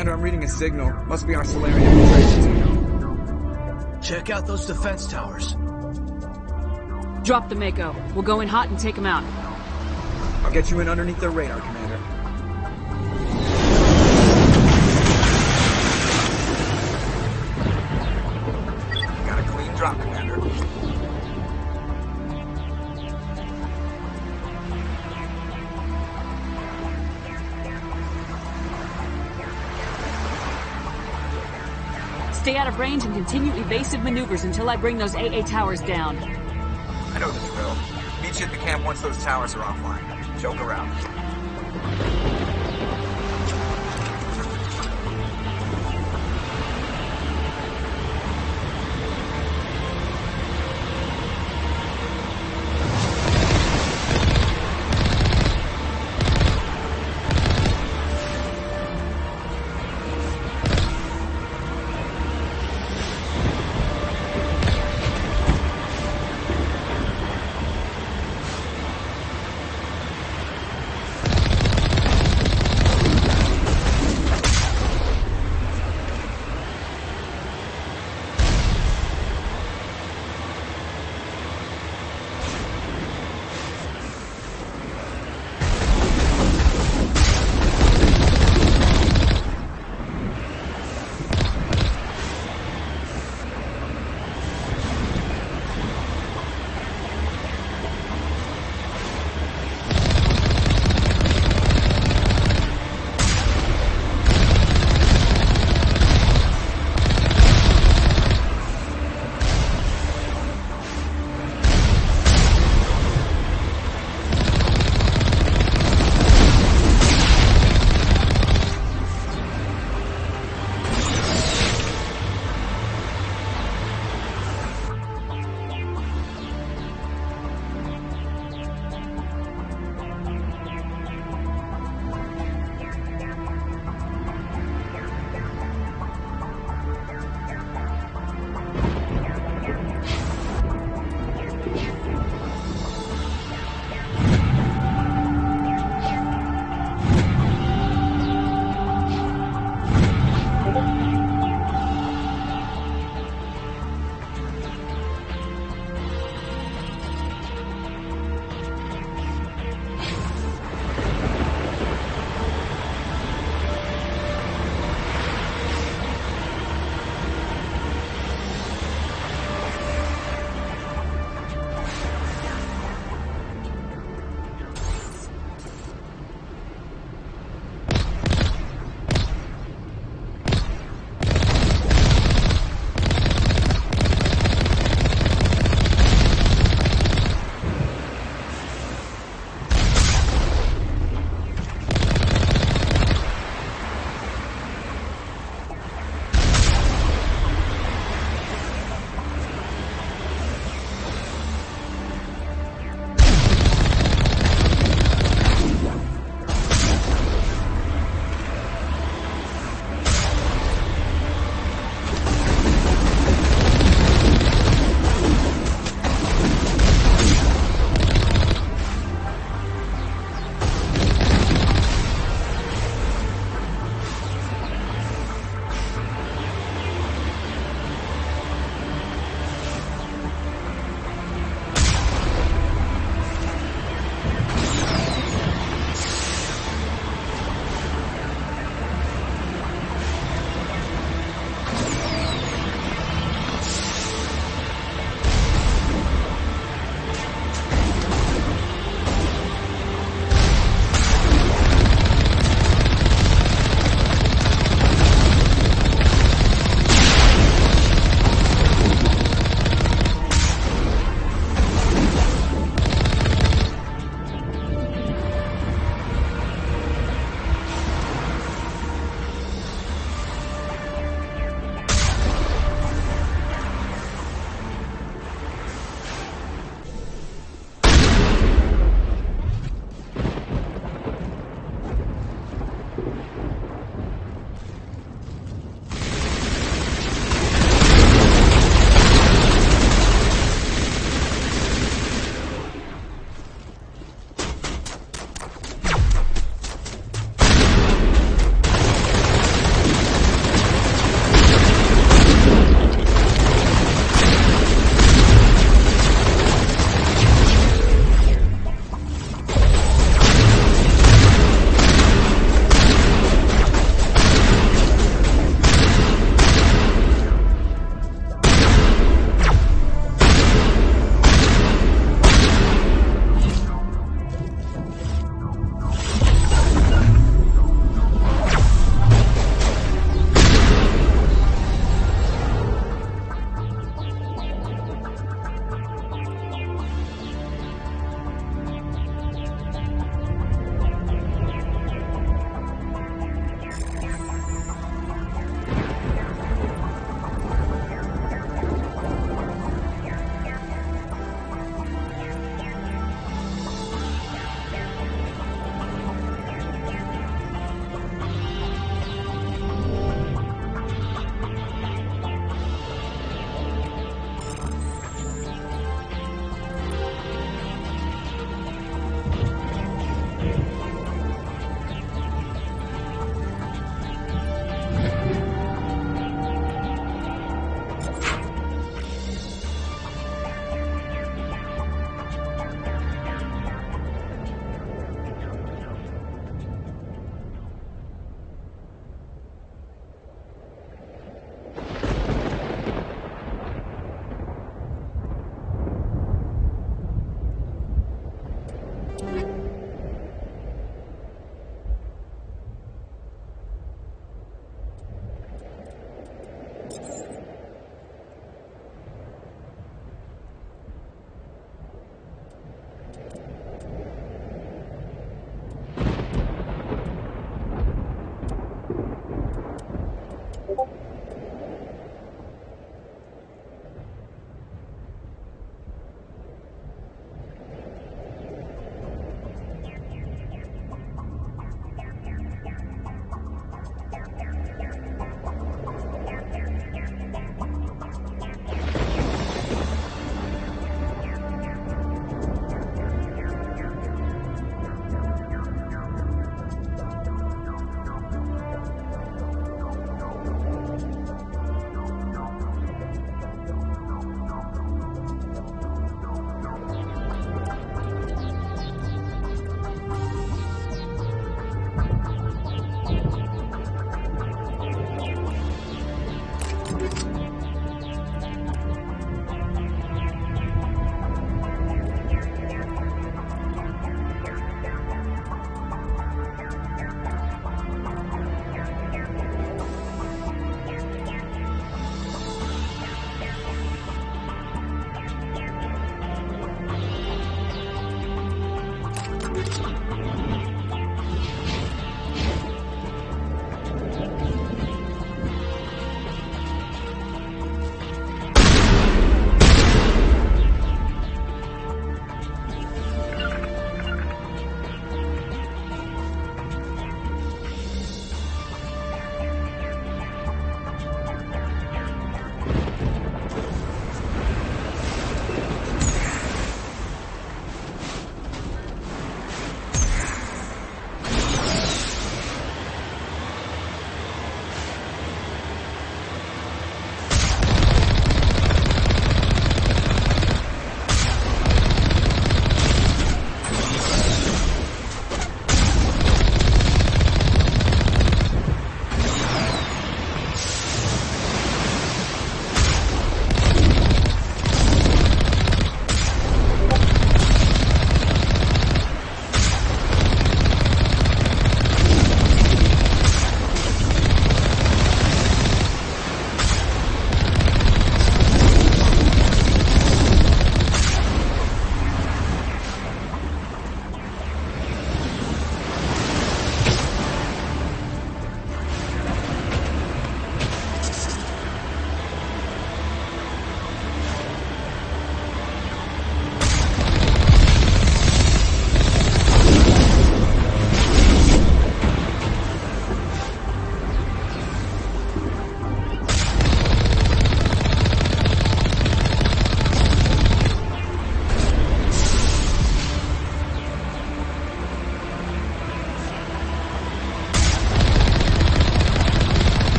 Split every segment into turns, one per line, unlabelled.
Commander, I'm reading a signal. Must be our Solarian infiltration team.
Check out those defense towers.
Drop the Mako. We'll go in hot and take them out.
I'll get you in underneath their radar, Commander. Got a clean drop, Commander.
Stay out of range and continue evasive maneuvers until I bring those AA towers down.
I know the drill. Meet you at the camp once those towers are offline. Joke around.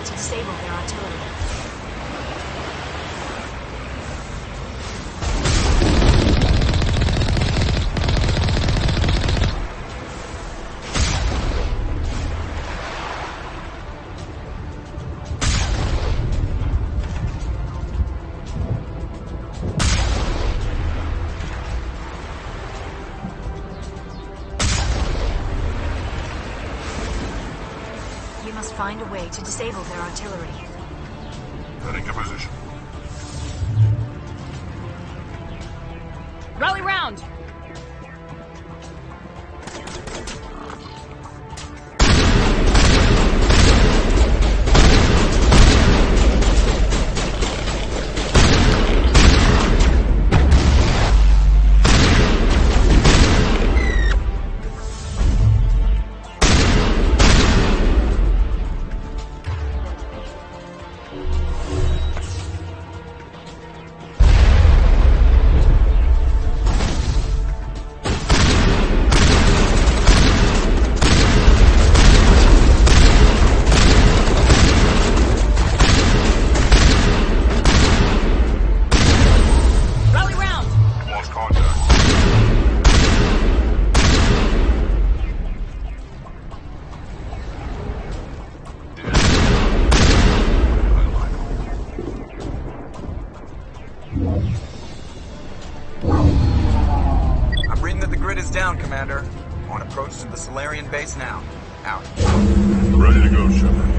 to disable their artillery. We must find a way to disable their artillery.
Heading to position.
Rally round!
I'm reading that the grid is down, Commander. On approach to the Solarian base now. Out.
Ready to go, Shepard.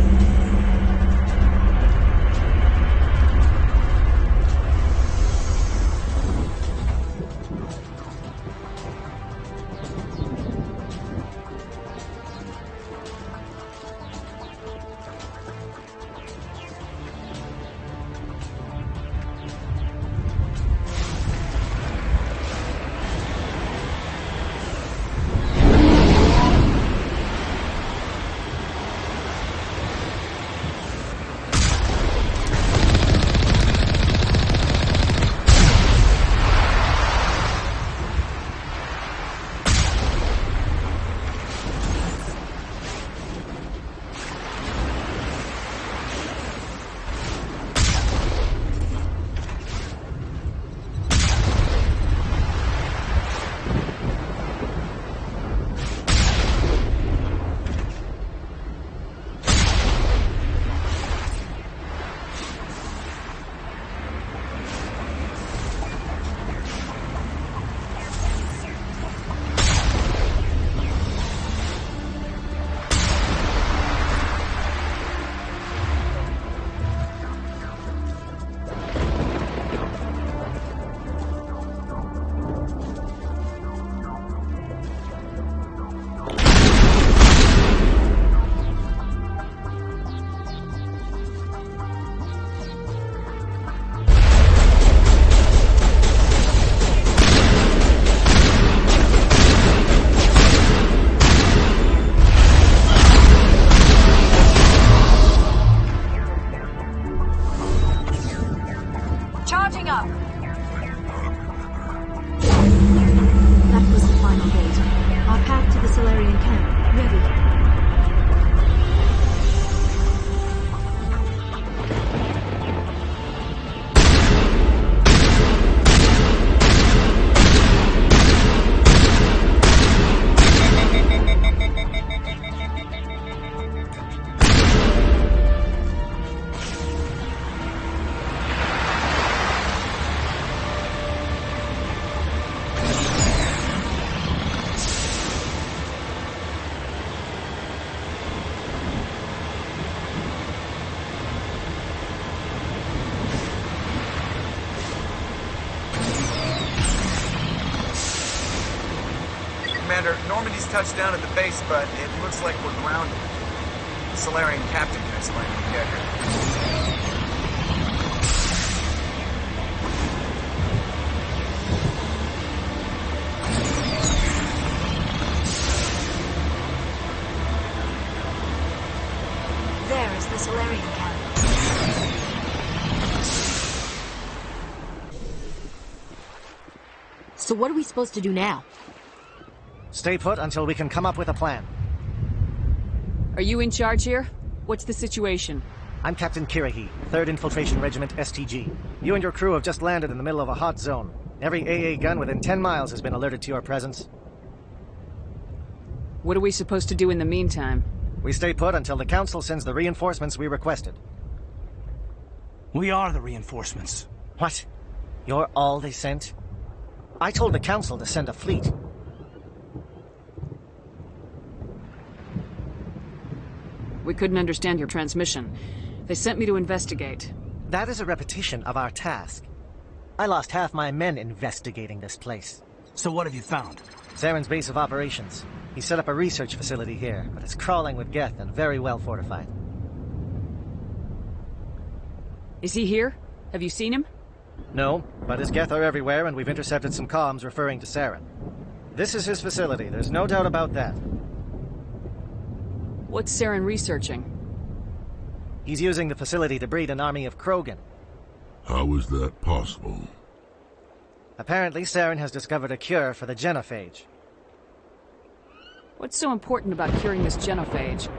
Charging up!
That was the final gate. Our path to the Solarian camp. Ready.
Commander, Normandy's touched down at the base, but it looks like we're grounded. The Solarian captain can explain when we get here.
There is the Solarian camp.
So what are we supposed to do now?
Stay put until we can come up with a plan.
Are you in charge here? What's the situation?
I'm Captain Kirrahe, 3rd Infiltration Regiment STG. You and your crew have just landed in the middle of a hot zone. Every AA gun within 10 miles has been alerted to your presence.
What are we supposed to do in the meantime?
We stay put until the Council sends the reinforcements we requested.
We are the reinforcements.
What? You're all they sent? I told the Council to send a fleet.
We couldn't understand your transmission. They sent me to investigate.
That is a repetition of our task. I lost half my men investigating this place.
So what have you found?
Saren's base of operations. He set up a research facility here, but it's crawling with Geth and very well fortified.
Is he here? Have you seen him?
No, but his Geth are everywhere, and we've intercepted some comms referring to Saren. This is his facility, there's no doubt about that.
What's Saren researching?
He's using the facility to breed an army of Krogan.
How is that possible?
Apparently, Saren has discovered a cure for the genophage.
What's so important about curing this genophage?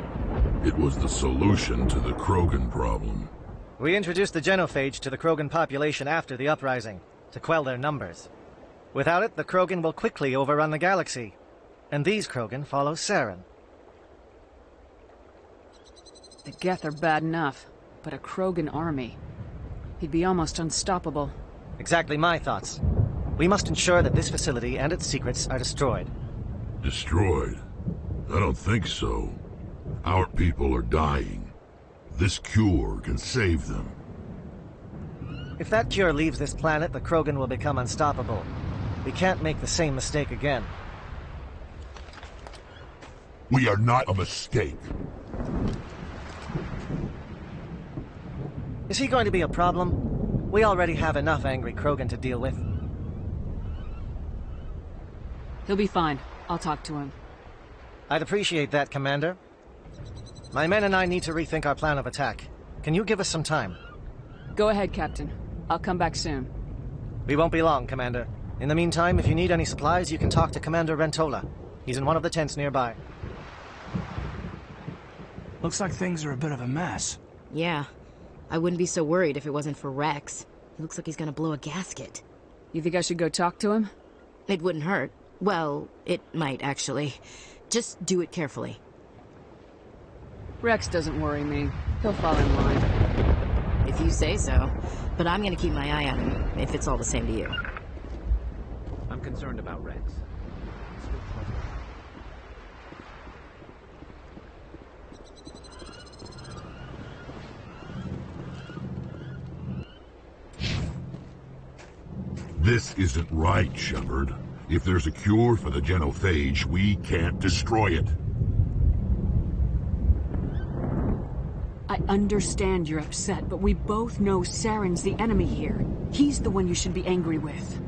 It was the solution to the Krogan problem.
We introduced the genophage to the Krogan population after the uprising, to quell their numbers. Without it, the Krogan will quickly overrun the galaxy. And these Krogan follow Saren.
The Geth are bad enough, but a Krogan army. He'd be almost unstoppable.
Exactly my thoughts. We must ensure that this facility and its secrets are destroyed.
Destroyed? I don't think so. Our people are dying. This cure can save them.
If that cure leaves this planet, the Krogan will become unstoppable. We can't make the same mistake again.
We are not a mistake.
Is he going to be a problem? We already have enough angry Krogan to deal with.
He'll be fine. I'll talk to him.
I'd appreciate that, Commander. My men and I need to rethink our plan of attack. Can you give us some time?
Go ahead, Captain. I'll come back soon.
We won't be long, Commander. In the meantime, if you need any supplies, you can talk to Commander Rentola. He's in one of the tents nearby.
Looks like things are a bit of a mess.
Yeah. I wouldn't be so worried if it wasn't for Rex. He looks like he's gonna blow a gasket.
You think I should go talk to him?
It wouldn't hurt. Well, it might, actually. Just do it carefully.
Rex doesn't worry me. He'll fall in line.
If you say so. But I'm gonna keep my eye on him, if it's all the same to you.
I'm concerned about Rex.
This isn't right, Shepard. If there's a cure for the genophage, we can't destroy it.
I understand you're upset, but we both know Saren's the enemy here. He's the one you should be angry with.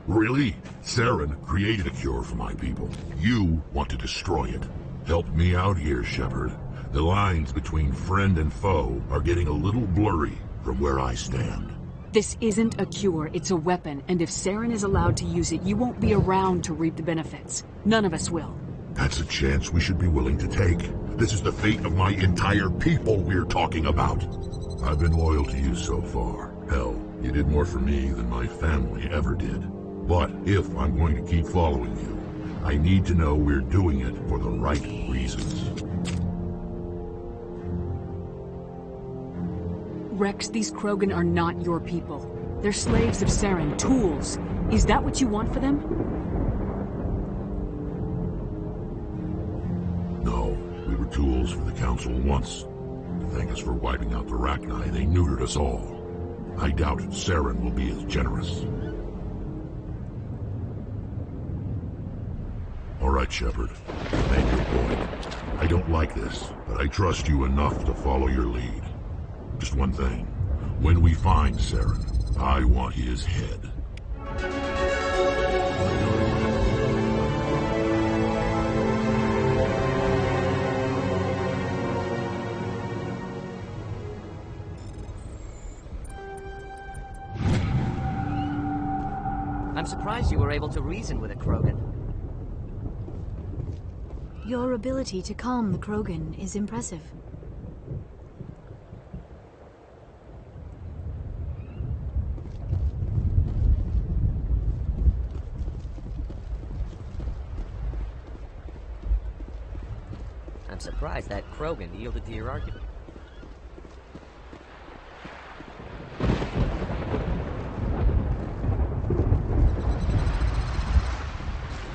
Really? Saren created a cure for my people. You want to destroy it. Help me out here, Shepard. The lines between friend and foe are getting a little blurry from where I stand.
This isn't a cure, it's a weapon, and if Saren is allowed to use it, you won't be around to reap the benefits. None of us will.
That's a chance we should be willing to take. This is the fate of my entire people we're talking about. I've been loyal to you so far. Hell, you did more for me than my family ever did. But if I'm going to keep following you, I need to know we're doing it for the right reasons.
Rex, these Krogan are not your people. They're slaves of Saren, tools. Is that what you want for them?
No, we were tools for the Council once. To thank us for wiping out the Rachni, they neutered us all. I doubt Saren will be as generous. All right, Shepard. Make your point. I don't like this, but I trust you enough to follow your lead. Just one thing. When we find Saren, I want his head.
I'm surprised you were able to reason with a Krogan.
Your ability to calm the Krogan is impressive.
surprised that Krogan yielded to your argument.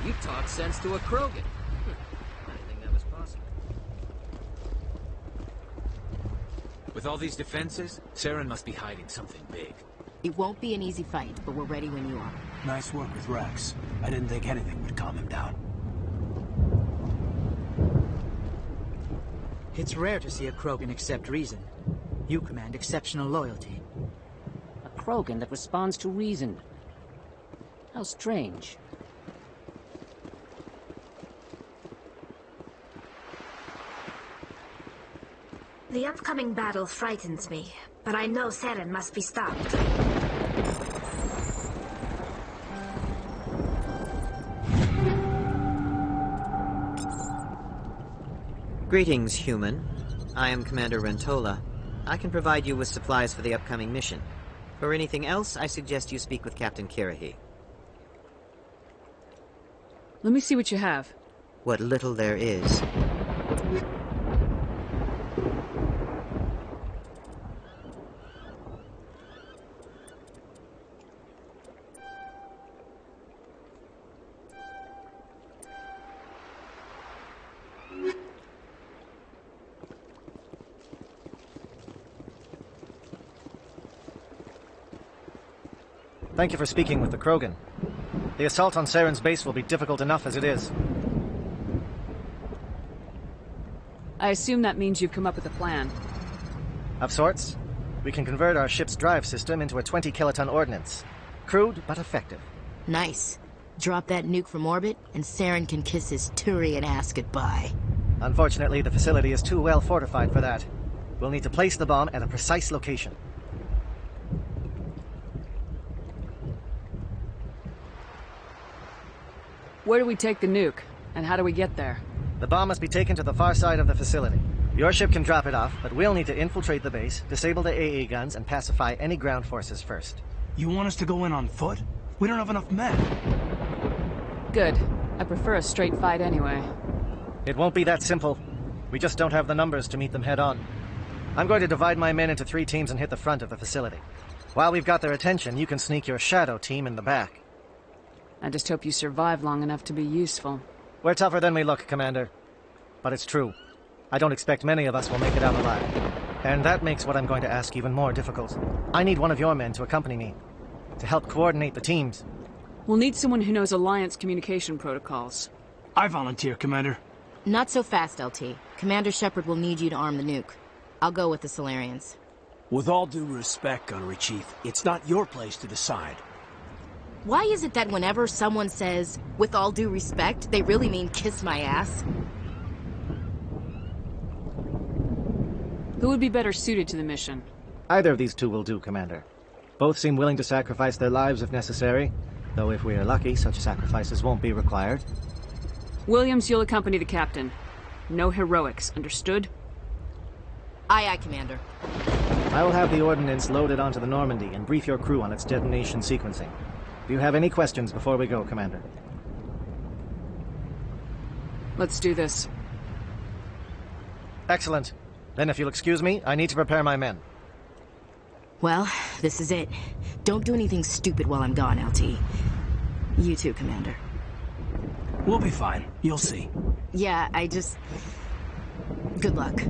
You talk sense to a Krogan. I didn't think that was possible.
With all these defenses, Saren must be hiding something big.
It won't be an easy fight, but we're ready when you are.
Nice work with Rex. I didn't think anything would calm him down.
It's rare to see a Krogan accept reason. You command exceptional loyalty.
A Krogan that responds to reason. How strange.
The upcoming battle frightens me, but I know Saren must be stopped.
Greetings, human. I am Commander Rentola. I can provide you with supplies for the upcoming mission. For anything else, I suggest you speak with Captain Kirrahe.
Let me see what you have.
What little there is.
Thank you for speaking with the Krogan. The assault on Saren's base will be difficult enough as it is.
I assume that means you've come up with a plan.
Of sorts. We can convert our ship's drive system into a 20-kiloton ordnance. Crude, but effective.
Nice. Drop that nuke from orbit, and Saren can kiss his Turian ass goodbye.
Unfortunately, the facility is too well fortified for that. We'll need to place the bomb at a precise location.
Where do we take the nuke? And how do we get there?
The bomb must be taken to the far side of the facility. Your ship can drop it off, but we'll need to infiltrate the base, disable the AA guns, and pacify any ground forces first.
You want us to go in on foot? We don't have enough men.
Good. I prefer a straight fight anyway.
It won't be that simple. We just don't have the numbers to meet them head-on. I'm going to divide my men into 3 teams and hit the front of the facility. While we've got their attention, you can sneak your shadow team in the back.
I just hope you survive long enough to be useful.
We're tougher than we look, Commander. But it's true. I don't expect many of us will make it out alive. And that makes what I'm going to ask even more difficult. I need one of your men to accompany me, to help coordinate the teams.
We'll need someone who knows Alliance communication protocols.
I volunteer, Commander.
Not so fast, LT. Commander Shepard will need you to arm the nuke. I'll go with the Solarians.
With all due respect, Gunnery Chief, it's not your place to decide.
Why is it that whenever someone says, with all due respect, they really mean kiss my ass?
Who would be better suited to the mission?
Either of these 2 will do, Commander. Both seem willing to sacrifice their lives if necessary, though if we are lucky, such sacrifices won't be required.
Williams, you'll accompany the captain. No heroics, understood?
Aye, aye, Commander.
I will have the ordnance loaded onto the Normandy and brief your crew on its detonation sequencing. Do you have any questions before we go, Commander?
Let's do this.
Excellent. Then if you'll excuse me, I need to prepare my men.
Well, this is it. Don't do anything stupid while I'm gone, LT. You too, Commander.
We'll be fine. You'll see.
Yeah, good luck.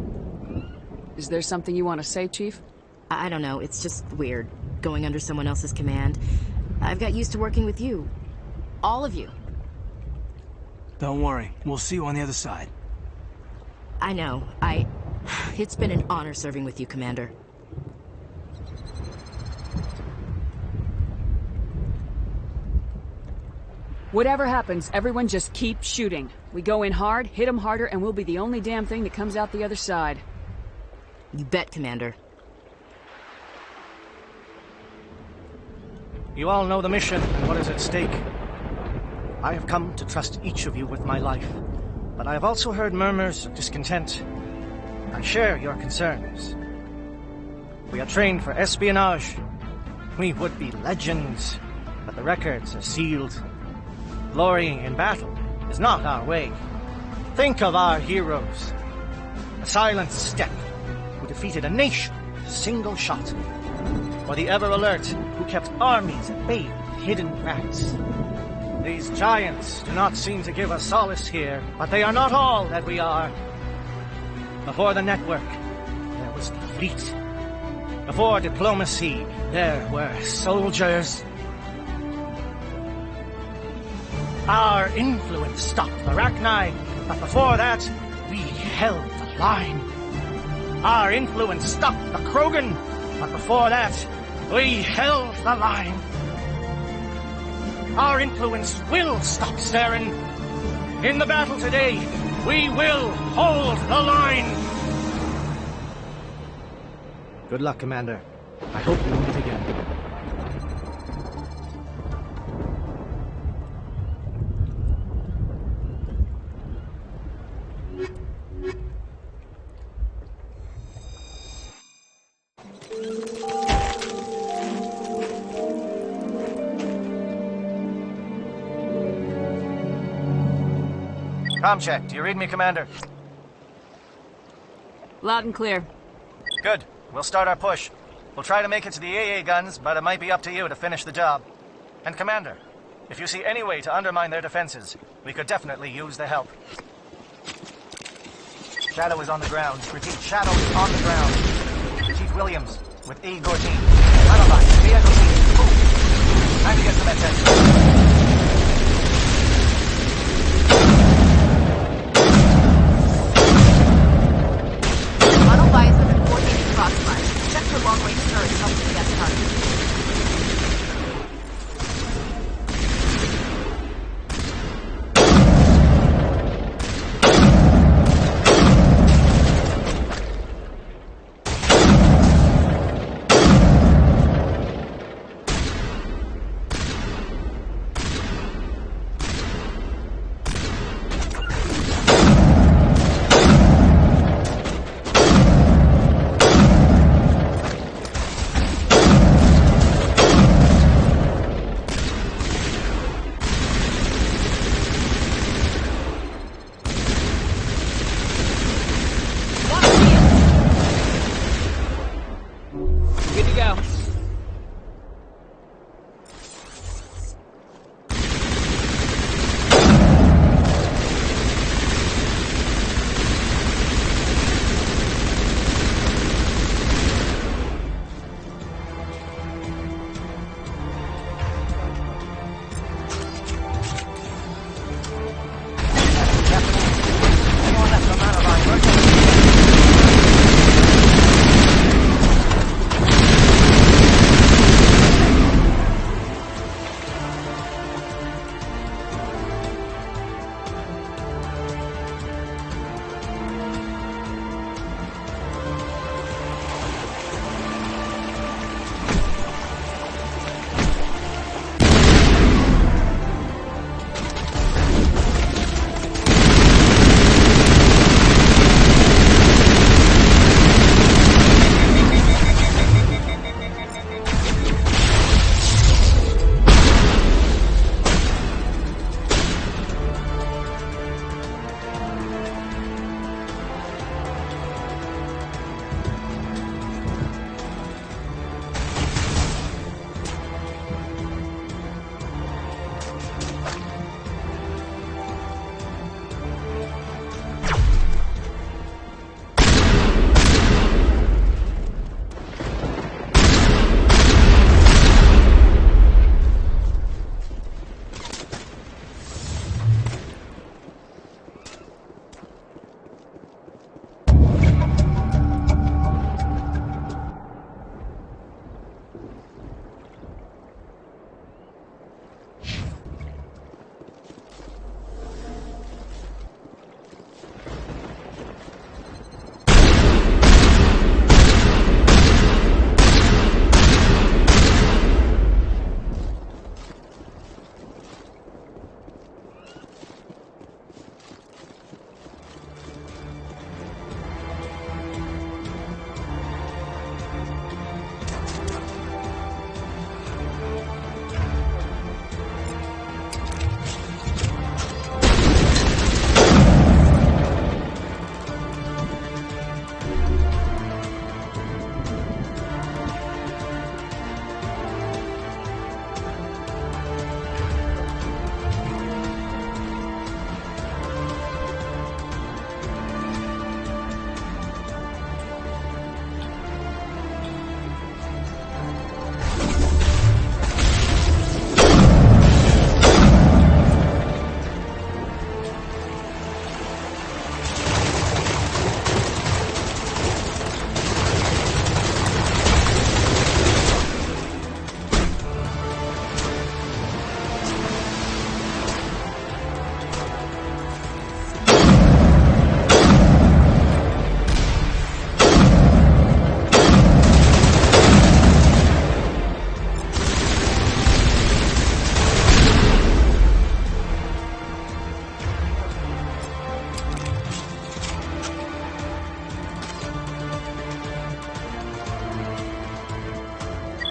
Is there something you want to say, Chief?
I don't know, it's just weird, going under someone else's command. I've got used to working with you. All of you.
Don't worry, we'll see you on the other side.
I know, It's been an honor serving with you, Commander.
Whatever happens, everyone just keep shooting. We go in hard, hit them harder, and we'll be the only damn thing that comes out the other side.
You bet, Commander.
You all know the mission and what is at stake. I have come to trust each of you with my life, but I have also heard murmurs of discontent. I share your concerns. We are trained for espionage. We would be legends, but the records are sealed. Glory in battle is not our way. Think of our heroes. silent step who defeated a nation with a single shot, or the ever-alert who kept armies at bay with hidden cracks. These giants do not seem to give us solace here, but they are not all that we are. Before the network, there was the fleet. Before diplomacy, there were soldiers. Our influence stopped the Rachni, but before that, we held the line. Our influence stopped the Krogan, but before that, we held the line. Our influence will stop Saren. In the battle today, we will hold the line. Good luck, Commander. I hope we meet again. Comm check. Do you read me, Commander?
Loud and clear.
Good. We'll start our push. We'll try to make it to the AA guns, but it might be up to you to finish the job. And Commander, if you see any way to undermine their defenses, we could definitely use the help. Shadow is on the ground. Repeat, Shadow is on the ground. Chief Williams, with E. Gortine. Alibi, Diego Team. Move. Time to get some attention.
Check for long-range turrets up to the best target.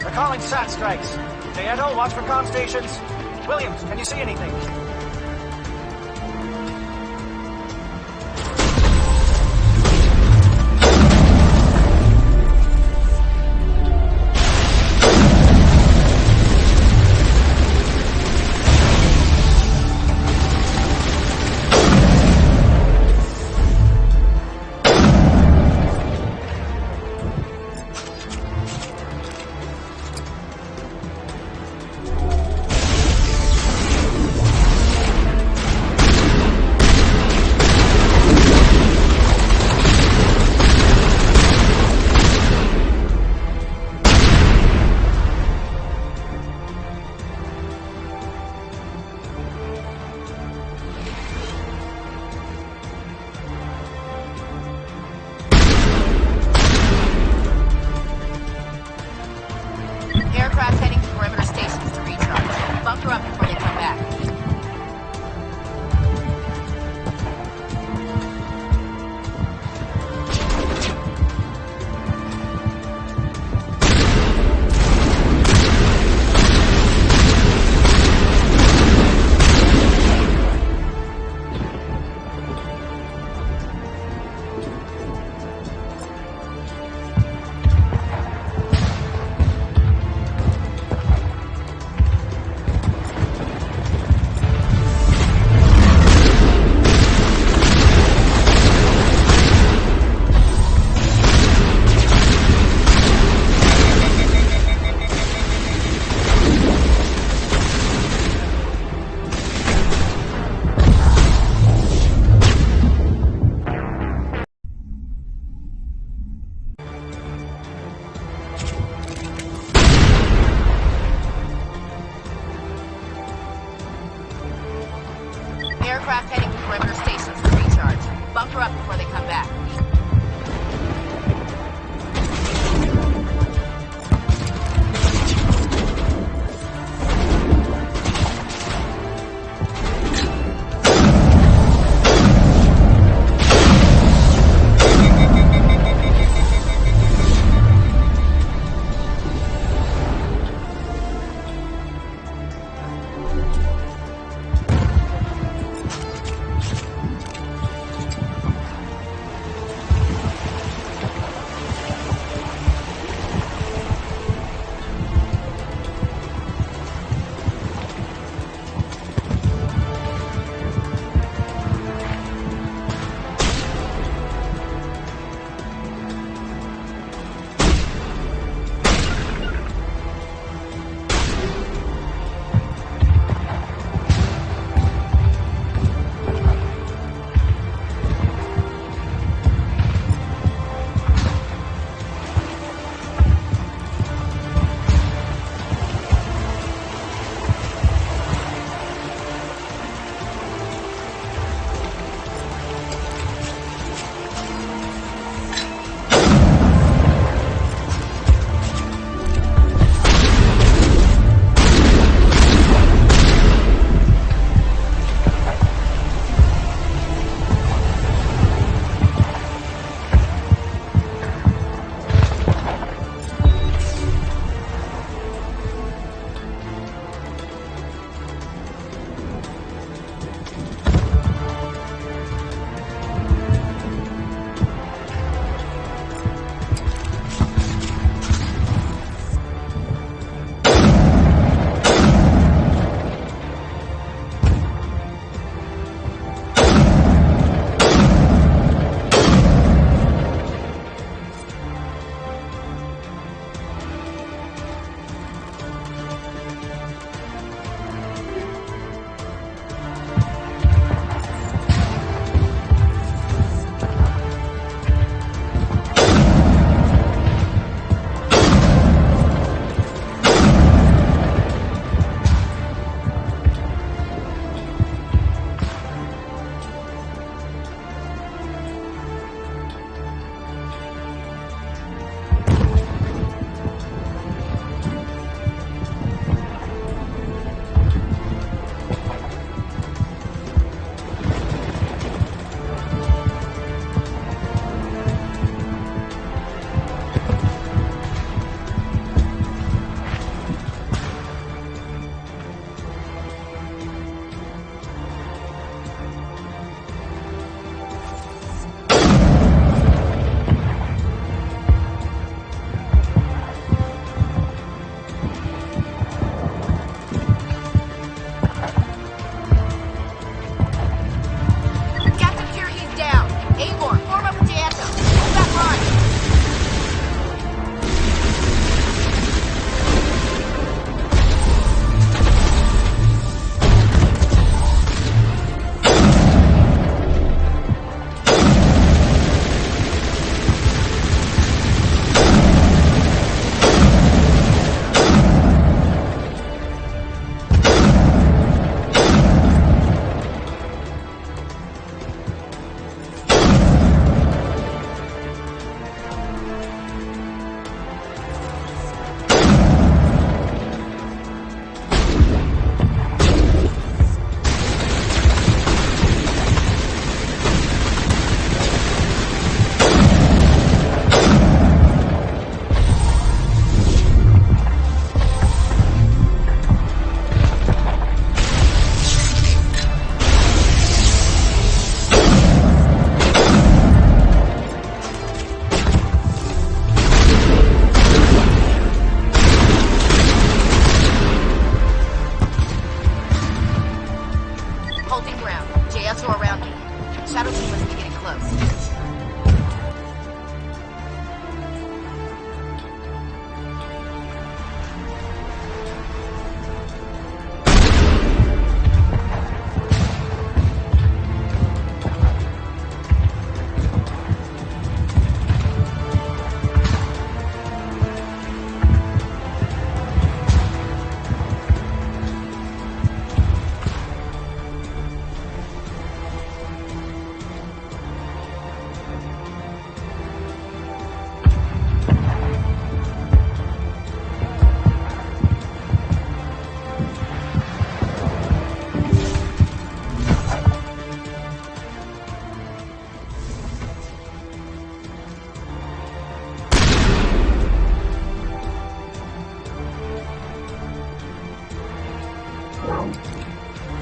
They're calling SAT strikes. Nieto, watch for comm stations. Williams, can you see anything?
Aircraft heading to perimeter stations to recharge. Bunker up before they come back. Aircraft heading to perimeter stations to recharge. Bunker up before they come back.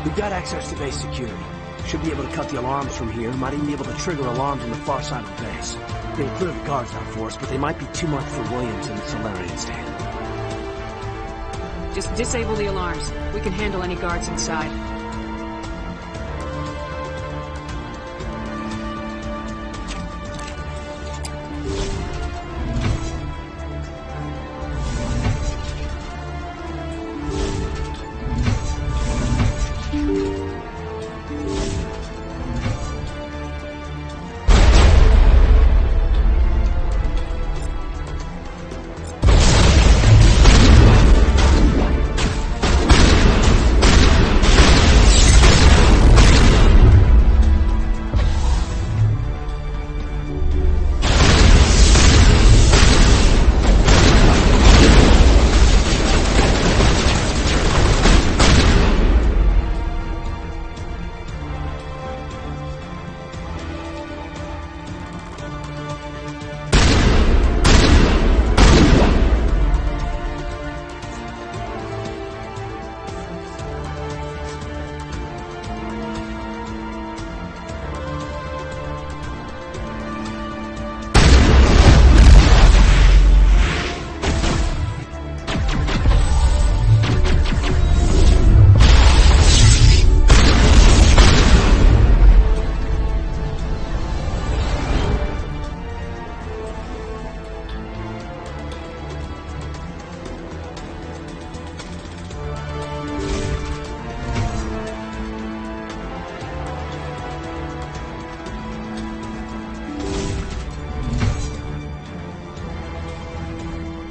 We've got access to base security. Should be able to cut the alarms from here. Might even be able to trigger alarms on the far side of the base. They'll clear the guards out for us, but they might be too much for Williams and the Solarians to handle.
Just disable the alarms. We can handle any guards inside.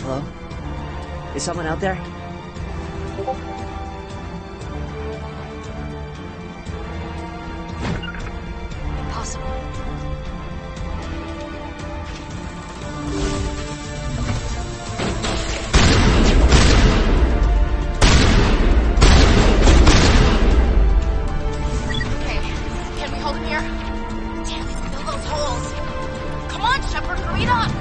Hello? Is someone out there?
Impossible.
Okay, can we hold him here? Damn, fill those holes. Come on, Shepard, hurry it up!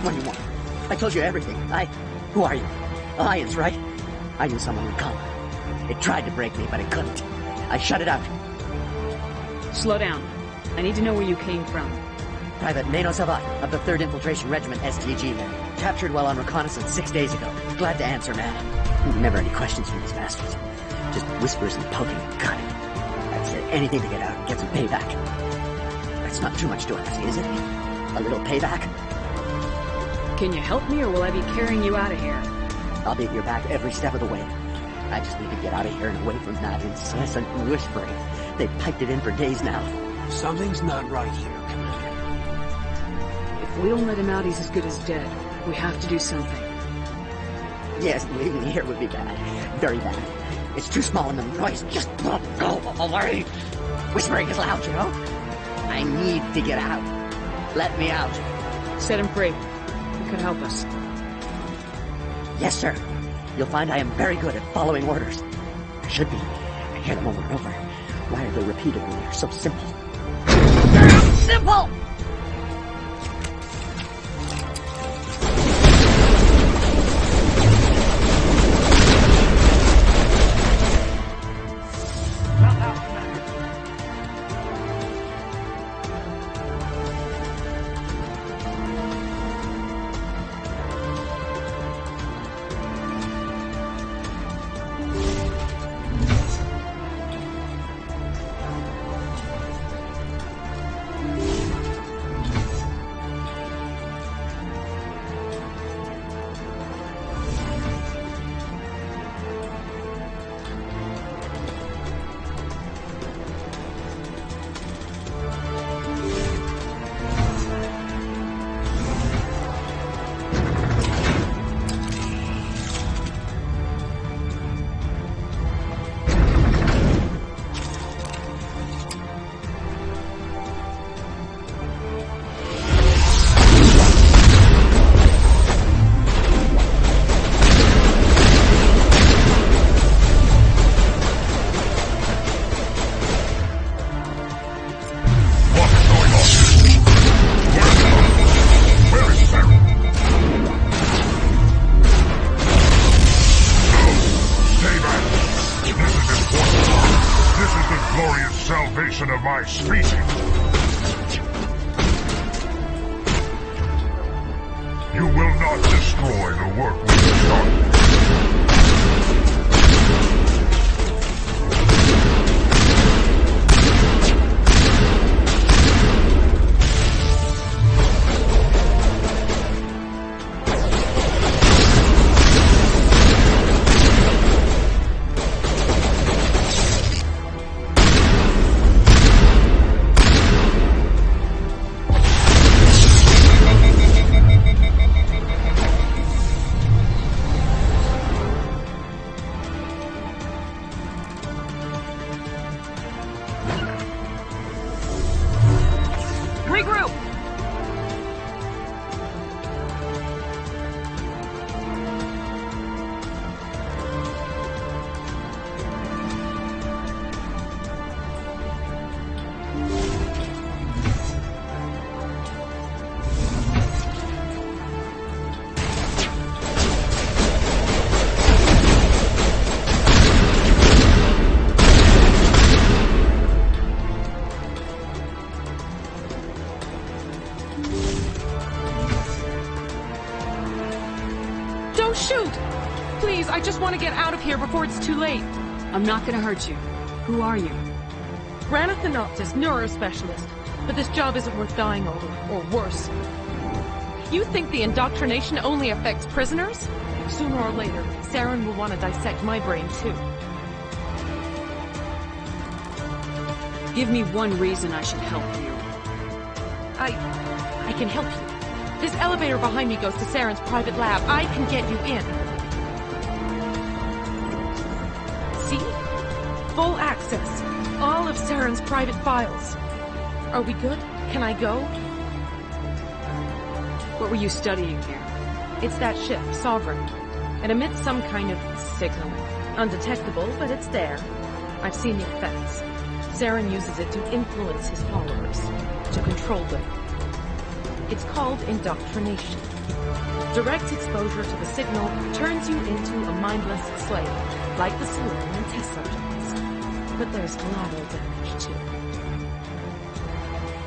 What do you want? I told you everything. Who are you? Alliance, right? I knew someone would come. It tried to break me, but it couldn't. I shut it out.
Slow down. I need to know where you came from.
Private Mano Savat of the 3rd Infiltration Regiment STG, man. Captured while on reconnaissance 6 days ago. Glad to answer, man. Never any questions from these bastards. Just whispers and poking and cutting. I'd say anything to get out and get some payback. That's not too much to ask, is it? A little payback?
Can you help me, or will I be carrying you out of here?
I'll be at your back every step of the way. I just need to get out of here and away from that incessant whispering. They've piped it in for days now.
Something's not right here, Commander.
If we don't let him out, he's as good as dead. We have to do something.
Yes, leaving me here would be bad. Very bad. It's too small and the noise just won't go away. Whispering is loud, you know? I need to get out. Let me out.
Set him free. You could help us.
Yes, sir. You'll find I am very good at following orders. I should be. I hear them over and over. Why are they repeated when they're so simple? Simple!
Of my species. You will not destroy the work we have started.
Shoot! Please, I just want to get out of here before it's too late.
I'm not gonna hurt you. Who are you?
Ranna Thanoptis, neurospecialist. But this job isn't worth dying over, or worse. You think the indoctrination only affects prisoners? Sooner or later, Saren will want to dissect my brain too.
Give me one reason I should help you.
I can help you. This elevator behind me goes to Saren's private lab. I can get you in. See? Full access. All of Saren's private files. Are we good? Can I go?
What were you studying here?
It's that ship, Sovereign. It emits some kind of signal. Undetectable, but it's there. I've seen the effects. Saren uses it to influence his followers, to control them. It's called indoctrination. Direct exposure to the signal turns you into a mindless slave, like the Solarian test subjects. But there's collateral damage, too.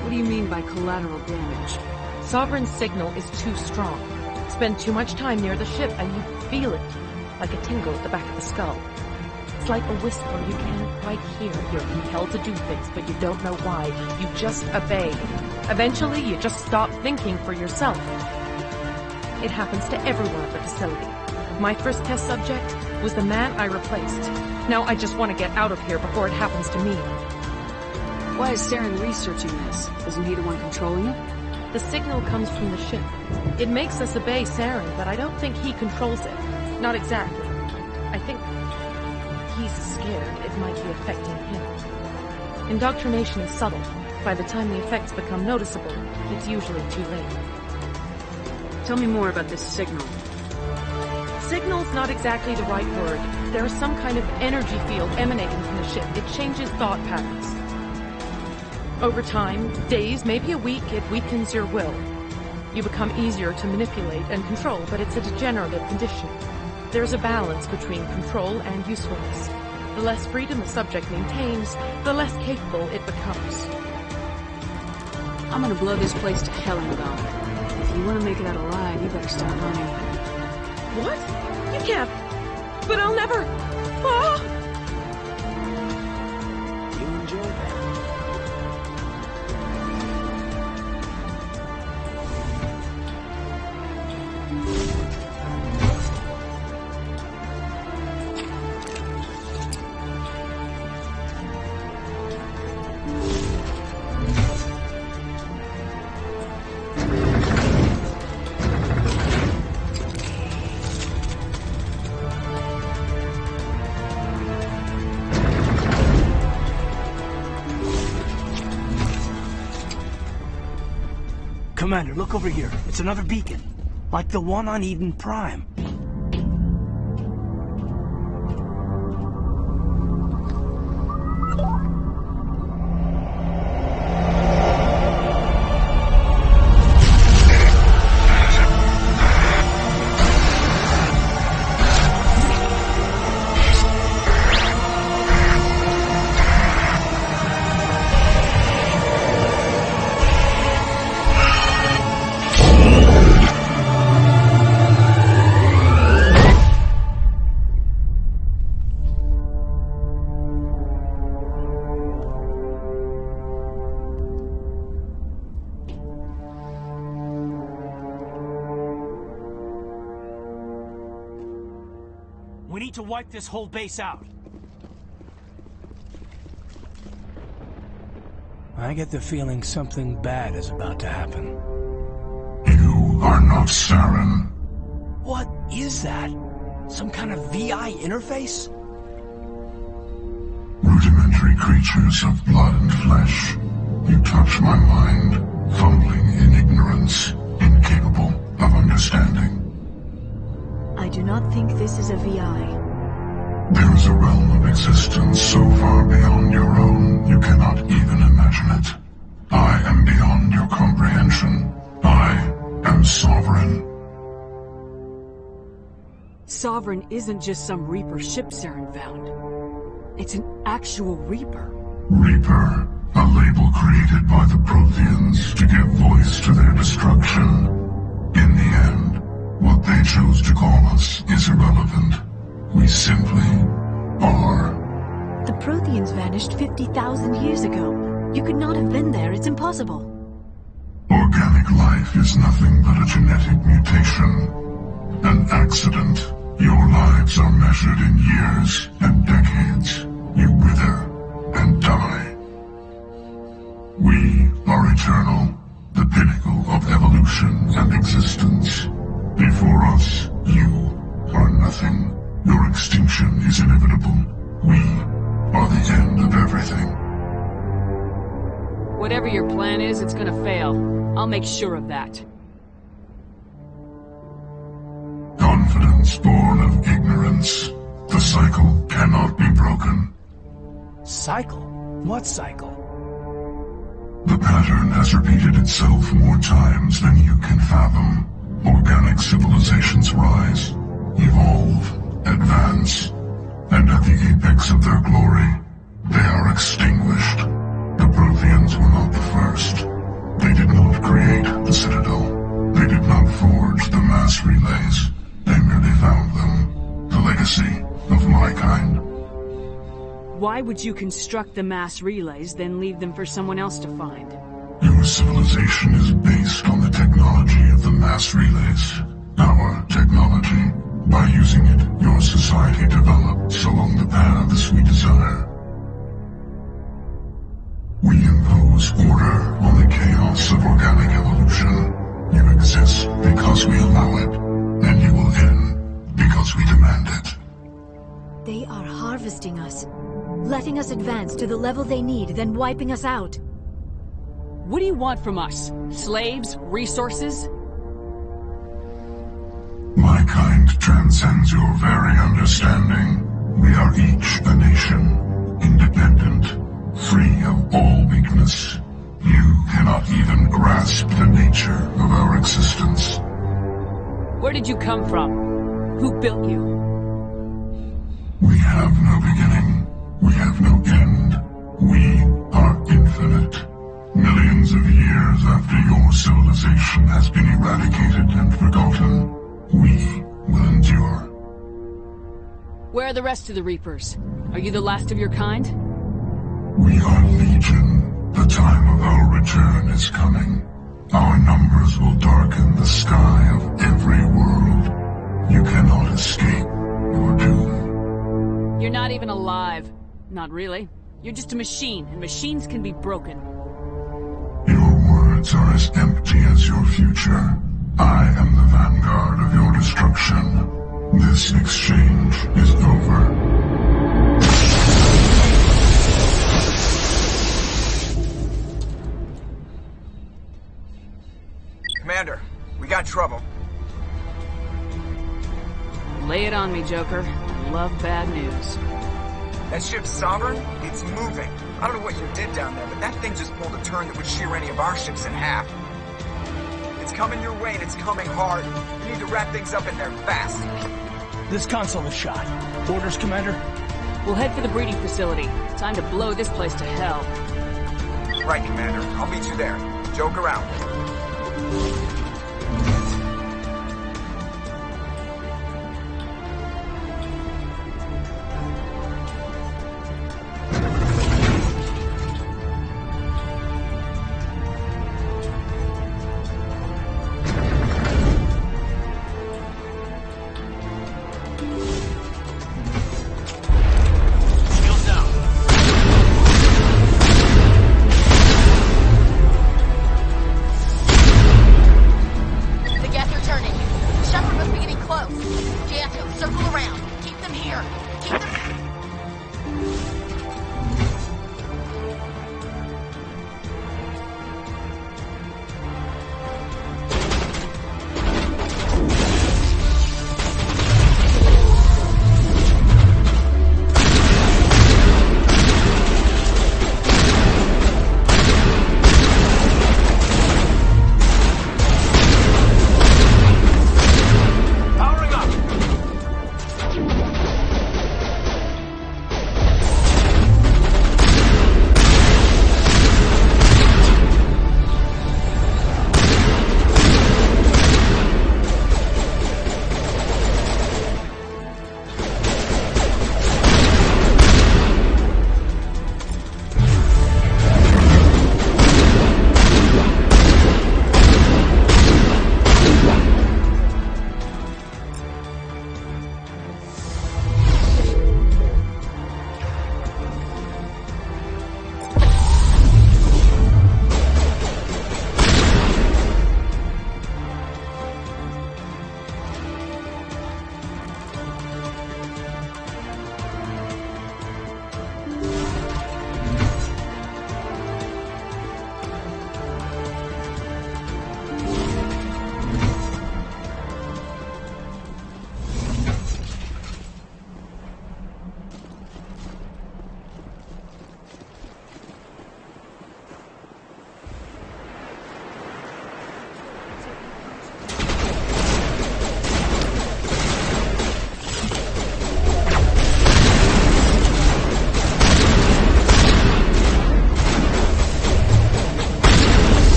What do you mean by collateral damage?
Sovereign's signal is too strong. Spend too much time near the ship and you feel it, like a tingle at the back of the skull. It's like a whisper you can't quite hear. You're compelled to do things, but you don't know why. You just obey. Eventually, you just stop thinking for yourself. It happens to everyone at the facility. My first test subject was the man I replaced. Now I just want to get out of here before it happens to me.
Why is Saren researching this? Isn't he the one controlling it?
The signal comes from the ship. It makes us obey Saren, but I don't think he controls it. Not exactly. I think he's scared it might be affecting him. Indoctrination is subtle. By the time the effects become noticeable, it's usually too late.
Tell me more about this signal.
Signal's not exactly the right word. There is some kind of energy field emanating from the ship. It changes thought patterns. Over time, days, maybe a week, it weakens your will. You become easier to manipulate and control, but it's a degenerative condition. There's a balance between control and usefulness. The less freedom the subject maintains, the less capable it becomes.
I'm gonna blow this place to hell and back. If you want to make it out alive, you better start running.
What? You can't. But I'll never. Ah!
You enjoy that. Commander, look over here. It's another beacon. Like the one on Eden Prime. We need to wipe this whole base out. I get the feeling something bad is about to happen.
You are not Saren.
What is that? Some kind of VI interface?
Rudimentary creatures of blood and flesh. You touch my mind, fumbling in ignorance, incapable of understanding.
I do not think this is a VI.
There is a realm of existence so far beyond your own, you cannot even imagine it. I am beyond your comprehension. I am Sovereign.
Sovereign isn't just some Reaper ship Saren found. It's an actual Reaper.
Reaper, a label created by the Protheans to give voice to their destruction. In the end, what they chose to call us is irrelevant. We simply are.
The Protheans vanished 50,000 years ago. You could not have been there. It's impossible.
Organic life is nothing but a genetic mutation. An accident. Your lives are measured in years and decades. You wither and die. We are eternal, the pinnacle of evolution and existence. Before us, you are nothing. Your extinction is inevitable. We are the end of everything.
Whatever your plan is, it's gonna fail. I'll make sure of that.
Confidence born of ignorance. The cycle cannot be broken.
Cycle? What cycle?
The pattern has repeated itself more times than you can fathom. Organic civilizations rise, evolve, advance, and at the apex of their glory, they are extinguished. The Protheans were not the first. They did not create the Citadel. They did not forge the mass relays. They merely found them, the legacy of my kind.
Why would you construct the mass relays, then leave them for someone else to find?
Your civilization is based on the technology of the mass relays. Our technology. By using it, your society develops along the paths we desire. We impose order on the chaos of organic evolution. You exist because we allow it, and you will end because we demand it.
They are harvesting us, letting us advance to the level they need, then wiping us out.
What do you want from us? Slaves? Resources?
My kind transcends nature of our existence.
Where did you come from? Who built you?
We have no beginning. We have no end. We are infinite. Millions of years after your civilization has been eradicated and forgotten, we will endure.
Where are the rest of the Reapers? Are you the last of your kind?
We are Legion. The time of our return is coming. Our numbers will darken the sky of every world. You cannot escape your doom.
You're not even alive. Not really. You're just a machine, and machines can be broken.
Your words are as empty as your future. I am the vanguard of your destruction. This exchange is over.
Commander, we got trouble.
Lay it on me, Joker. I love bad news.
That ship's Sovereign? It's moving. I don't know what you did down there, but that thing just pulled a turn that would shear any of our ships in half. It's coming your way, and it's coming hard. You need to wrap things up in there fast.
This console is shot. Orders, Commander?
We'll head for the breeding facility. Time to blow this place to hell.
Right, Commander. I'll meet you there. Joker out.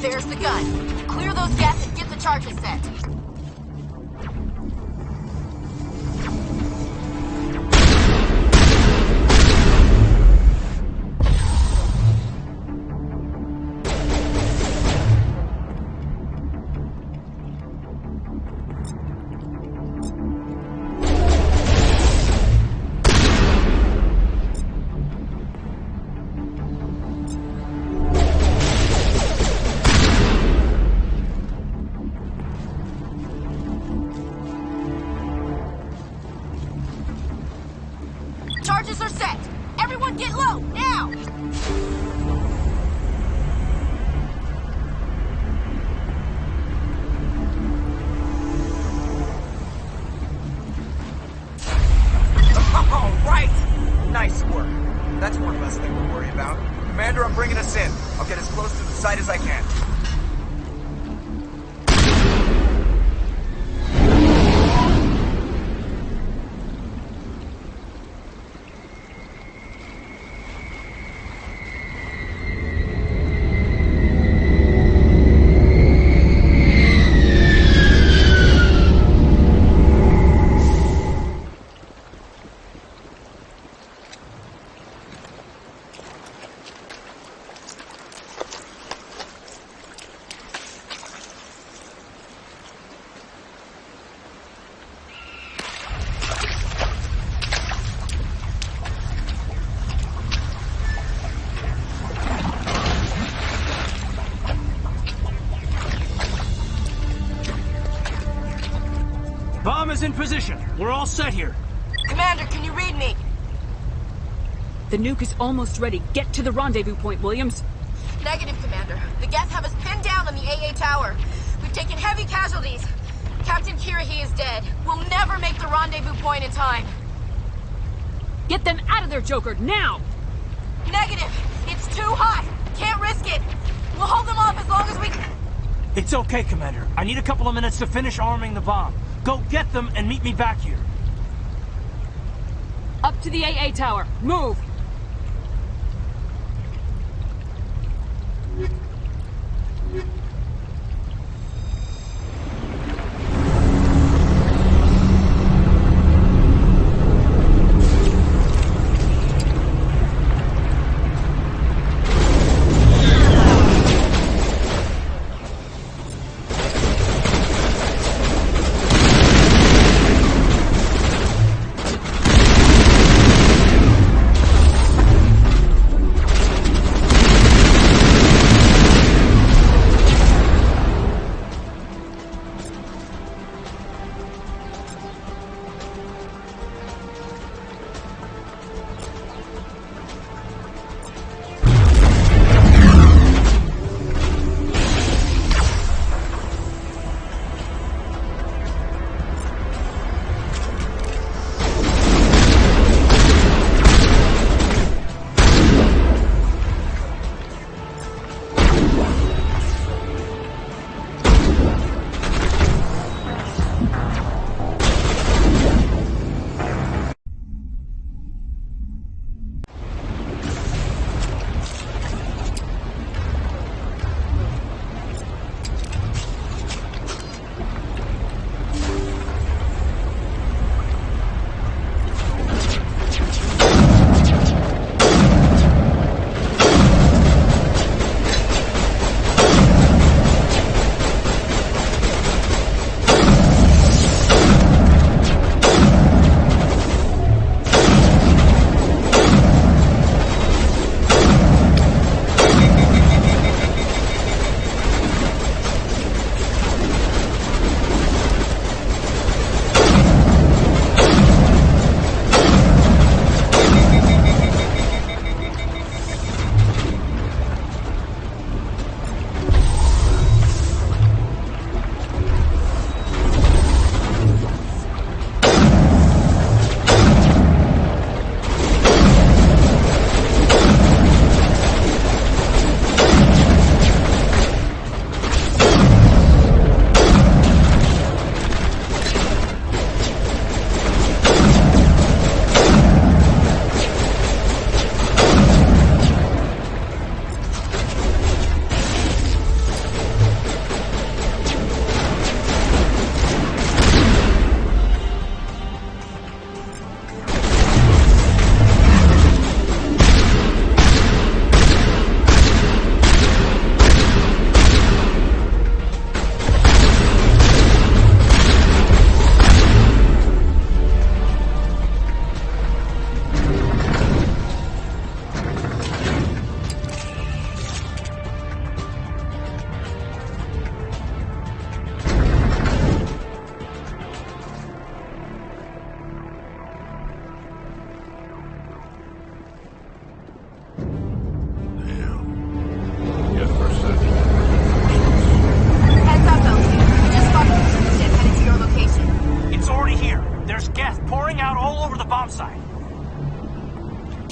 There's the gun. Clear those gas and get the charges set. Charges are set! Everyone get low, now!
All right! Nice work. That's one less thing to worry about. Commander, I'm bringing us in. I'll get as close to the site as I can.
Bomb is in position. We're all set here.
Commander, can you read me?
The nuke is almost ready. Get to the rendezvous point, Williams.
Negative, Commander. The Geth have us pinned down on the AA tower. We've taken heavy casualties. Captain Kirrahe is dead. We'll never make the rendezvous point in time.
Get them out of there, Joker, now!
Negative. It's too hot. Can't risk it. We'll hold them off as long as we can.
It's okay, Commander. I need a couple of minutes to finish arming the bomb. Go get them and meet me back here.
Up to the AA tower. Move!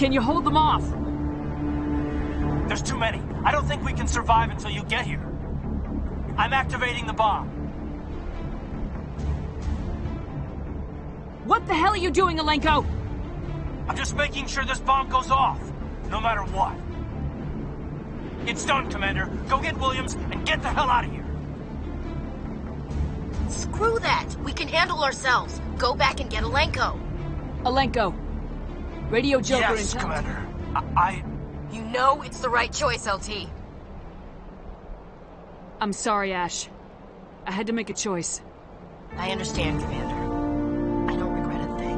Can you hold them off?
There's too many. I don't think we can survive until you get here. I'm activating the bomb.
What the hell are you doing, Alenko?
I'm just making sure this bomb goes off, no matter what. It's done, Commander. Go get Williams and get the hell out of here.
Screw that. We can handle ourselves. Go back and get Alenko.
Alenko. Radio Joker
yes,
in
Commander.
You know it's the right choice, LT.
I'm sorry, Ash. I had to make a choice.
I understand, Commander. I don't regret a thing.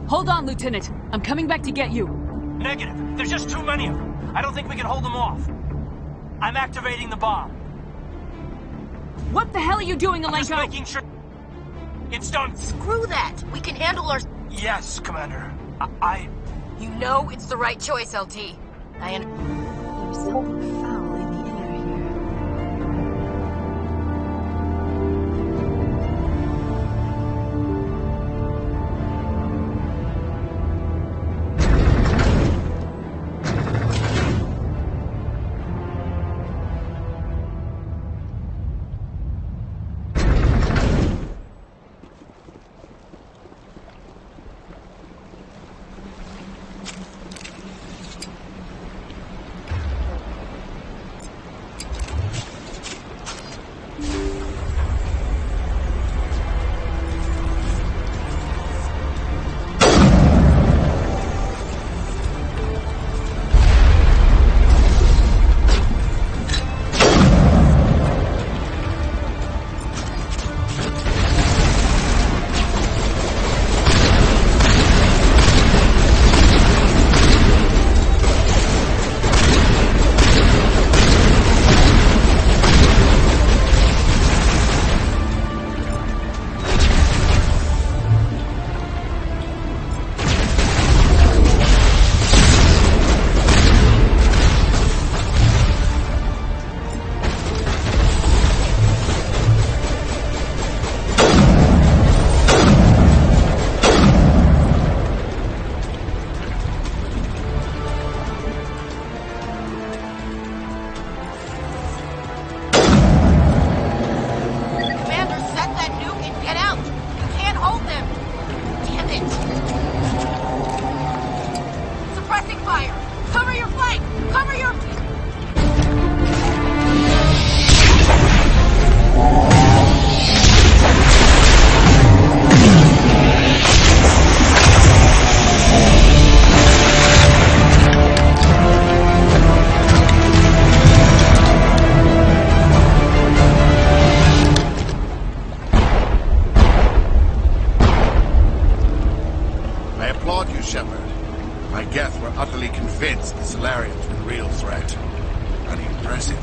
Hold on, Lieutenant. I'm coming back to get you.
Negative. There's just too many of them. I don't think we can hold them off. I'm activating the bomb.
What the hell are you doing, Alenko?
Just making sure it's done.
Screw that. We can handle our...
Yes, Commander.
You know it's the right choice, LT. There's something foul in the air here.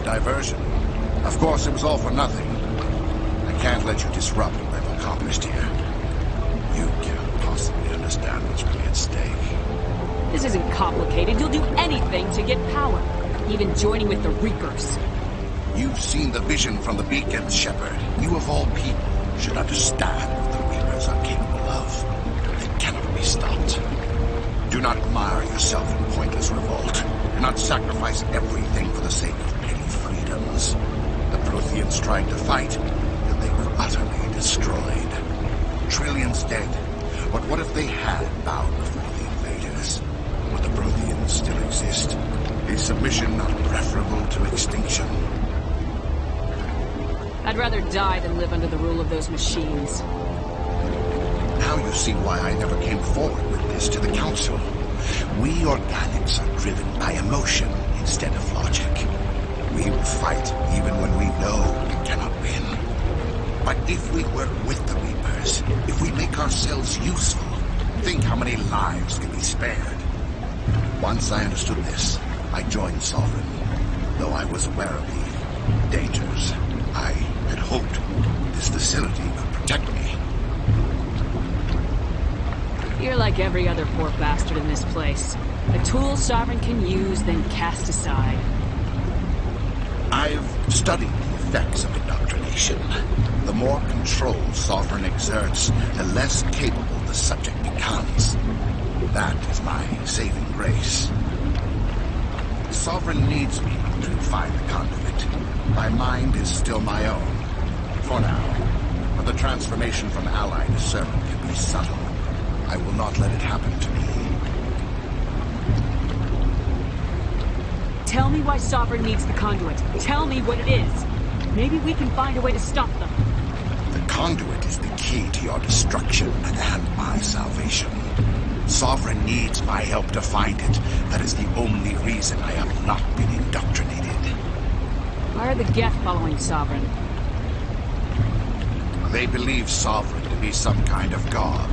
diversion. Of course, it was all for nothing. I can't let you disrupt what I've accomplished here. You can't possibly understand what's really at stake.
This isn't complicated. You'll do anything to get power. Even joining with the Reapers.
You've seen the vision from the beacons, Shepard. You of all people should understand what the Reapers are capable of. They cannot be stopped. Do not mire yourself in pointless revolt. Do not sacrifice everything for the sake of petty freedoms. The Protheans tried to fight, and they were utterly destroyed. Trillions dead. But what if they had bowed before the invaders? Would the Protheans still exist? Is submission not preferable to extinction?
I'd rather die than live under the rule of those machines.
Now you see why I never came forward with this to the Council. We organics are driven by emotion instead of logic. We will fight even when we know we cannot win. But if we work with the Reapers, if we make ourselves useful, think how many lives can be spared. Once I understood this, I joined Sovereign, though I was aware of the dangers. I had hoped this facility would protect me.
You're like every other poor bastard in this place. A tool Sovereign can use, then cast aside.
I've studied the effects of indoctrination. The more control Sovereign exerts, the less capable the subject becomes. That is my saving grace. Sovereign needs me to find the conduit. My mind is still my own, for now. But the transformation from ally to servant can be subtle. I will not let it happen to me.
Tell me why Sovereign needs the conduit. Tell me what it is. Maybe we can find a way to stop them.
The conduit is the key to your destruction and my salvation. Sovereign needs my help to find it. That is the only reason I have not been indoctrinated.
Why are the Geth following Sovereign?
They believe Sovereign to be some kind of god.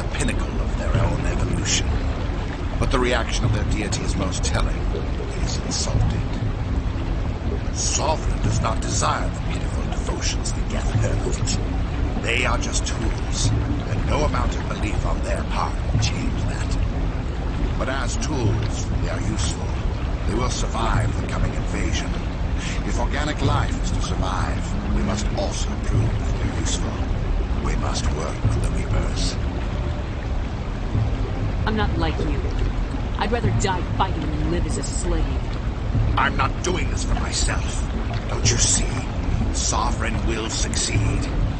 the pinnacle of their own evolution. But the reaction of their deity is most telling. It is insulted. Sovereign does not desire the beautiful devotions the Geth hurls. They are just tools, and no amount of belief on their part will change that. But as tools, they are useful. They will survive the coming invasion. If organic life is to survive, we must also prove that we're useful. We must work with the Reapers.
I'm not like you. I'd rather die fighting than live as a slave.
I'm not doing this for myself. Don't you see? Sovereign will succeed.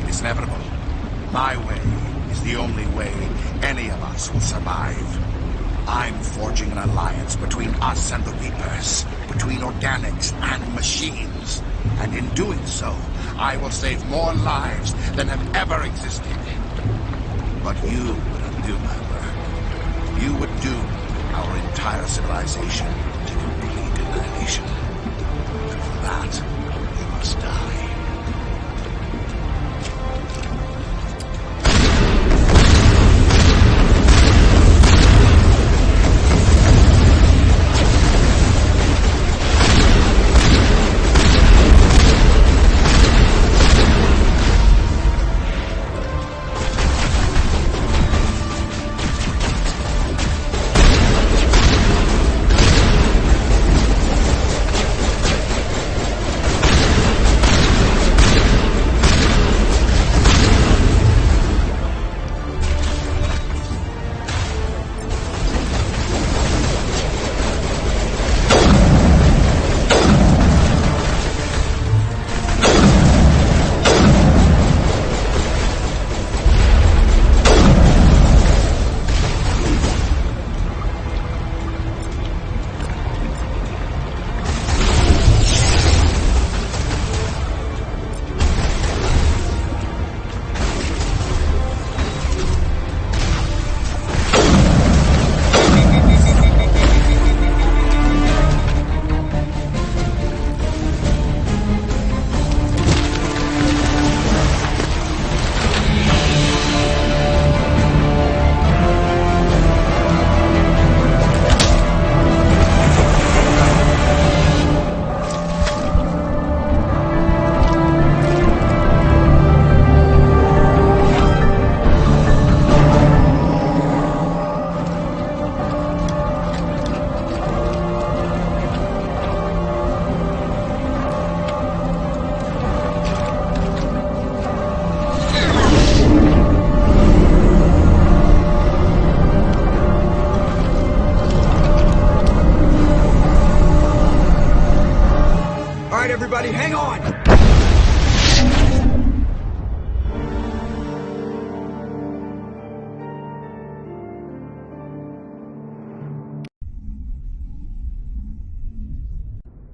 It is inevitable. My way is the only way any of us will survive. I'm forging an alliance between us and the Reapers, between organics and machines. And in doing so, I will save more lives than have ever existed. But you would undo my work. You would doom our entire civilization to complete annihilation. And for that, you must die.
Everybody, hang on!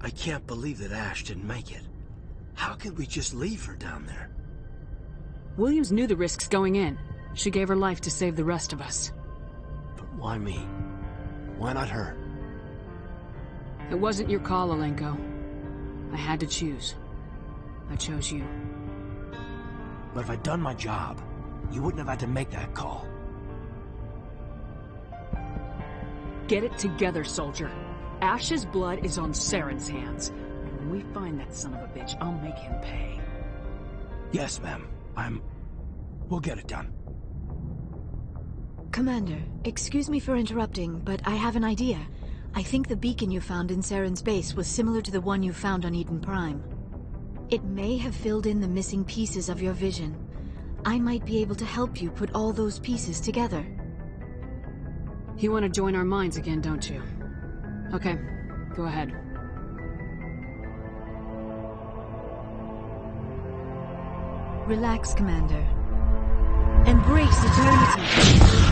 I can't believe that Ash didn't make it. How could we just leave her down there?
Williams knew the risks going in. She gave her life to save the rest of us.
But why me? Why not her?
It wasn't your call, Alenko. I had to choose. I chose you.
But if I'd done my job, you wouldn't have had to make that call.
Get it together, soldier. Ash's blood is on Saren's hands. And when we find that son of a bitch, I'll make him pay.
Yes, ma'am. We'll get it done.
Commander, excuse me for interrupting, but I have an idea. I think the beacon you found in Saren's base was similar to the one you found on Eden Prime. It may have filled in the missing pieces of your vision. I might be able to help you put all those pieces together.
You want to join our minds again, don't you? Okay, go ahead.
Relax, Commander. Embrace eternity.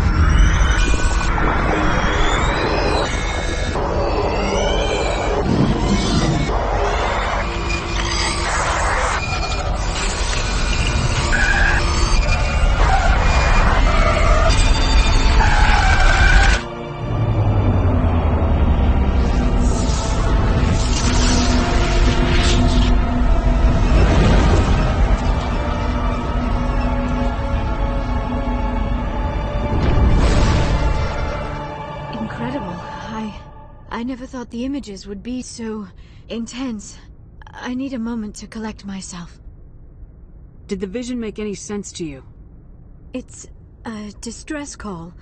never thought the images would be so intense. I need a moment to collect myself.
Did the vision make any sense to you?
It's a distress call.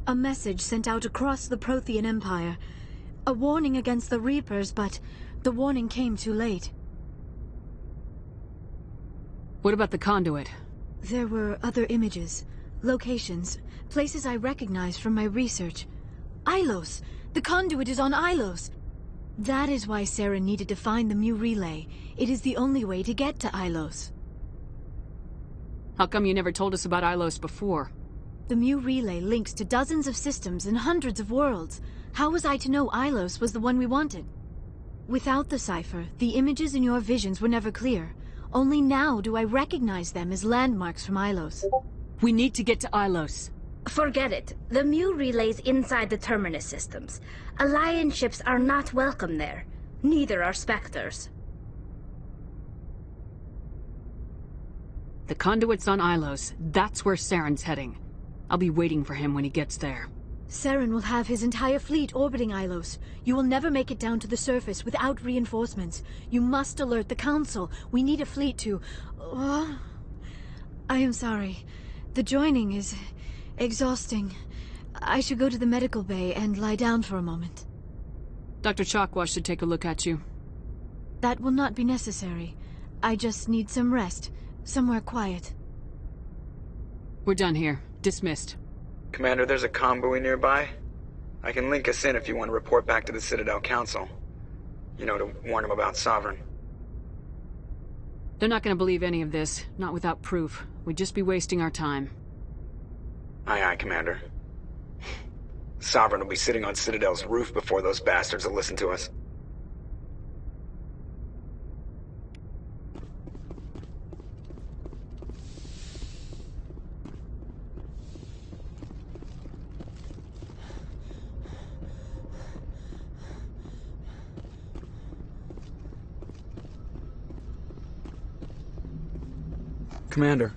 A message sent out across the Prothean Empire. A warning against the Reapers, but the warning came too late.
What about the conduit?
There were other images, locations, places I recognized from my research. Ilos! The conduit is on Ilos! That is why Saren needed to find the Mu Relay. It is the only way to get to Ilos.
How come you never told us about Ilos before?
The Mu Relay links to dozens of systems and hundreds of worlds. How was I to know Ilos was the one we wanted? Without the cipher, the images in your visions were never clear. Only now do I recognize them as landmarks from Ilos.
We need to get to Ilos.
Forget it. The Mu Relay's inside the Terminus systems. Alliance ships are not welcome there. Neither are Spectres.
The conduit's on Ilos. That's where Saren's heading. I'll be waiting for him when he gets there.
Saren will have his entire fleet orbiting Ilos. You will never make it down to the surface without reinforcements. You must alert the Council. We need a fleet to... I am sorry. The joining is exhausting. I should go to the medical bay and lie down for a moment.
Dr. Chakwas should take a look at you.
That will not be necessary. I just need some rest. Somewhere quiet.
We're done here. Dismissed.
Commander, there's a comm buoy nearby. I can link us in if you want to report back to the Citadel Council. You know, to warn them about Sovereign.
They're not going to believe any of this, not without proof. We'd just be wasting our time.
Aye, aye, Commander. Sovereign will be sitting on Citadel's roof before those bastards will listen to us. Commander,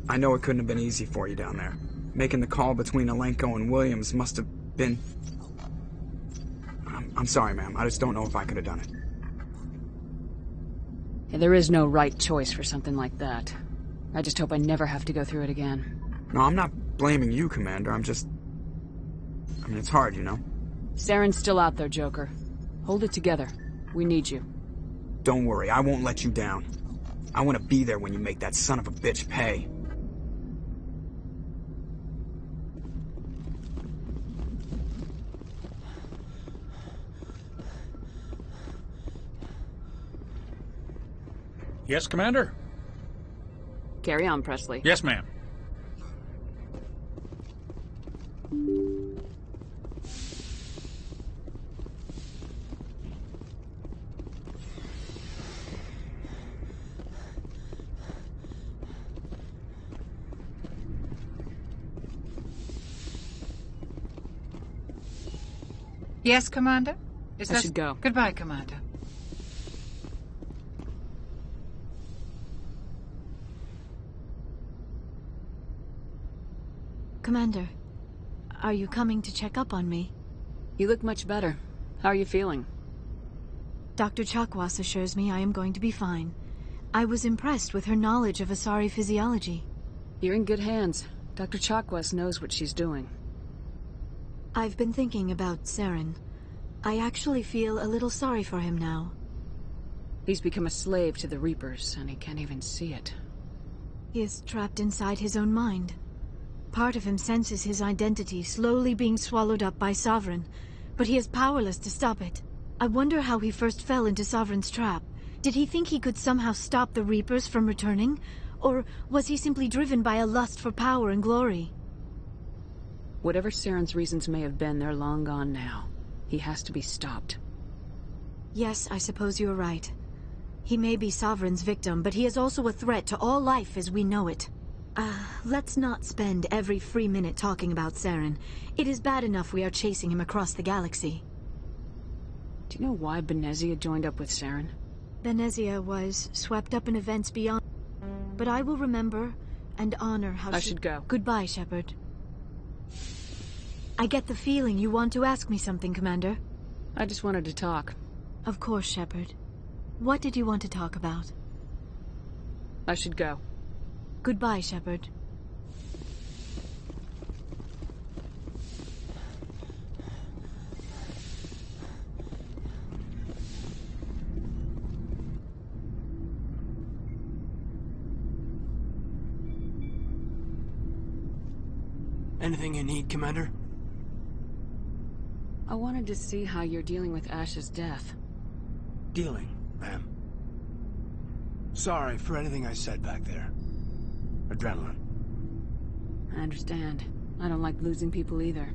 I know it couldn't have been easy for you down there. Making the call between Alenko and Williams must have been... I'm sorry, ma'am. I just don't know if I could have done it.
Yeah, there is no right choice for something like that. I just hope I never have to go through it again.
No, I'm not blaming you, Commander. I'm just... I mean, it's hard, you know?
Saren's still out there, Joker. Hold it together. We need you.
Don't worry, I won't let you down. I want to be there when you make that son of a bitch pay.
Yes, Commander?
Carry on, Presley.
Yes, ma'am.
Yes, Commander?
I should go.
Goodbye, Commander.
Commander, are you coming to check up on me?
You look much better. How are you feeling?
Dr. Chakwas assures me I am going to be fine. I was impressed with her knowledge of Asari physiology.
You're in good hands. Dr. Chakwas knows what she's doing.
I've been thinking about Saren. I actually feel a little sorry for him now.
He's become a slave to the Reapers, and he can't even see it.
He is trapped inside his own mind. Part of him senses his identity slowly being swallowed up by Sovereign, but he is powerless to stop it. I wonder how he first fell into Sovereign's trap. Did he think he could somehow stop the Reapers from returning? Or was he simply driven by a lust for power and glory?
Whatever Saren's reasons may have been, they're long gone now. He has to be stopped.
Yes, I suppose you're right. He may be Sovereign's victim, but he is also a threat to all life as we know it. Let's not spend every free minute talking about Saren. It is bad enough we are chasing him across the galaxy.
Do you know why Benezia joined up with Saren?
Benezia was swept up in events beyond... But I will remember and honor how
I should go.
Goodbye, Shepard. I get the feeling you want to ask me something, Commander.
I just wanted to talk.
Of course, Shepard. What did you want to talk about?
I should go.
Goodbye, Shepard.
Anything you need, Commander?
I wanted to see how you're dealing with Ash's death.
Dealing, ma'am. Sorry for anything I said back there. Adrenaline.
I understand. I don't like losing people either.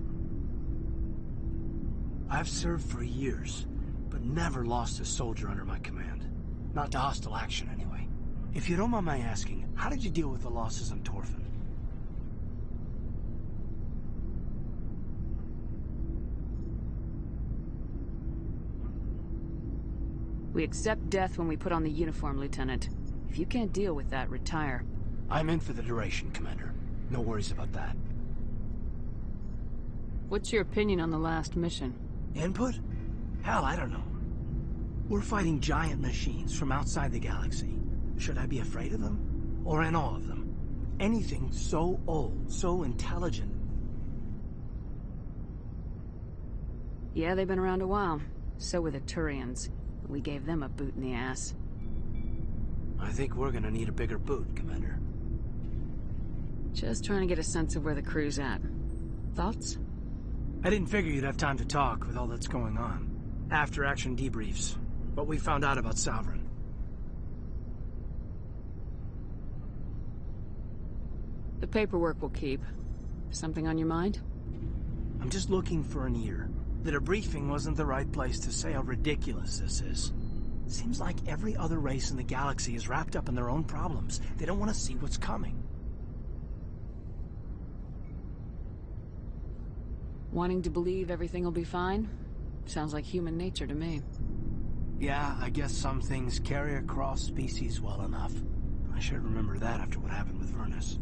I've served for years, but never lost a soldier under my command. Not to hostile action, anyway. If you don't mind my asking, how did you deal with the losses on Torfin?
We accept death when we put on the uniform, Lieutenant. If you can't deal with that, retire.
I'm in for the duration, Commander. No worries about that.
What's your opinion on the last mission?
Input? Hell, I don't know. We're fighting giant machines from outside the galaxy. Should I be afraid of them? Or in awe of them? Anything so old, so intelligent.
Yeah, they've been around a while. So were the Turians. We gave them a boot in the ass.
I think we're gonna need a bigger boot, Commander.
Just trying to get a sense of where the crew's at. Thoughts?
I didn't figure you'd have time to talk with all that's going on. After-action debriefs. What we found out about Sovereign.
The paperwork will keep. Something on your mind?
I'm just looking for an ear. The debriefing wasn't the right place to say how ridiculous this is. Seems like every other race in the galaxy is wrapped up in their own problems. They don't want to see what's coming.
Wanting to believe everything will be fine? Sounds like human nature to me.
Yeah, I guess some things carry across species well enough. I should remember that after what happened with Vernus.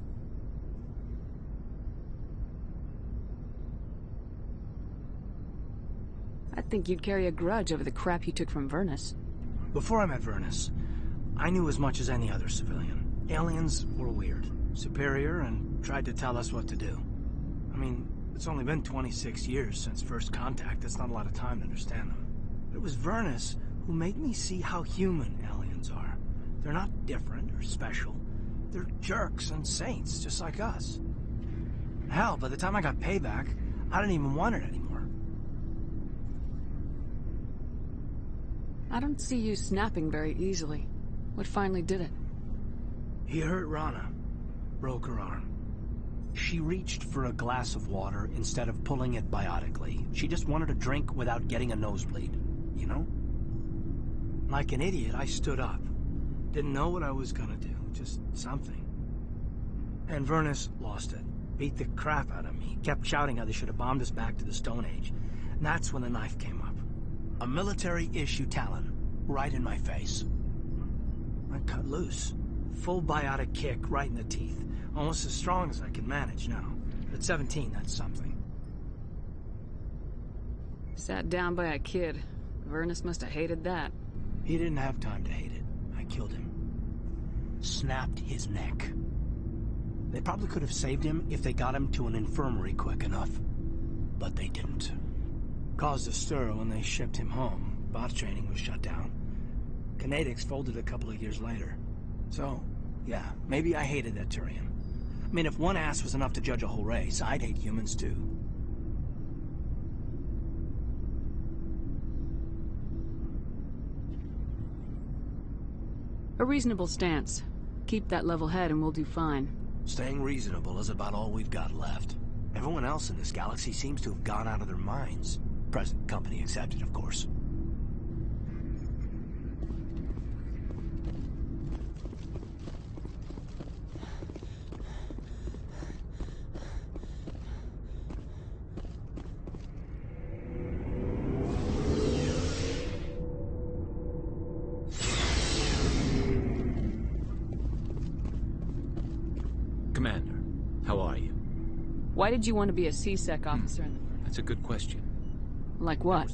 I think you'd carry a grudge over the crap you took from Vernus.
Before I met Vernus, I knew as much as any other civilian. Aliens were weird, superior, and tried to tell us what to do. I mean, it's only been 26 years since first contact. That's not a lot of time to understand them. But it was Vernus who made me see how human aliens are. They're not different or special. They're jerks and saints, just like us. Hell, by the time I got payback, I didn't even want it anymore.
I don't see you snapping very easily. What finally did it?
He hurt Rana. Broke her arm. She reached for a glass of water instead of pulling it biotically. She just wanted a drink without getting a nosebleed, you know? Like an idiot, I stood up. Didn't know what I was gonna do, just something. And Vernus lost it. Beat the crap out of me. Kept shouting how they should have bombed us back to the Stone Age. And that's when the knife came up. A military-issue talon, right in my face. I cut loose. Full biotic kick right in the teeth. Almost as strong as I can manage now. At 17, that's something.
Sat down by a kid. Vernus must have hated that.
He didn't have time to hate it. I killed him. Snapped his neck. They probably could have saved him if they got him to an infirmary quick enough. But they didn't. Caused a stir when they shipped him home. Bot training was shut down. Kinetics folded a couple of years later. So, yeah, maybe I hated that Turian. I mean, if one ass was enough to judge a whole race, I'd hate humans too.
A reasonable stance. Keep that level head and we'll do fine.
Staying reasonable is about all we've got left. Everyone else in this galaxy seems to have gone out of their minds. Present company accepted, of course.
Commander, how are you?
Why did you want to be a C-Sec officer in the
That's a good question.
Like what?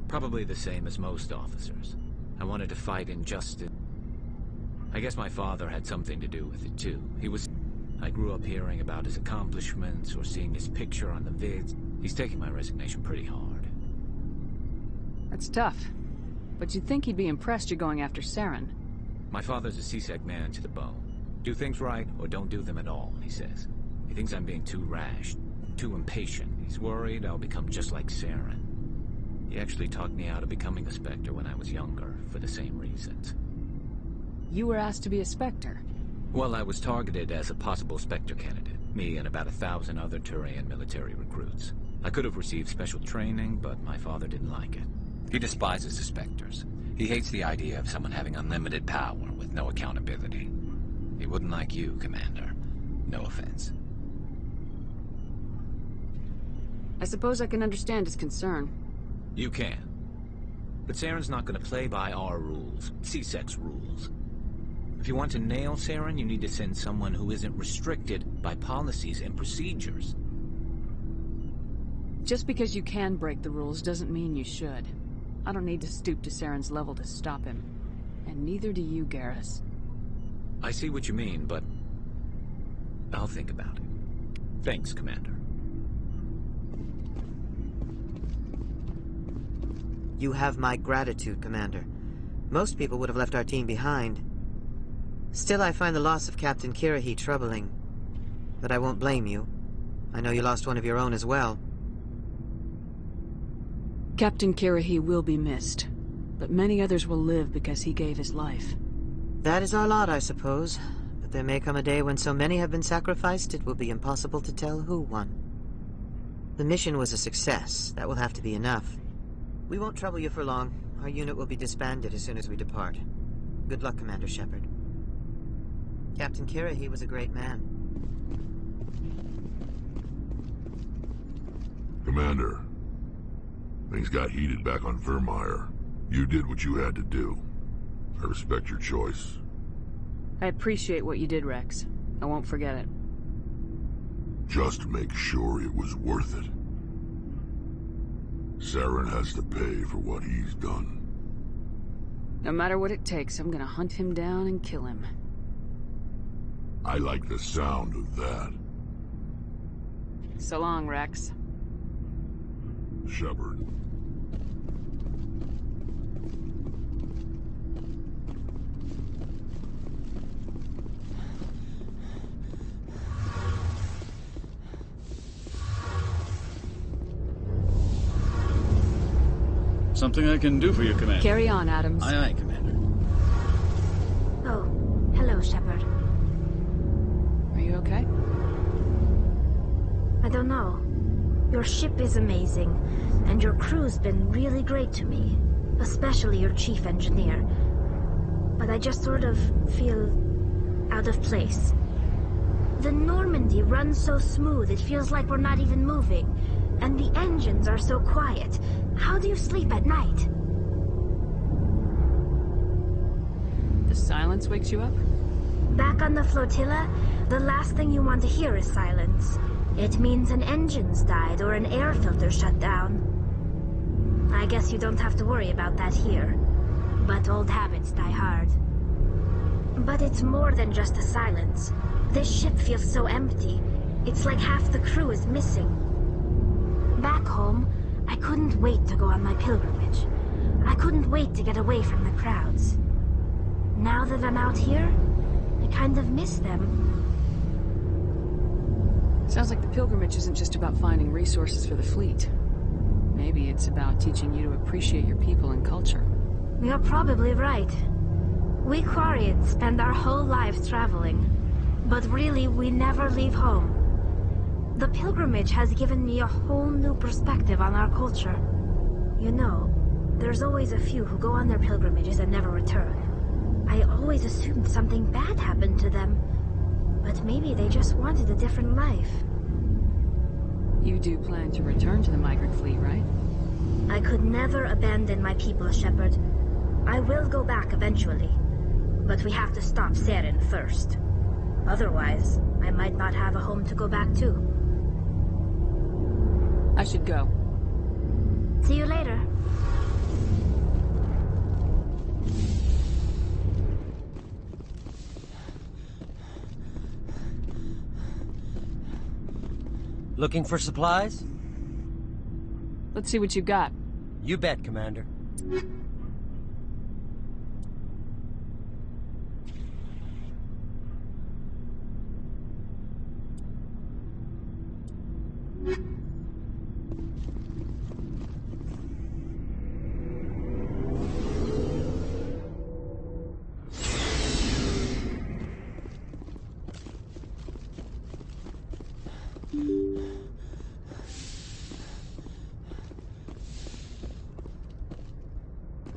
Probably the same as most officers. I wanted to fight injustice. I guess my father had something to do with it too. I grew up hearing about his accomplishments or seeing his picture on the vids. He's taking my resignation pretty hard.
That's tough. But you'd think he'd be impressed you're going after Saren.
My father's a CSEC man to the bone. Do things right or don't do them at all, he says. He thinks I'm being too rash, too impatient. He's worried I'll become just like Saren. He actually talked me out of becoming a Spectre when I was younger, for the same reasons.
You were asked to be a Spectre?
Well, I was targeted as a possible Spectre candidate. Me and about 1,000 other Turian military recruits. I could have received special training, but my father didn't like it. He despises the Spectres. He hates the idea of someone having unlimited power with no accountability. He wouldn't like you, Commander. No offense.
I suppose I can understand his concern.
You can. But Saren's not going to play by our rules, CSEC's rules. If you want to nail Saren, you need to send someone who isn't restricted by policies and procedures.
Just because you can break the rules doesn't mean you should. I don't need to stoop to Saren's level to stop him. And neither do you, Garrus.
I see what you mean, but I'll think about it. Thanks, Commander.
You have my gratitude, Commander. Most people would have left our team behind. Still, I find the loss of Captain Kirrahe troubling. But I won't blame you. I know you lost one of your own as well.
Captain Kirrahe will be missed, but many others will live because he gave his life.
That is our lot, I suppose. But there may come a day when so many have been sacrificed, it will be impossible to tell who won. The mission was a success. That will have to be enough. We won't trouble you for long. Our unit will be disbanded as soon as we depart. Good luck, Commander Shepard. Captain Kirrahe was a great man.
Commander, things got heated back on Virmire. You did what you had to do. I respect your choice.
I appreciate what you did, Rex. I won't forget it.
Just make sure it was worth it. Saren has to pay for what he's done.
No matter what it takes, I'm gonna hunt him down and kill him.
I like the sound of that.
So long, Rex.
Shepard.
Something I can do for you, Commander.
Carry on, Adams.
Aye, aye, Commander.
Oh, hello, Shepard.
Are you okay?
I don't know. Your ship is amazing, and your crew's been really great to me. Especially your chief engineer. But I just sort of feel out of place. The Normandy runs so smooth, it feels like we're not even moving. And the engines are so quiet. How do you sleep at night?
The silence wakes you up?
Back on the flotilla, the last thing you want to hear is silence. It means an engine's died or an air filter shut down. I guess you don't have to worry about that here. But old habits die hard. But it's more than just the silence. This ship feels so empty. It's like half the crew is missing. Back home, I couldn't wait to go on my pilgrimage. I couldn't wait to get away from the crowds. Now that I'm out here, I kind of miss them.
Sounds like the pilgrimage isn't just about finding resources for the fleet. Maybe it's about teaching you to appreciate your people and culture.
You're probably right. We Quarians spend our whole lives traveling. But really, we never leave home. The pilgrimage has given me a whole new perspective on our culture. You know, there's always a few who go on their pilgrimages and never return. I always assumed something bad happened to them. But maybe they just wanted a different life.
You do plan to return to the migrant fleet, right?
I could never abandon my people, Shepard. I will go back eventually. But we have to stop Saren first. Otherwise, I might not have a home to go back to.
I should go.
See you later.
Looking for supplies?
Let's see what you got.
You bet, Commander.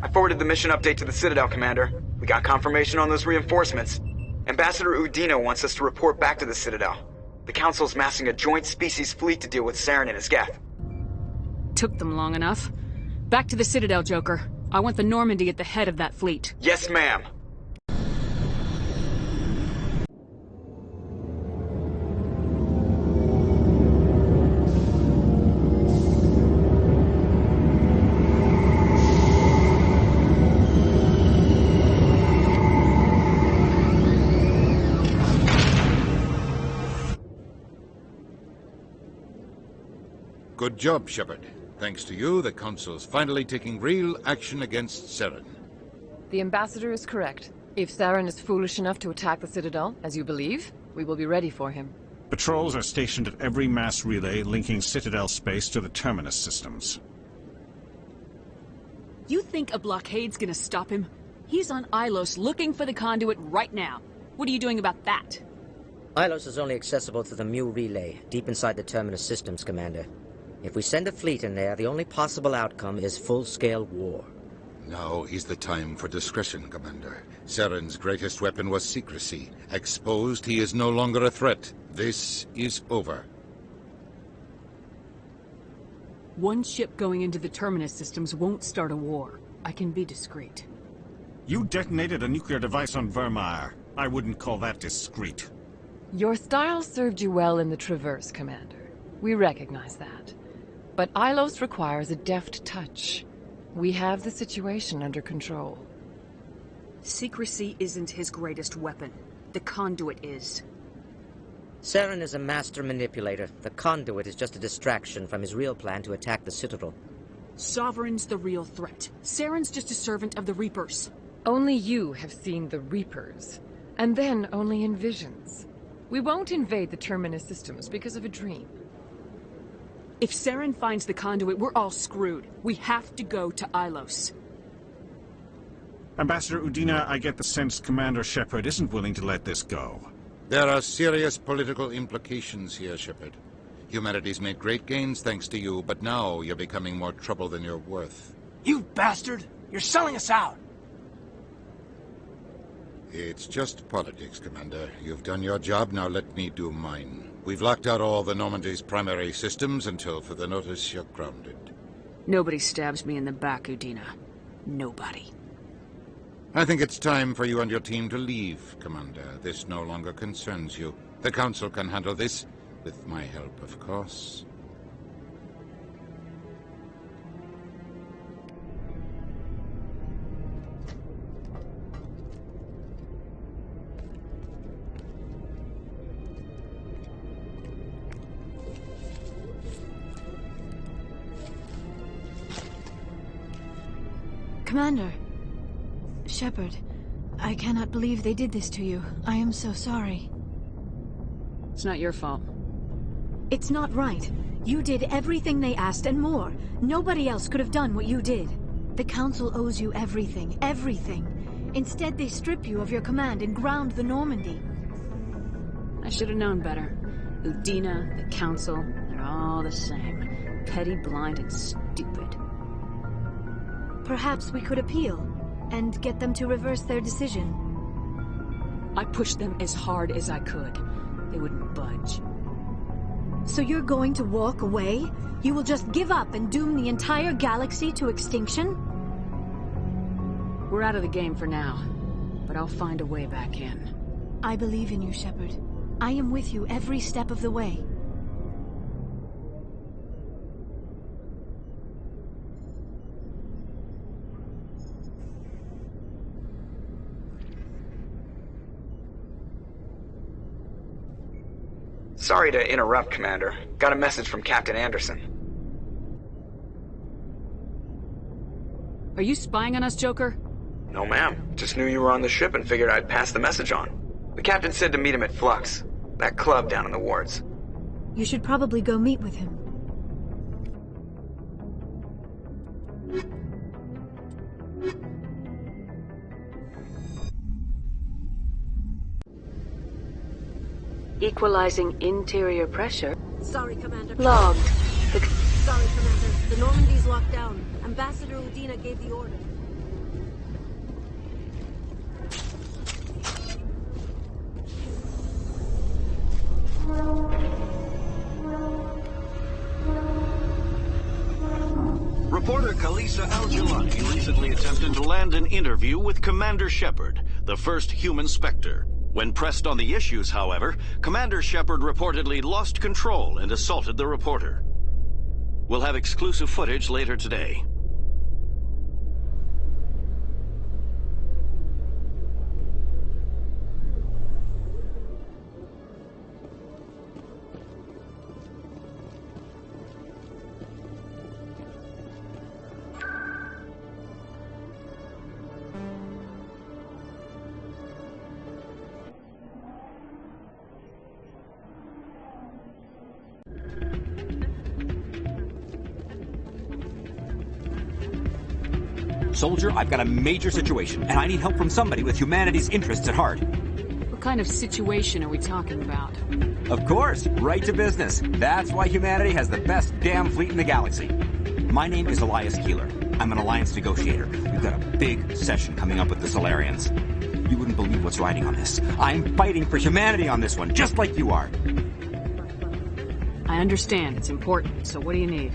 I forwarded the mission update to the Citadel, Commander. We got confirmation on those reinforcements. Ambassador Udina wants us to report back to the Citadel. The Council's massing a joint species fleet to deal with Saren and his Geth.
Took them long enough. Back to the Citadel, Joker. I want the Normandy at the head of that fleet.
Yes, ma'am.
Good job, Shepard. Thanks to you, the Council's finally taking real action against Saren.
The Ambassador is correct. If Saren is foolish enough to attack the Citadel, as you believe, we will be ready for him.
Patrols are stationed at every mass relay linking Citadel space to the Terminus systems.
You think a blockade's gonna stop him? He's on Ilos looking for the conduit right now. What are you doing about that?
Ilos is only accessible through the Mu relay, deep inside the Terminus systems, Commander. If we send a fleet in there, the only possible outcome is full-scale war.
Now is the time for discretion, Commander. Saren's greatest weapon was secrecy. Exposed, he is no longer a threat. This is over.
One ship going into the Terminus systems won't start a war. I can be discreet.
You detonated a nuclear device on Vermeer. I wouldn't call that discreet.
Your style served you well in the Traverse, Commander. We recognize that. But Ilos requires a deft touch. We have the situation under control.
Secrecy isn't his greatest weapon. The conduit is.
Saren is a master manipulator. The conduit is just a distraction from his real plan to attack the Citadel.
Sovereign's the real threat. Saren's just a servant of the Reapers.
Only you have seen the Reapers. And then only in visions. We won't invade the Terminus systems because of a dream.
If Saren finds the conduit, we're all screwed. We have to go to Ilos.
Ambassador Udina, I get the sense Commander Shepard isn't willing to let this go.
There are serious political implications here, Shepard. Humanity's made great gains thanks to you, but now you're becoming more trouble than you're worth.
You bastard! You're selling us out!
It's just politics, Commander. You've done your job, now let me do mine. We've locked out all the Normandy's primary systems until further notice you're grounded.
Nobody stabs me in the back, Udina. Nobody.
I think it's time for you and your team to leave, Commander. This no longer concerns you. The Council can handle this, with my help, of course.
Commander. Shepard, I cannot believe they did this to you. I am so sorry.
It's not your fault.
It's not right. You did everything they asked and more. Nobody else could have done what you did. The Council owes you everything, everything. Instead, they strip you of your command and ground the Normandy.
I should have known better. Udina, the Council, they're all the same. Petty, blind, and stupid.
Perhaps we could appeal, and get them to reverse their decision.
I pushed them as hard as I could. They wouldn't budge.
So you're going to walk away? You will just give up and doom the entire galaxy to extinction?
We're out of the game for now, but I'll find a way back in.
I believe in you, Shepard. I am with you every step of the way.
Sorry to interrupt, Commander. Got a message from Captain Anderson.
Are you spying on us, Joker?
No, ma'am. Just knew you were on the ship and figured I'd pass the message on. The captain said to meet him at Flux, that club down in the wards.
You should probably go meet with him.
Equalizing interior pressure.
Sorry, Commander.
Logged.
Sorry, Commander. The Normandy's locked down. Ambassador Udina gave the order.
Reporter Kalisa Al-Jalani recently attempted to land an interview with Commander Shepard, the first human Spectre. When pressed on the issues, however, Commander Shepard reportedly lost control and assaulted the reporter. We'll have exclusive footage later today.
Soldier, I've got a major situation, and I need help from somebody with humanity's interests at heart.
What kind of situation are we talking about?
Of course, right to business. That's why humanity has the best damn fleet in the galaxy. My name is Elias Keeler. I'm an alliance negotiator. We've got a big session coming up with the Solarians. You wouldn't believe what's riding on this. I'm fighting for humanity on this one, just like you are.
I understand. It's important. So what do you need?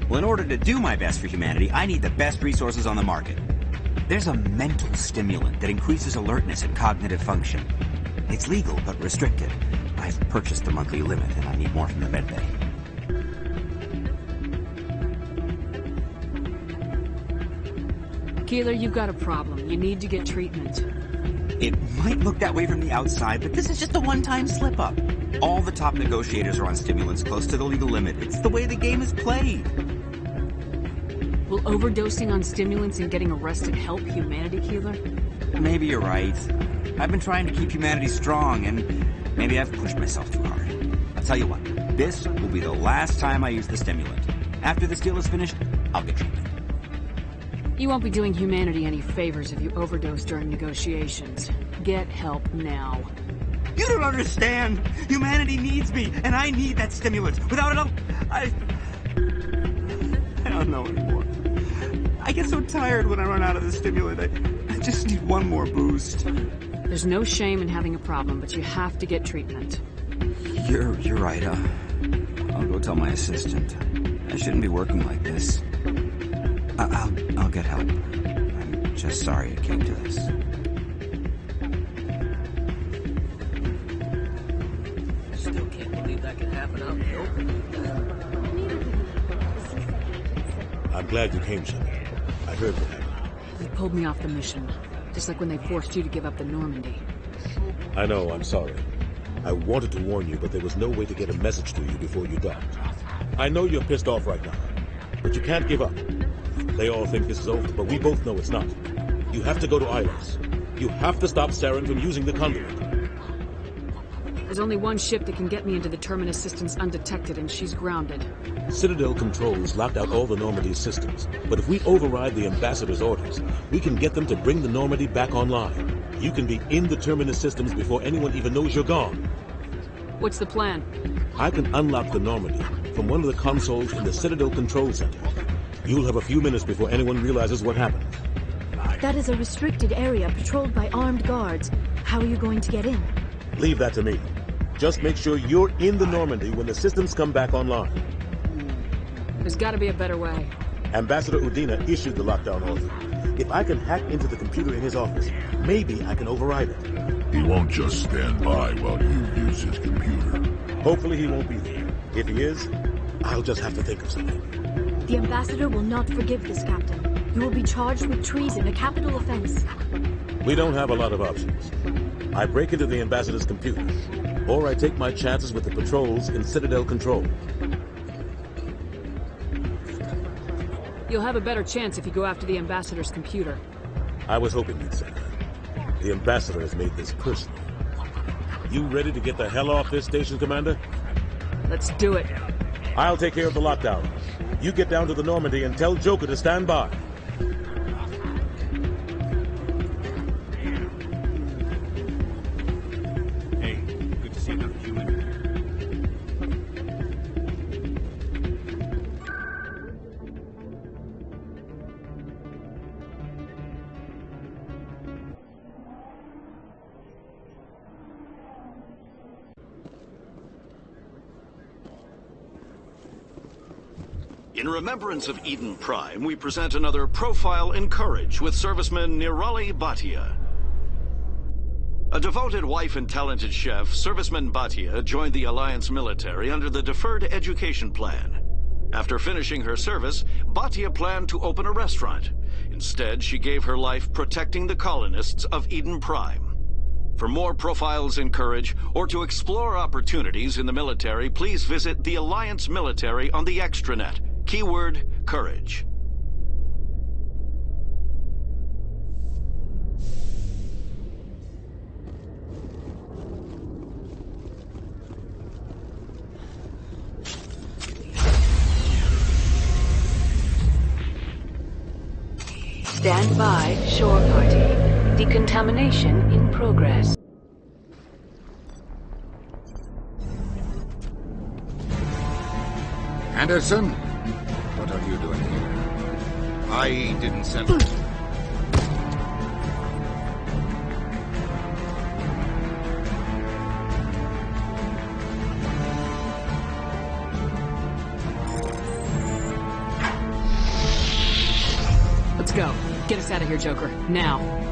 Well, in order to do my best for humanity, I need the best resources on the market. There's a mental stimulant that increases alertness and cognitive function. It's legal, but restricted. I've purchased the monthly limit, and I need more from the medbay.
Keeler, you've got a problem. You need to get treatment.
It might look that way from the outside, but this is just a one-time slip-up. All the top negotiators are on stimulants close to the legal limit. It's the way the game is played.
Will overdosing on stimulants and getting arrested help humanity, Keeler?
Maybe you're right. I've been trying to keep humanity strong, and maybe I've pushed myself too hard. I'll tell you what, this will be the last time I use the stimulant. After this deal is finished, I'll get treatment.
You won't be doing humanity any favors if you overdose during negotiations. Get help now.
You don't understand! Humanity needs me, and I need that stimulant. Without it, I don't know anymore. I get so tired when I run out of the stimulant. I just need one more boost.
There's no shame in having a problem, but you have to get treatment.
You're right. I'll go tell my assistant. I shouldn't be working like this. I'll get help. I'm just sorry it came to this.
Still can't believe that can happen out in the open.
I'm glad you came, Shepard. I heard what happened.
They pulled me off the mission, just like when they forced you to give up the Normandy.
I know, I'm sorry. I wanted to warn you, but there was no way to get a message to you before you docked. I know you're pissed off right now, but you can't give up. They all think this is over, but we both know it's not. You have to go to Ilos. You have to stop Saren from using the conduit.
There's only one ship that can get me into the Terminus systems undetected, and she's grounded.
Citadel controls locked out all the Normandy's systems, but if we override the Ambassador's orders, we can get them to bring the Normandy back online. You can be in the Terminus systems before anyone even knows you're gone.
What's the plan?
I can unlock the Normandy from one of the consoles in the Citadel Control Center. You'll have a few minutes before anyone realizes what happened.
That is a restricted area patrolled by armed guards. How are you going to get in?
Leave that to me. Just make sure you're in the Normandy when the systems come back online.
There's gotta be a better way.
Ambassador Udina issued the lockdown order. If I can hack into the computer in his office, maybe I can override it.
He won't just stand by while you use his computer.
Hopefully he won't be there. If he is, I'll just have to think of something.
The Ambassador will not forgive this, Captain. You will be charged with treason, a capital offense.
We don't have a lot of options. I break into the Ambassador's computer, or I take my chances with the patrols in Citadel Control.
You'll have a better chance if you go after the Ambassador's computer.
I was hoping you'd say that. The Ambassador has made this personal. You ready to get the hell off this station, Commander?
Let's do it.
I'll take care of the lockdown. You get down to the Normandy and tell Joker to stand by.
Hey, good to see another human.
In remembrance of Eden Prime, we present another Profile in Courage with serviceman Nirali Bhatia. A devoted wife and talented chef, Serviceman Bhatia joined the Alliance military under the Deferred Education Plan. After finishing her service, Bhatia planned to open a restaurant. Instead, she gave her life protecting the colonists of Eden Prime. For more Profiles in Courage, or to explore opportunities in the military, please visit the Alliance military on the extranet. Keyword, courage.
Stand by, shore party. Decontamination in progress.
Anderson? What are you doing here? I didn't send...
Let's go. Get us out of here, Joker. Now.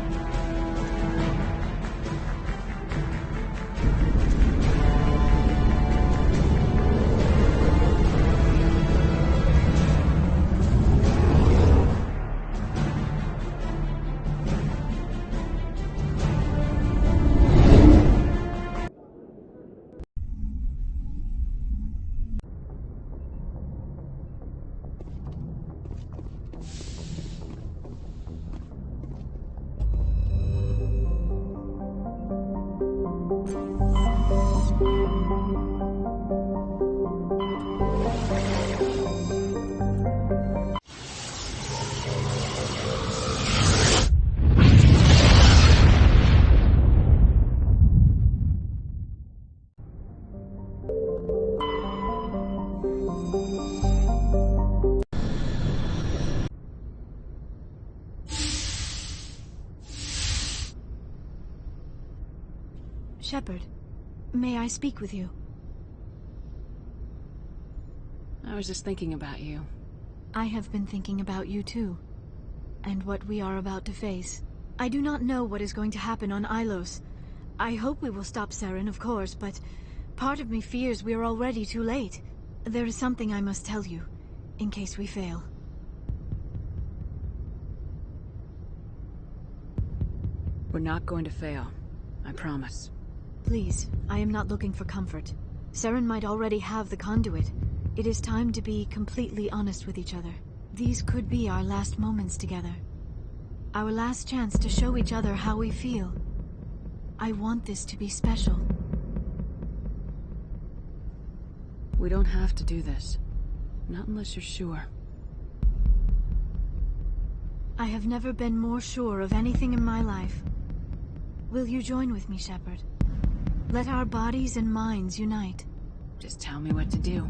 Shepard, may I speak with you?
I was just thinking about you.
I have been thinking about you too, and what we are about to face. I do not know what is going to happen on Ilos. I hope we will stop Saren, of course, but part of me fears we are already too late. There is something I must tell you, in case we fail.
We're not going to fail. I promise.
Please, I am not looking for comfort. Saren might already have the conduit. It is time to be completely honest with each other. These could be our last moments together. Our last chance to show each other how we feel. I want this to be special.
We don't have to do this. Not unless you're sure.
I have never been more sure of anything in my life. Will you join with me, Shepard? Let our bodies and minds unite.
Just tell me what to do.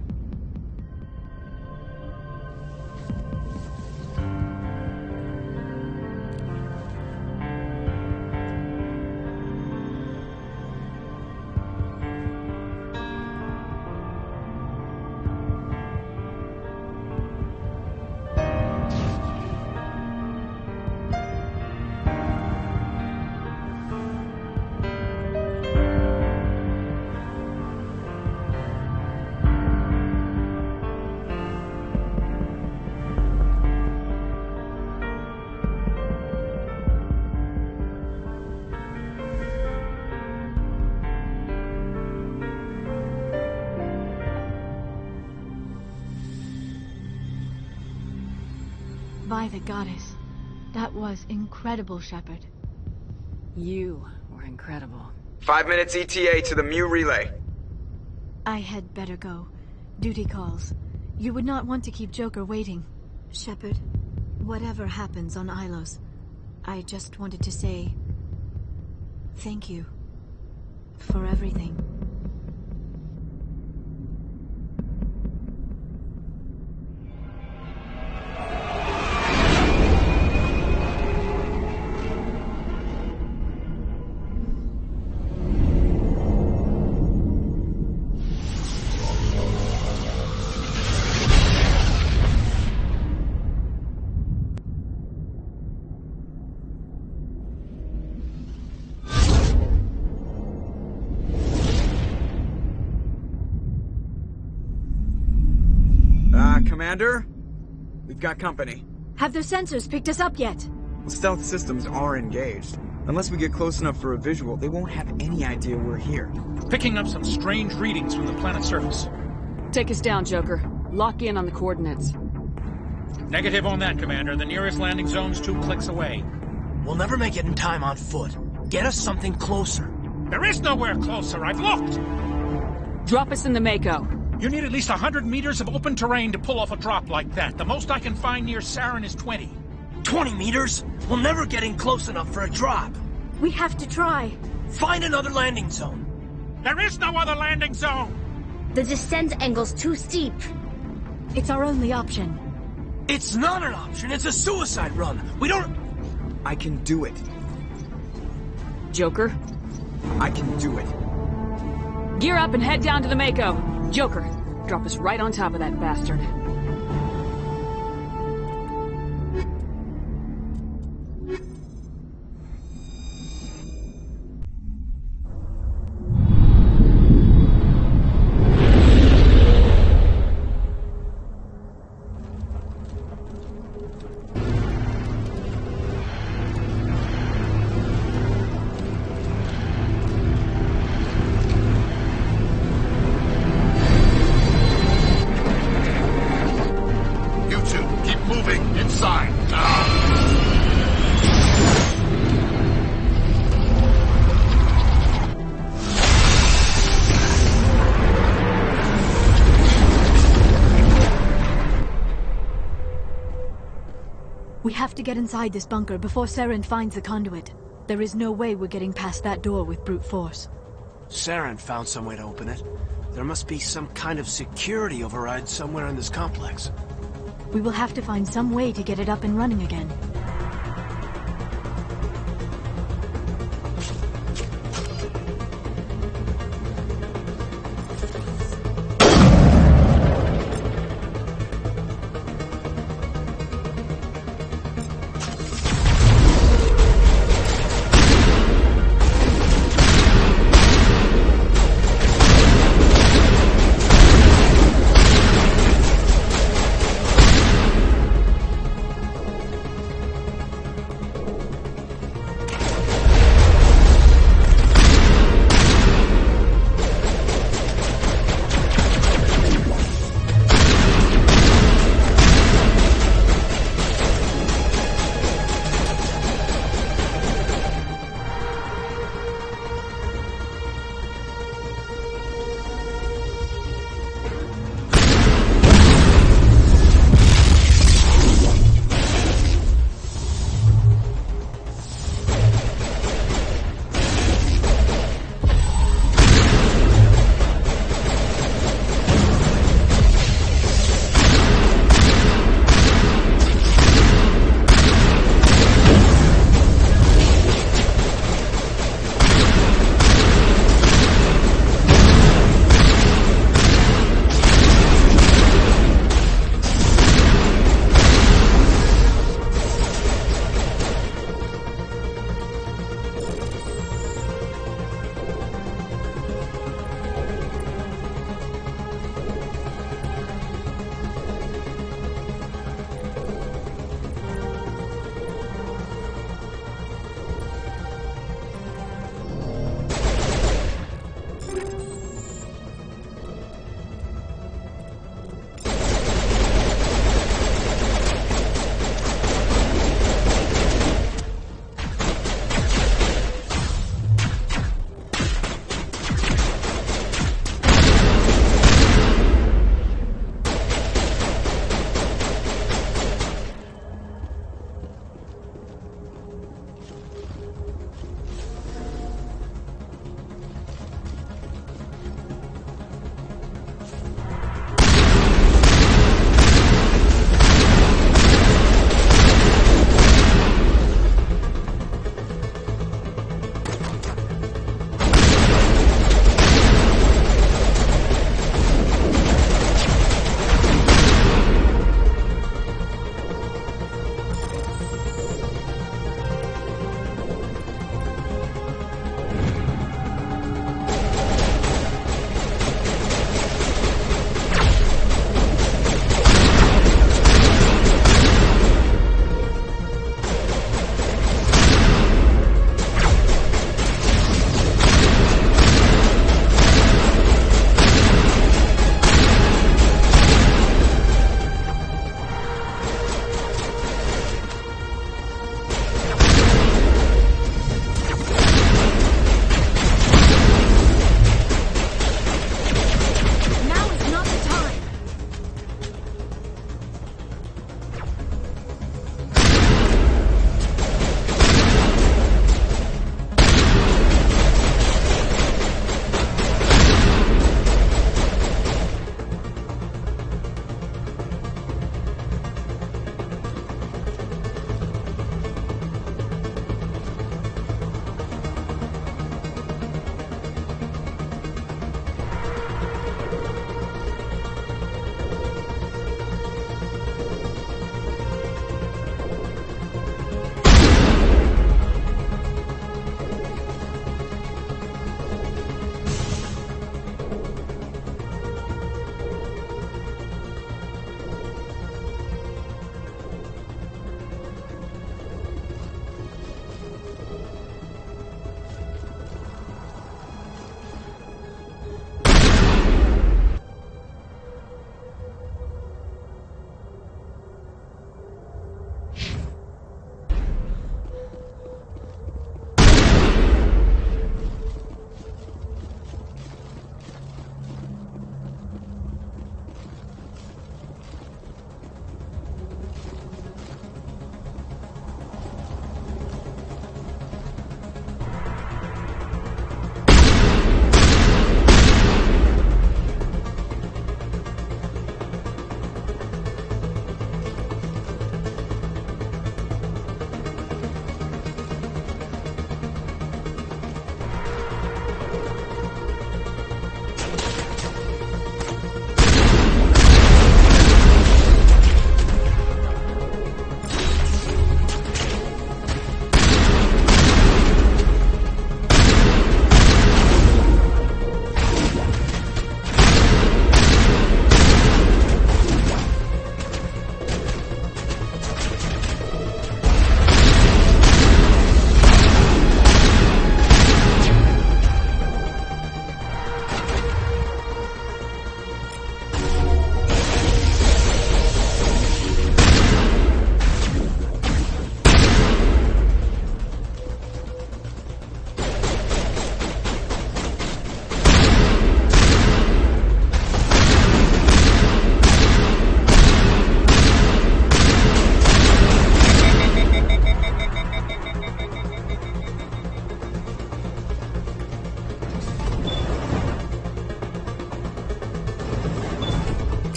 survive it, Goddess. That was incredible, Shepard.
You were incredible.
5 minutes ETA to the Mu relay.
I had better go. Duty calls. You would not want to keep Joker waiting. Shepard, whatever happens on Ilos, I just wanted to say thank you for everything.
Commander? We've got company.
Have their sensors picked us up yet?
The stealth systems are engaged. Unless we get close enough for a visual, they won't have any idea we're here.
Picking up some strange readings from the planet's surface.
Take us down, Joker. Lock in on the coordinates.
Negative on that, Commander. The nearest landing zone's 2 clicks away.
We'll never make it in time on foot. Get us something closer.
There is nowhere closer. I've looked.
Drop us in the Mako.
You need at least 100 meters of open terrain to pull off a drop like that. The most I can find near Saren is 20.
20 meters? We'll never get in close enough for a drop.
We have to try.
Find another landing zone.
There is no other landing zone!
The descent angle's too steep.
It's our only option.
It's not an option. It's a suicide run. We don't...
I can do it.
Joker?
I can do it.
Gear up and head down to the Mako. Joker, drop us right on top of that bastard.
We have to get inside this bunker before Saren finds the conduit. There is no way we're getting past that door with brute force.
Saren found some way to open it. There must be some kind of security override somewhere in this complex.
We will have to find some way to get it up and running again.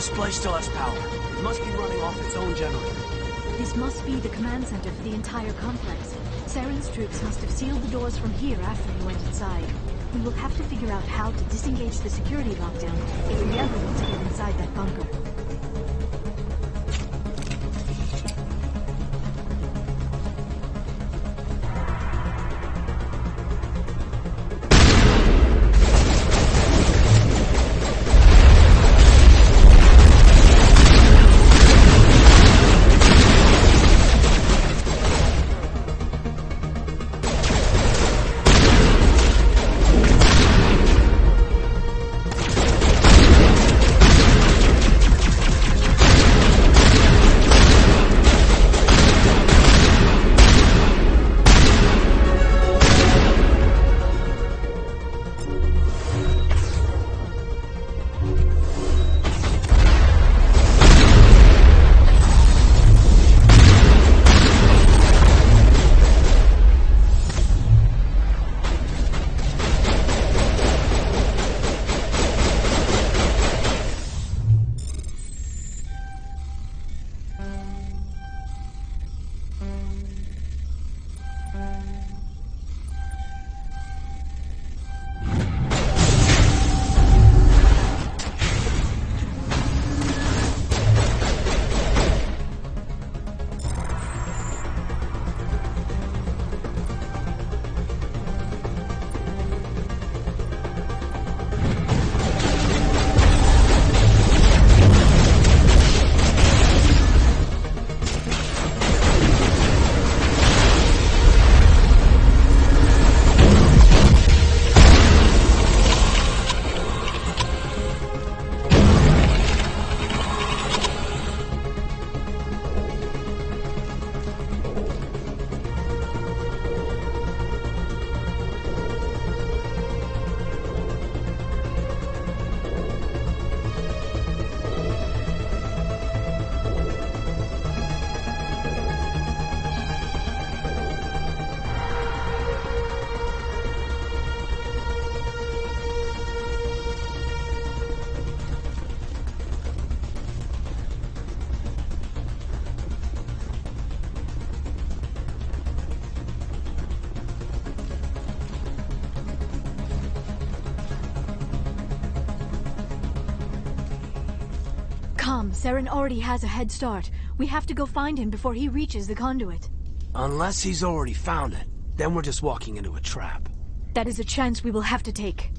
display still has power. It must be running off its own generator.
This must be the command center for the entire complex. Saren's troops must have sealed the doors from here after we went inside. We will have to figure out how to disengage the security lockdown if we ever want to get inside that bunker. Saren already has a head start. We have to go find him before he reaches the conduit.
Unless he's already found it, then we're just walking into a trap.
That is a chance we will have to take.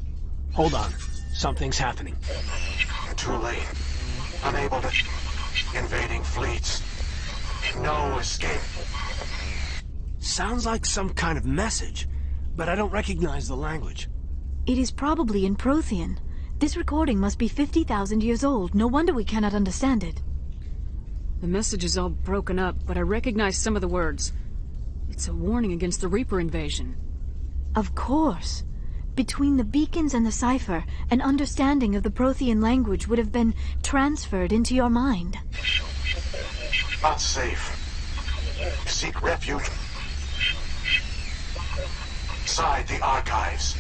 Hold on. Something's happening.
Too late. Unable to... Invading fleets. No escape.
Sounds like some kind of message, but I don't recognize the language.
It is probably in Prothean. This recording must be 50,000 years old. No wonder we cannot understand it.
The message is all broken up, but I recognize some of the words. It's a warning against the Reaper invasion.
Of course. Between the beacons and the cipher, an understanding of the Prothean language would have been transferred into your mind.
Not safe. Seek refuge inside the archives.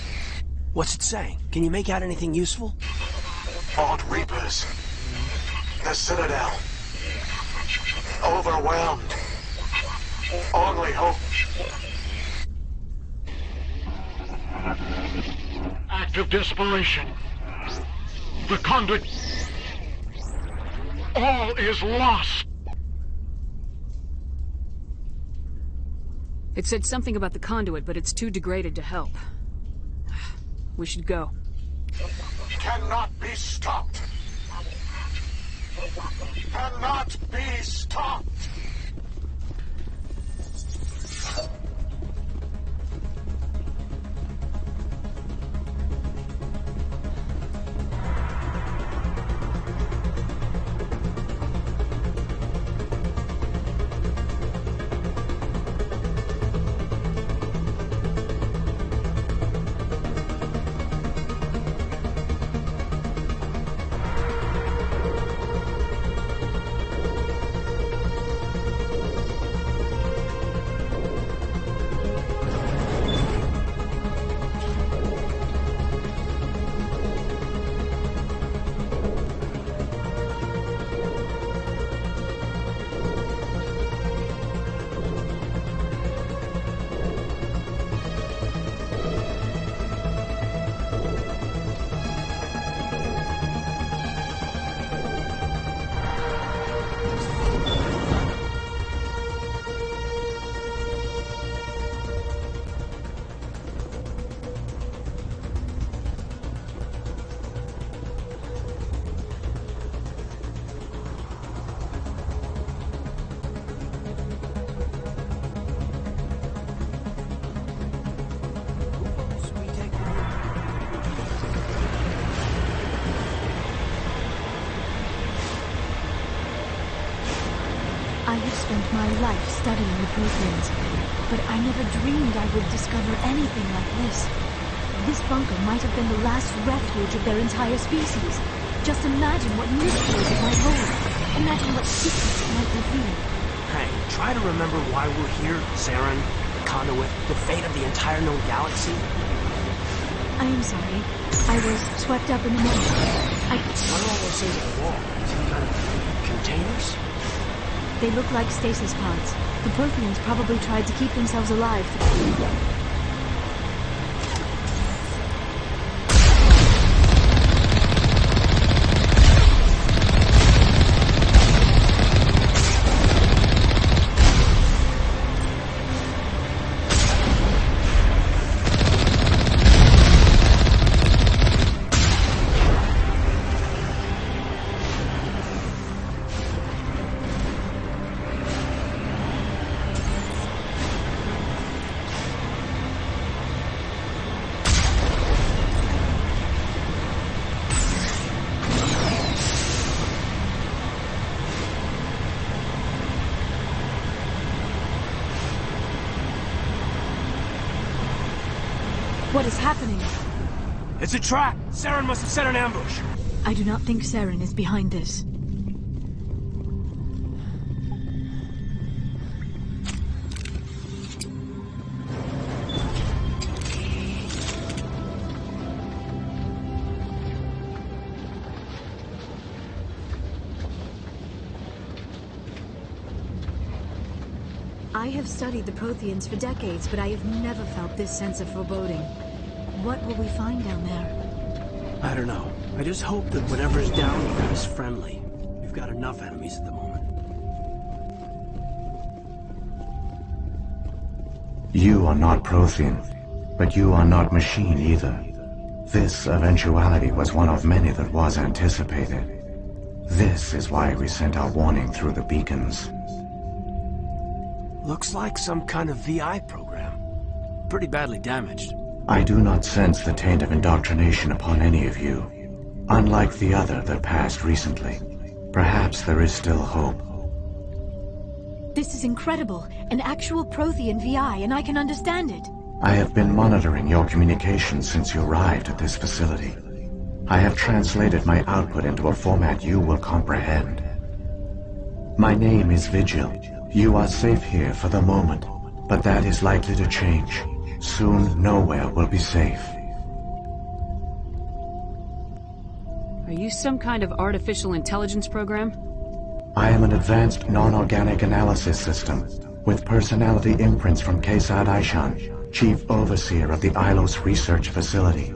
What's it saying? Can you make out anything useful?
Fought Reapers. The Citadel. Overwhelmed. Only hope. Act of desperation. The conduit. All is lost.
It said something about the conduit, but it's too degraded to help. We should go.
Cannot be stopped. Cannot be stopped.
I have spent my life studying the Protheans, but I never dreamed I would discover anything like this. This bunker might have been the last refuge of their entire species. Just imagine what mysteries it might hold. Imagine what secrets it might reveal.
Hey, try to remember why we're here, Saren, the Conduit, the fate of the entire known galaxy.
I am sorry. I was swept up in the moment.
What are all those things on the wall? Some kind of containers?
They look like stasis pods. The Protheans probably tried to keep themselves alive. What is happening?
It's a trap! Saren must have set an ambush!
I do not think Saren is behind this. I have studied the Protheans for decades, but I have never felt this sense of foreboding. What will we find down there?
I don't know. I just hope that whatever's down there is friendly. We've got enough enemies at the moment.
You are not Prothean, but you are not machine either. This eventuality was one of many that was anticipated. This is why we sent our warning through the beacons.
Looks like some kind of VI program. Pretty badly damaged.
I do not sense the taint of indoctrination upon any of you. Unlike the other that passed recently. Perhaps there is still hope.
This is incredible. An actual Prothean VI, and I can understand it.
I have been monitoring your communications since you arrived at this facility. I have translated my output into a format you will comprehend. My name is Vigil. You are safe here for the moment, but that is likely to change. Soon, nowhere will be safe.
Are you some kind of artificial intelligence program?
I am an advanced non-organic analysis system, with personality imprints from Kesad Aishan, Chief Overseer of the Ilos Research Facility.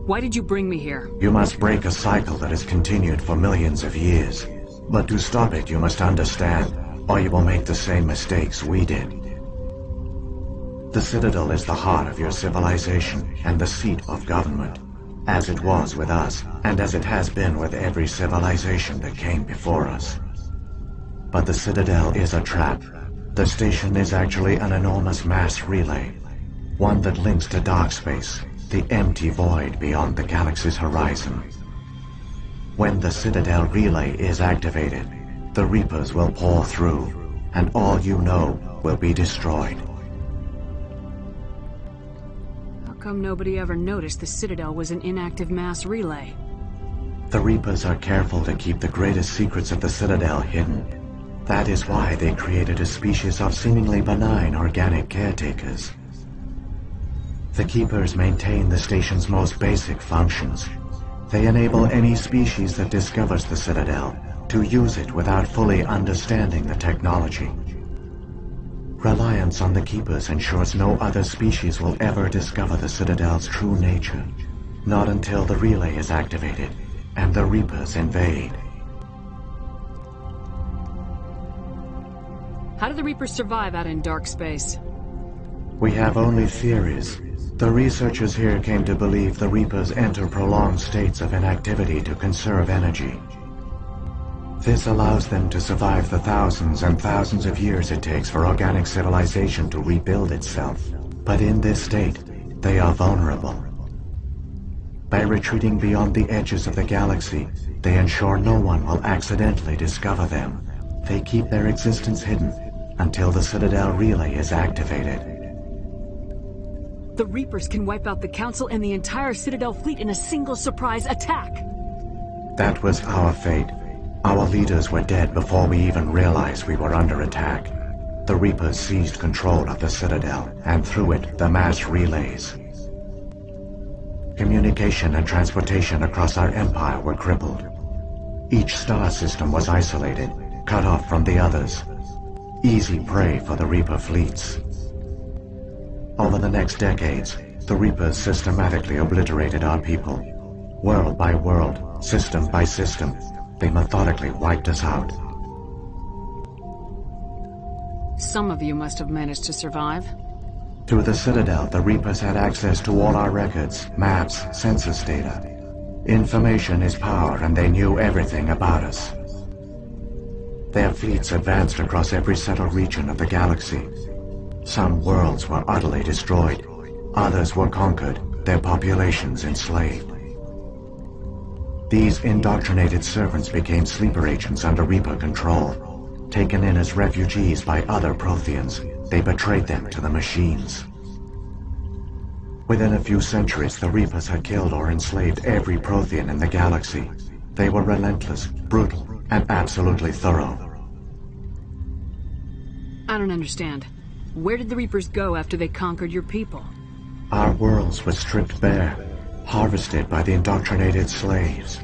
Why did you bring me here?
You must break a cycle that has continued for millions of years. But to stop it, you must understand, or you will make the same mistakes we did. The Citadel is the heart of your civilization and the seat of government, as it was with us, and as it has been with every civilization that came before us. But the Citadel is a trap. The station is actually an enormous mass relay, one that links to dark space, the empty void beyond the galaxy's horizon. When the Citadel relay is activated, the Reapers will pour through, and all you know will be destroyed.
How come nobody ever noticed the Citadel was an inactive mass relay?
The Reapers are careful to keep the greatest secrets of the Citadel hidden. That is why they created a species of seemingly benign organic caretakers. The Keepers maintain the station's most basic functions. They enable any species that discovers the Citadel to use it without fully understanding the technology. Reliance on the Keepers ensures no other species will ever discover the Citadel's true nature, not until the relay is activated and the Reapers invade.
How do the Reapers survive out in dark space?
We have only theories. The researchers here came to believe the Reapers enter prolonged states of inactivity to conserve energy. This allows them to survive the thousands and thousands of years it takes for organic civilization to rebuild itself. But in this state, they are vulnerable. By retreating beyond the edges of the galaxy, they ensure no one will accidentally discover them. They keep their existence hidden until the Citadel relay is activated.
The Reapers can wipe out the Council and the entire Citadel fleet in a single surprise attack.
That was our fate. Our leaders were dead before we even realized we were under attack. The Reapers seized control of the Citadel, and through it, the mass relays. Communication and transportation across our empire were crippled. Each star system was isolated, cut off from the others. Easy prey for the Reaper fleets. Over the next decades, the Reapers systematically obliterated our people. World by world, system by system, they methodically wiped us out.
Some of you must have managed to survive.
Through the Citadel, the Reapers had access to all our records, maps, census data. Information is power, and they knew everything about us. Their fleets advanced across every settled region of the galaxy. Some worlds were utterly destroyed. Others were conquered, their populations enslaved. These indoctrinated servants became sleeper agents under Reaper control. Taken in as refugees by other Protheans, they betrayed them to the machines. Within a few centuries, the Reapers had killed or enslaved every Prothean in the galaxy. They were relentless, brutal, and absolutely thorough.
I don't understand. Where did the Reapers go after they conquered your people?
Our worlds were stripped bare, harvested by the indoctrinated slaves.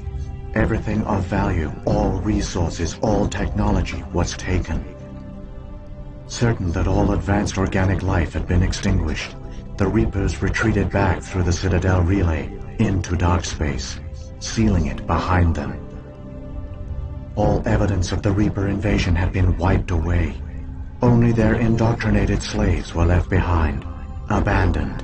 Everything of value, all resources, all technology was taken. Certain that all advanced organic life had been extinguished, the Reapers retreated back through the Citadel relay into dark space, sealing it behind them. All evidence of the Reaper invasion had been wiped away. Only their indoctrinated slaves were left behind, abandoned.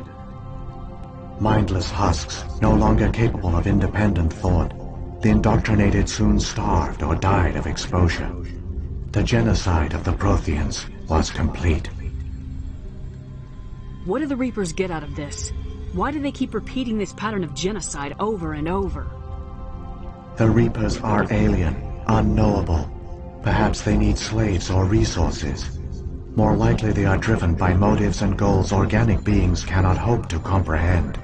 Mindless husks, no longer capable of independent thought, the indoctrinated soon starved or died of exposure. The genocide of the Protheans was complete.
What do the Reapers get out of this? Why do they keep repeating this pattern of genocide over and over?
The Reapers are alien, unknowable. Perhaps they need slaves or resources. More likely they are driven by motives and goals organic beings cannot hope to comprehend.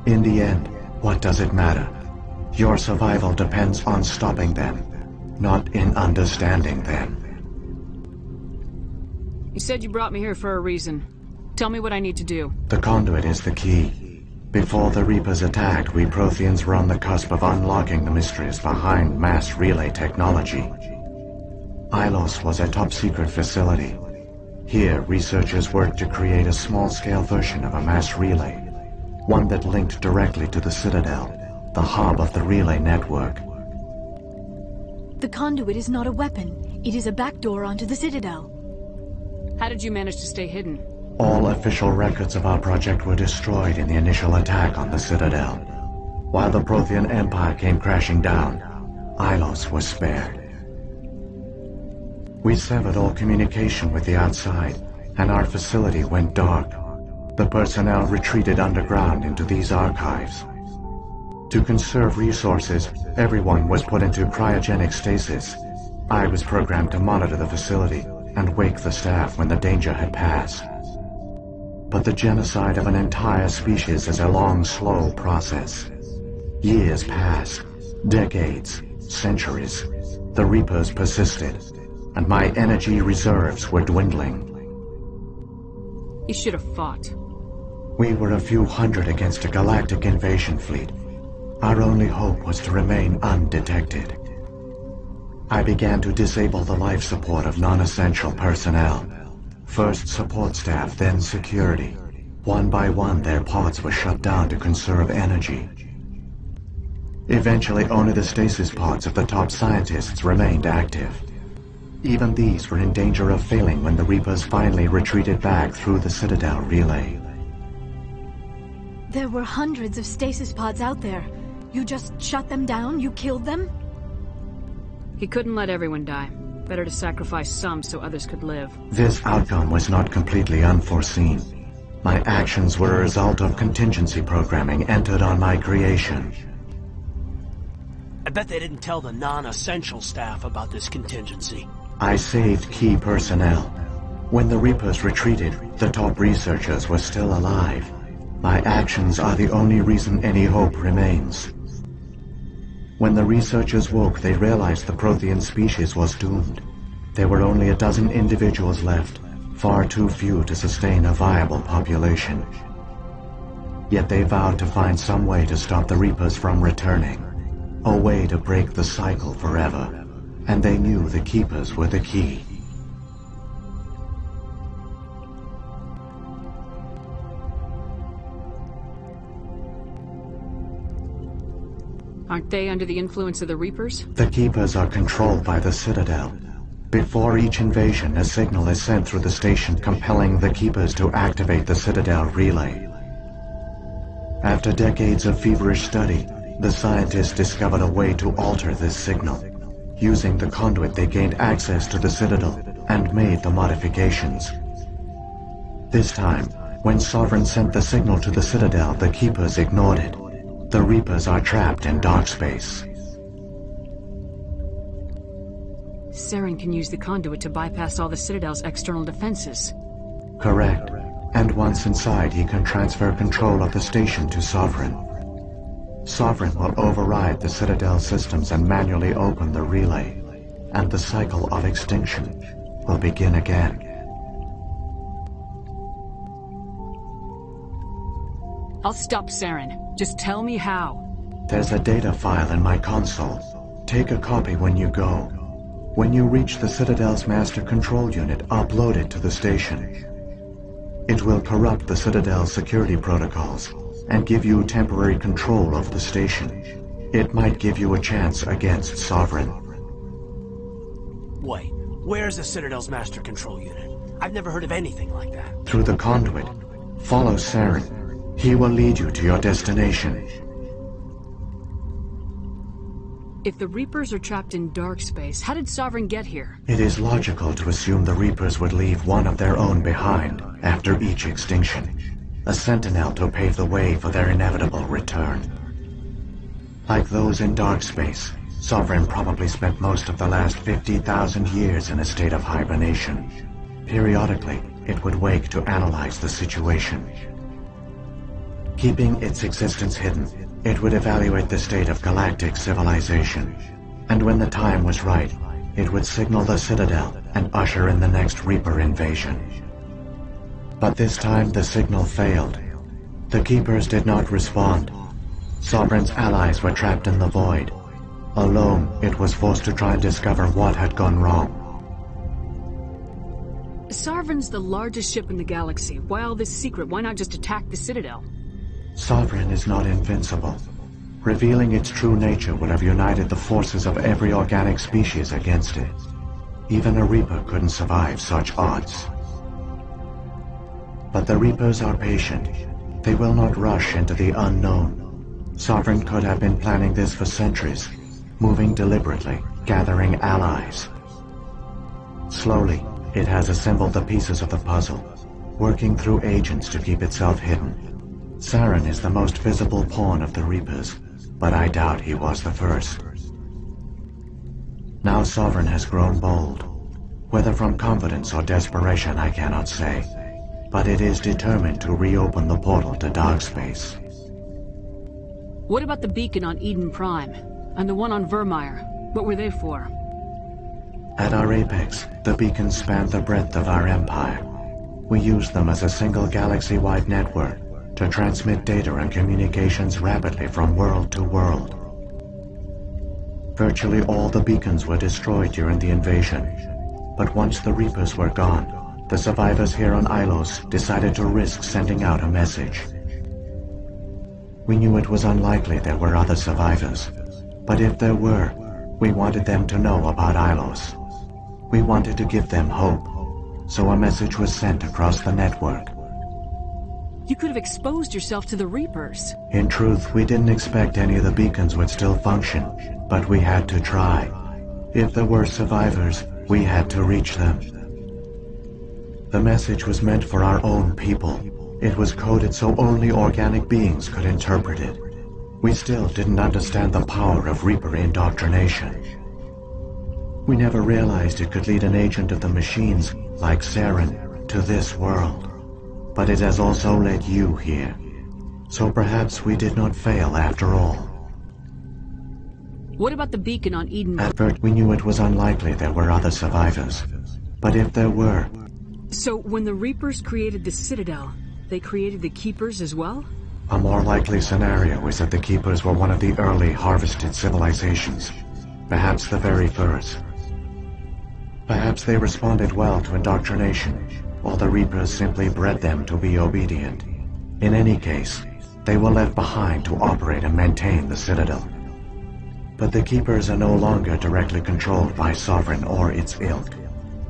In the end, what does it matter? Your survival depends on stopping them, not in understanding them.
You said you brought me here for a reason. Tell me what I need to do.
The conduit is the key. Before the Reapers attacked, we Protheans were on the cusp of unlocking the mysteries behind mass relay technology. Ilos was a top-secret facility. Here, researchers worked to create a small-scale version of a mass relay, one that linked directly to the Citadel, the hub of the relay network.
The conduit is not a weapon. It is a backdoor onto the Citadel.
How did you manage to stay hidden?
All official records of our project were destroyed in the initial attack on the Citadel. While the Prothean Empire came crashing down, Ilos was spared. We severed all communication with the outside, and our facility went dark. The personnel retreated underground into these archives. To conserve resources, everyone was put into cryogenic stasis. I was programmed to monitor the facility and wake the staff when the danger had passed. But the genocide of an entire species is a long, slow process. Years passed, decades, centuries. The Reapers persisted, and my energy reserves were dwindling.
You should have fought.
We were a few hundred against a galactic invasion fleet. Our only hope was to remain undetected. I began to disable the life support of non-essential personnel. First support staff, then security. One by one, their pods were shut down to conserve energy. Eventually, only the stasis pods of the top scientists remained active. Even these were in danger of failing when the Reapers finally retreated back through the Citadel relay.
There were hundreds of stasis pods out there. You just shut them down? You killed them?
He couldn't let everyone die. Better to sacrifice some so others could live.
This outcome was not completely unforeseen. My actions were a result of contingency programming entered on my creation.
I bet they didn't tell the non-essential staff about this contingency.
I saved key personnel. When the Reapers retreated, the top researchers were still alive. My actions are the only reason any hope remains. When the researchers woke, they realized the Prothean species was doomed. There were only a dozen individuals left, far too few to sustain a viable population. Yet they vowed to find some way to stop the Reapers from returning, a way to break the cycle forever, and they knew the Keepers were the key.
Aren't they under the influence of the Reapers?
The Keepers are controlled by the Citadel. Before each invasion, a signal is sent through the station compelling the Keepers to activate the Citadel relay. After decades of feverish study, the scientists discovered a way to alter this signal. Using the conduit, they gained access to the Citadel and made the modifications. This time, when Sovereign sent the signal to the Citadel, the Keepers ignored it. The Reapers are trapped in dark space.
Saren can use the conduit to bypass all the Citadel's external defenses.
Correct. And once inside, he can transfer control of the station to Sovereign. Sovereign will override the Citadel systems and manually open the relay, and the cycle of extinction will begin again.
I'll stop Saren. Just tell me how.
There's a data file in my console. Take a copy when you go. When you reach the Citadel's master control unit, upload it to the station. It will corrupt the Citadel's security protocols and give you temporary control of the station. It might give you a chance against Sovereign.
Wait, where's the Citadel's master control unit? I've never heard of anything like that.
Through the conduit. Follow Saren. He will lead you to your destination.
If the Reapers are trapped in dark space, how did Sovereign get here?
It is logical to assume the Reapers would leave one of their own behind after each extinction. A sentinel to pave the way for their inevitable return. Like those in dark space, Sovereign probably spent most of the last 50,000 years in a state of hibernation. Periodically, it would wake to analyze the situation. Keeping its existence hidden, it would evaluate the state of galactic civilization. And when the time was right, it would signal the Citadel and usher in the next Reaper invasion. But this time the signal failed. The Keepers did not respond. Sovereign's allies were trapped in the void. Alone, it was forced to try and discover what had gone wrong.
Sovereign's the largest ship in the galaxy. Why all this secret? Why not just attack the Citadel?
Sovereign is not invincible. Revealing its true nature would have united the forces of every organic species against it. Even a Reaper couldn't survive such odds. But the Reapers are patient. They will not rush into the unknown. Sovereign could have been planning this for centuries, moving deliberately, gathering allies. Slowly, it has assembled the pieces of the puzzle, working through agents to keep itself hidden. Saren is the most visible pawn of the Reapers, but I doubt he was the first. Now Sovereign has grown bold. Whether from confidence or desperation, I cannot say, but it is determined to reopen the portal to dark space.
What about the beacon on Eden Prime? And the one on Vermeer? What were they for?
At our apex, the beacons spanned the breadth of our empire. We used them as a single galaxy-wide network to transmit data and communications rapidly from world to world. Virtually all the beacons were destroyed during the invasion, but once the Reapers were gone, the survivors here on Ilos decided to risk sending out a message. We knew it was unlikely there were other survivors, but if there were, we wanted them to know about Ilos. We wanted to give them hope, so a message was sent across the network.
You could have exposed yourself to the Reapers.
In truth, we didn't expect any of the beacons would still function, but we had to try. If there were survivors, we had to reach them. The message was meant for our own people, It was coded so only organic beings could interpret it. We still didn't understand the power of Reaper indoctrination. We never realized it could lead an agent of the machines, like Saren, to this world. But it has also led you here. So perhaps we did not fail after all.
What about the beacon on Eden?
At first we knew it was unlikely there were other survivors. But if there were...
So when the Reapers created the Citadel, they created the Keepers as well?
A more likely scenario is that the Keepers were one of the early harvested civilizations. Perhaps the very first. Perhaps they responded well to indoctrination, or the Reapers simply bred them to be obedient. In any case, they were left behind to operate and maintain the Citadel. But the Keepers are no longer directly controlled by Sovereign or its ilk.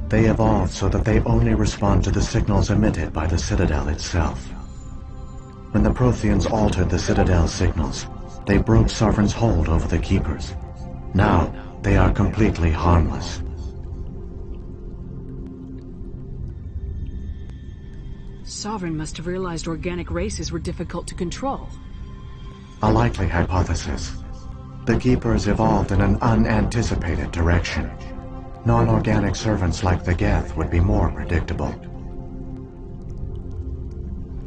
They evolved so that they only respond to the signals emitted by the Citadel itself. When the Protheans altered the Citadel's signals, they broke Sovereign's hold over the Keepers. Now, they are completely harmless.
Sovereign must have realized organic races were difficult to control.
A likely hypothesis. The Keepers evolved in an unanticipated direction. Non-organic servants like the Geth would be more predictable.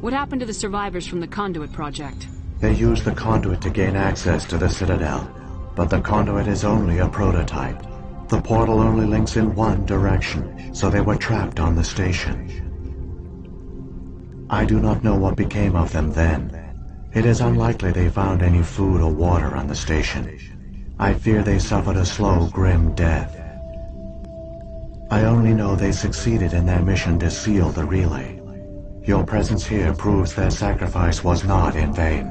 What happened to the survivors from the Conduit project?
They used the Conduit to gain access to the Citadel, but the Conduit is only a prototype. The portal only links in one direction, so they were trapped on the station. I do not know what became of them then. It is unlikely they found any food or water on the station. I fear they suffered a slow, grim death. I only know they succeeded in their mission to seal the relay. Your presence here proves their sacrifice was not in vain.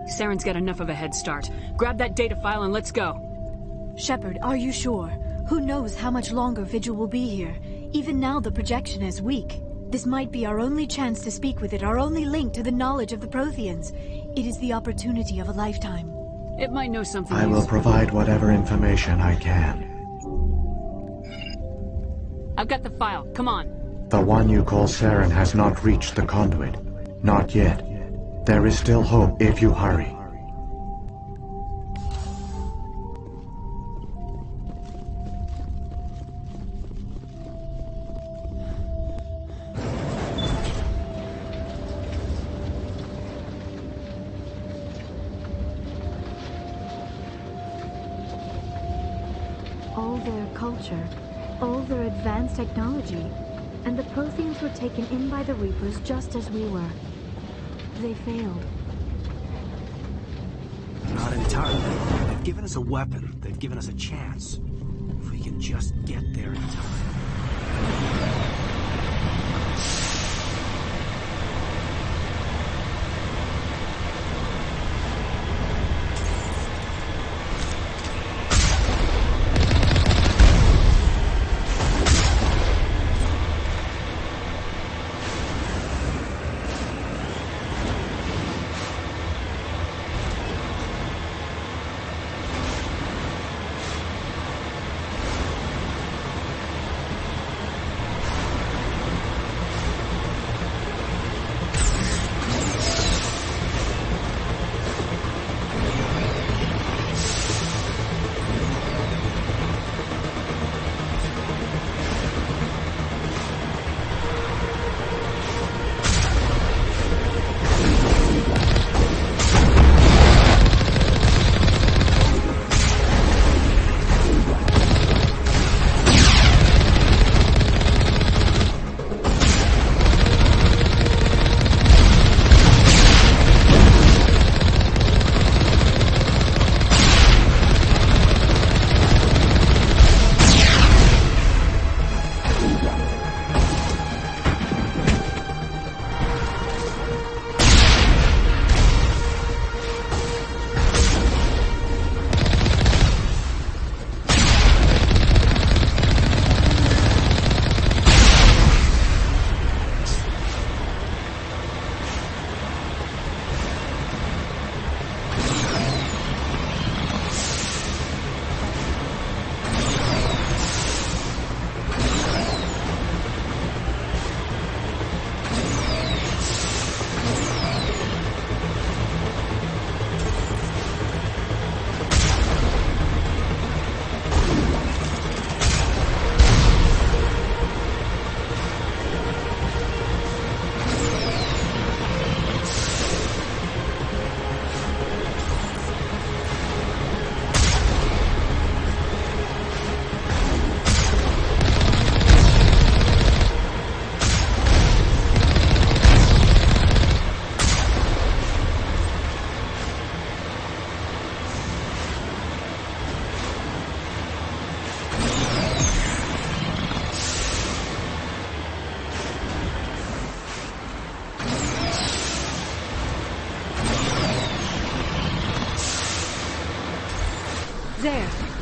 Saren's got enough of a head start. Grab that data file and let's go.
Shepard, are you sure? Who knows how much longer Vigil will be here? Even now the projection is weak. This might be our only chance to speak with it, our only link to the knowledge of the Protheans. It is the opportunity of a lifetime.
It might know something
I will
useful.
provide whatever information I can.
I've got the file. Come on.
The one you call Saren has not reached the Conduit. Not yet. There is still hope if you hurry.
All their culture, all their advanced technology, and the Protheans were taken in by the Reapers just as we were. They failed.
Not entirely. They've given us a weapon. They've given us a chance. If we can just get there in time.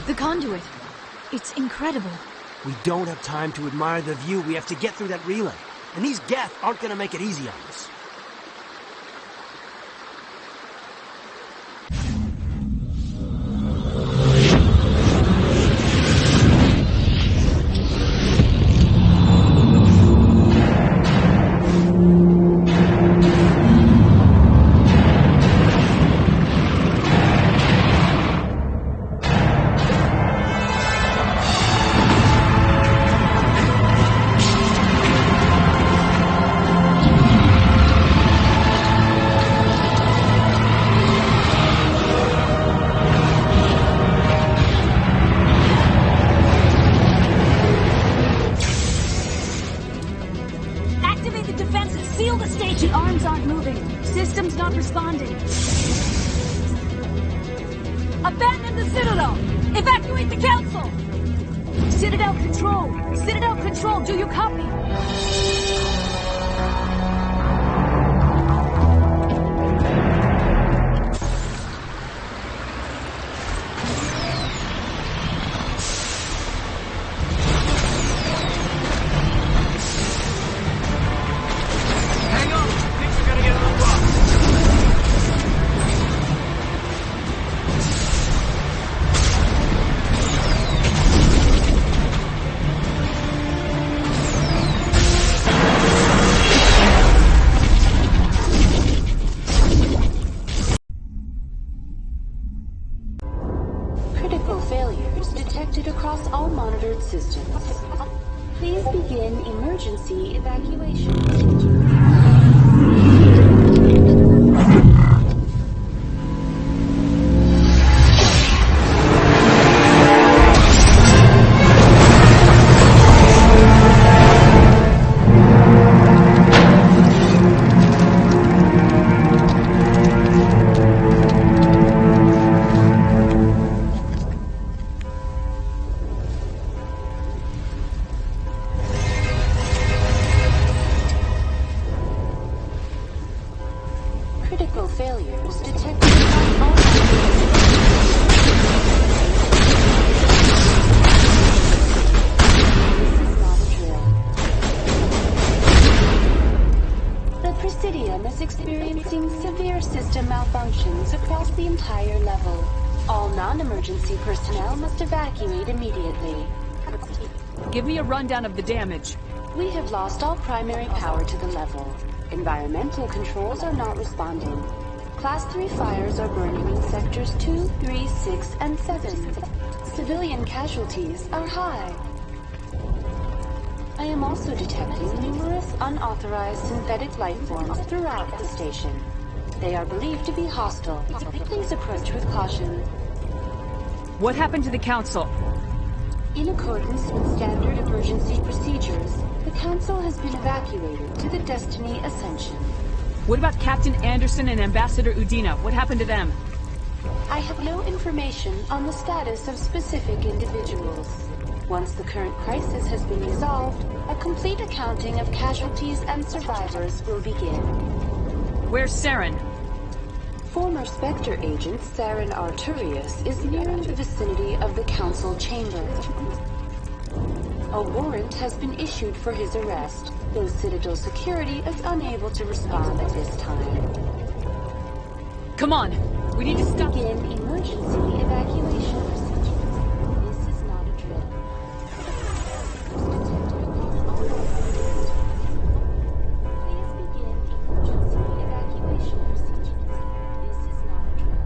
The conduit. It's incredible.
We don't have time to admire the view. We have to get through that relay. And these Geth aren't gonna make it easy on us.
Activate the defenses! Seal the station! The arms aren't moving. Systems not responding. Abandon the Citadel! Evacuate the Council! Citadel Control! Citadel Control, do you copy?
Critical failures detected across all monitored systems. Please begin emergency evacuation. Critical failures detected across all The Presidium is experiencing severe system malfunctions across the entire level. All non-emergency personnel must evacuate immediately.
Give me a rundown of the damage.
We have lost all primary power to the level. Environmental controls are not responding. Class 3 fires are burning in sectors 2, 3, 6, and 7. Civilian casualties are high. I am also detecting numerous unauthorized synthetic life forms throughout the station. They are believed to be hostile. Please approach with caution.
What happened to the Council?
In accordance with standard emergency procedures, the Council has been evacuated to the Destiny Ascension.
What about Captain Anderson and Ambassador Udina? What happened to them?
I have no information on the status of specific individuals. Once the current crisis has been resolved, a complete accounting of casualties and survivors will begin.
Where's Saren?
Former Spectre agent Saren Arturius is nearing the vicinity of the Council chamber. A warrant has been issued for his arrest, though Citadel security is unable to respond at this time.
Come on! We need to stop.
Begin emergency evacuation procedures. This is not a drill. Please begin emergency evacuation procedures. This is not a drill.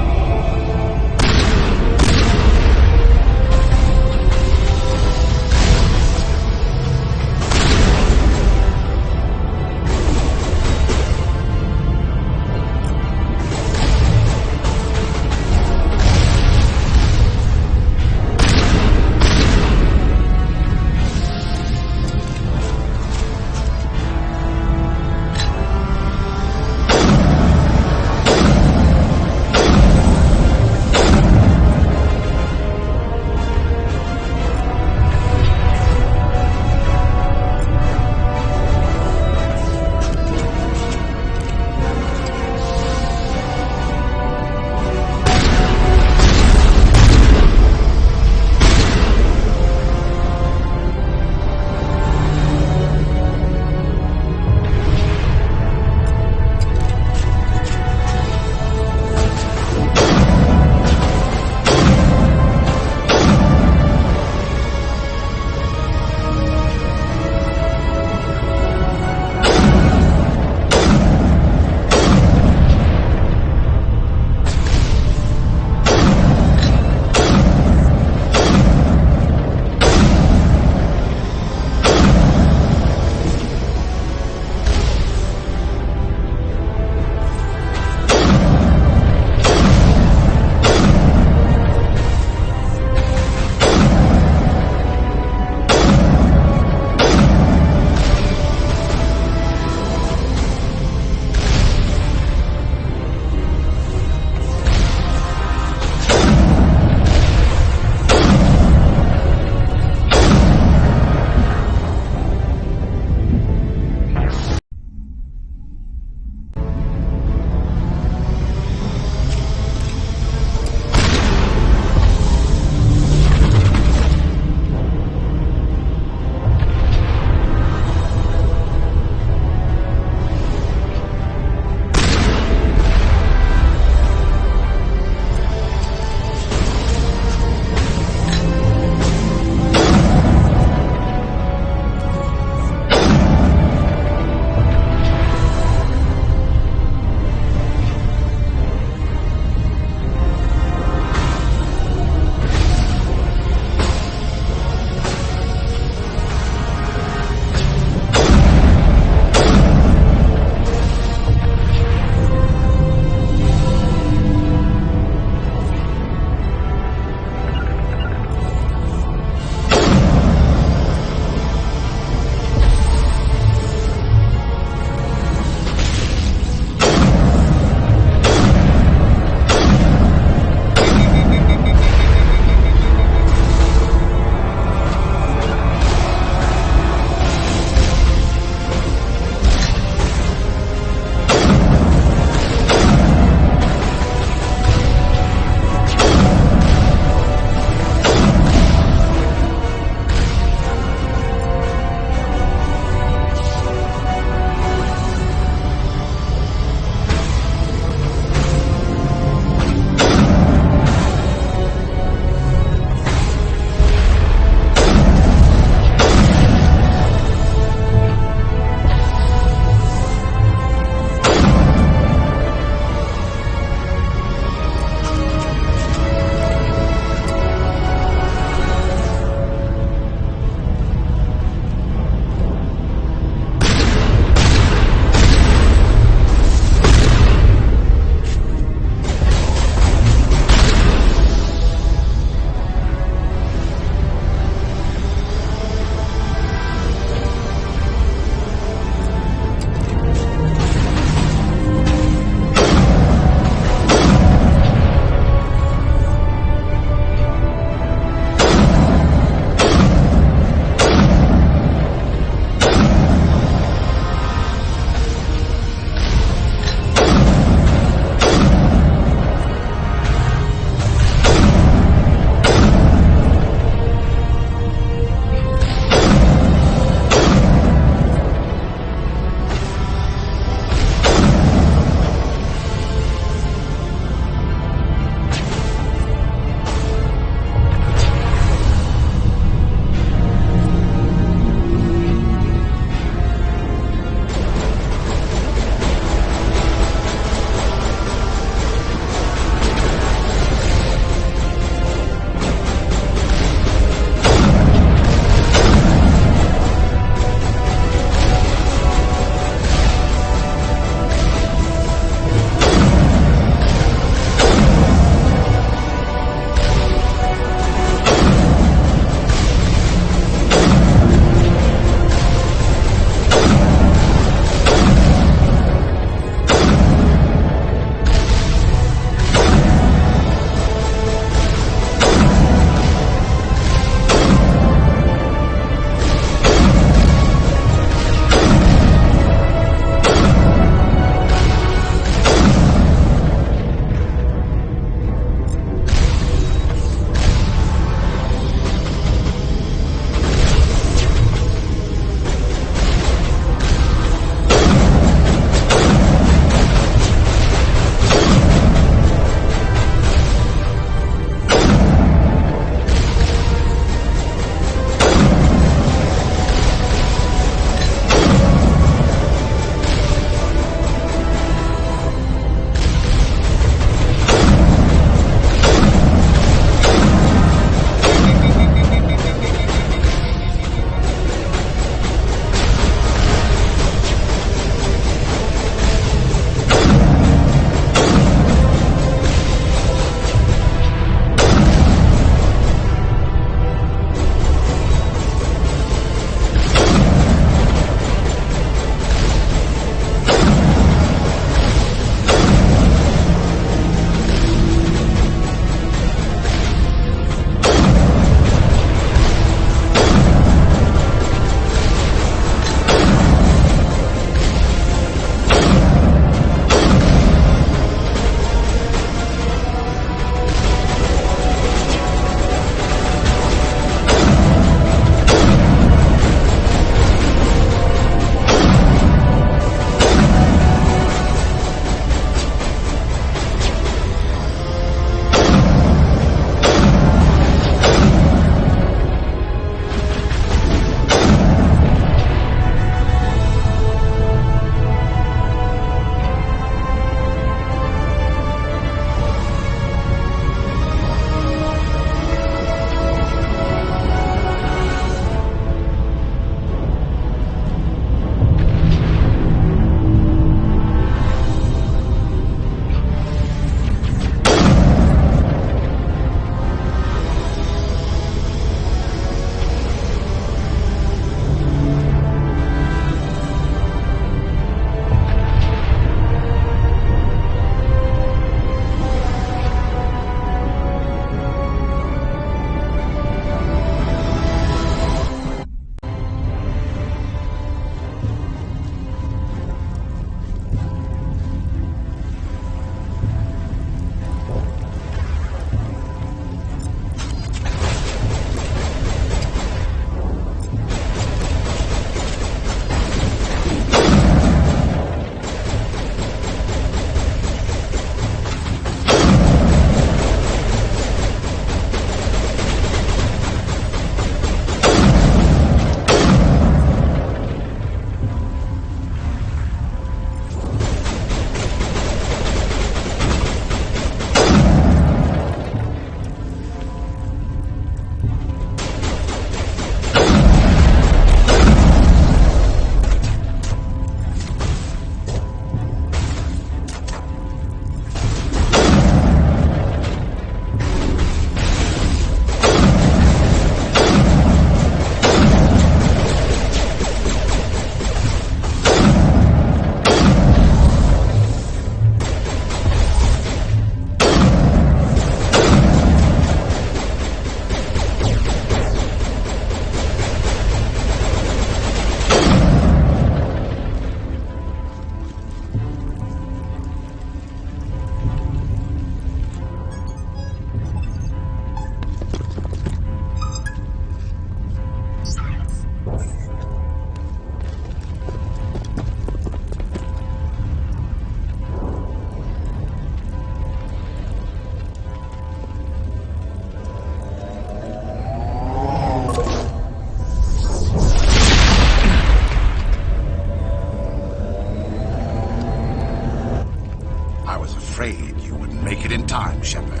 time, Shepard.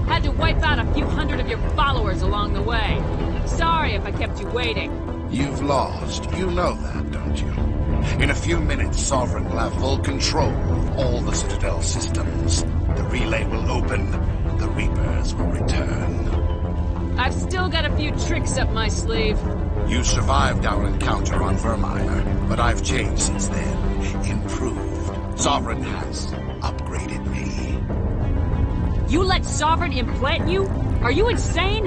Had to wipe out a few hundred of your followers along the way. Sorry if I kept you waiting.
You've lost. You know that, don't you? In a few minutes, Sovereign will have full control of all the Citadel systems. The relay will open. The Reapers will return.
I've still got a few tricks up my sleeve.
You survived our encounter on Vermire, but I've changed since then. Improved. Sovereign has upgraded me.
You let Sovereign implant you? Are you insane?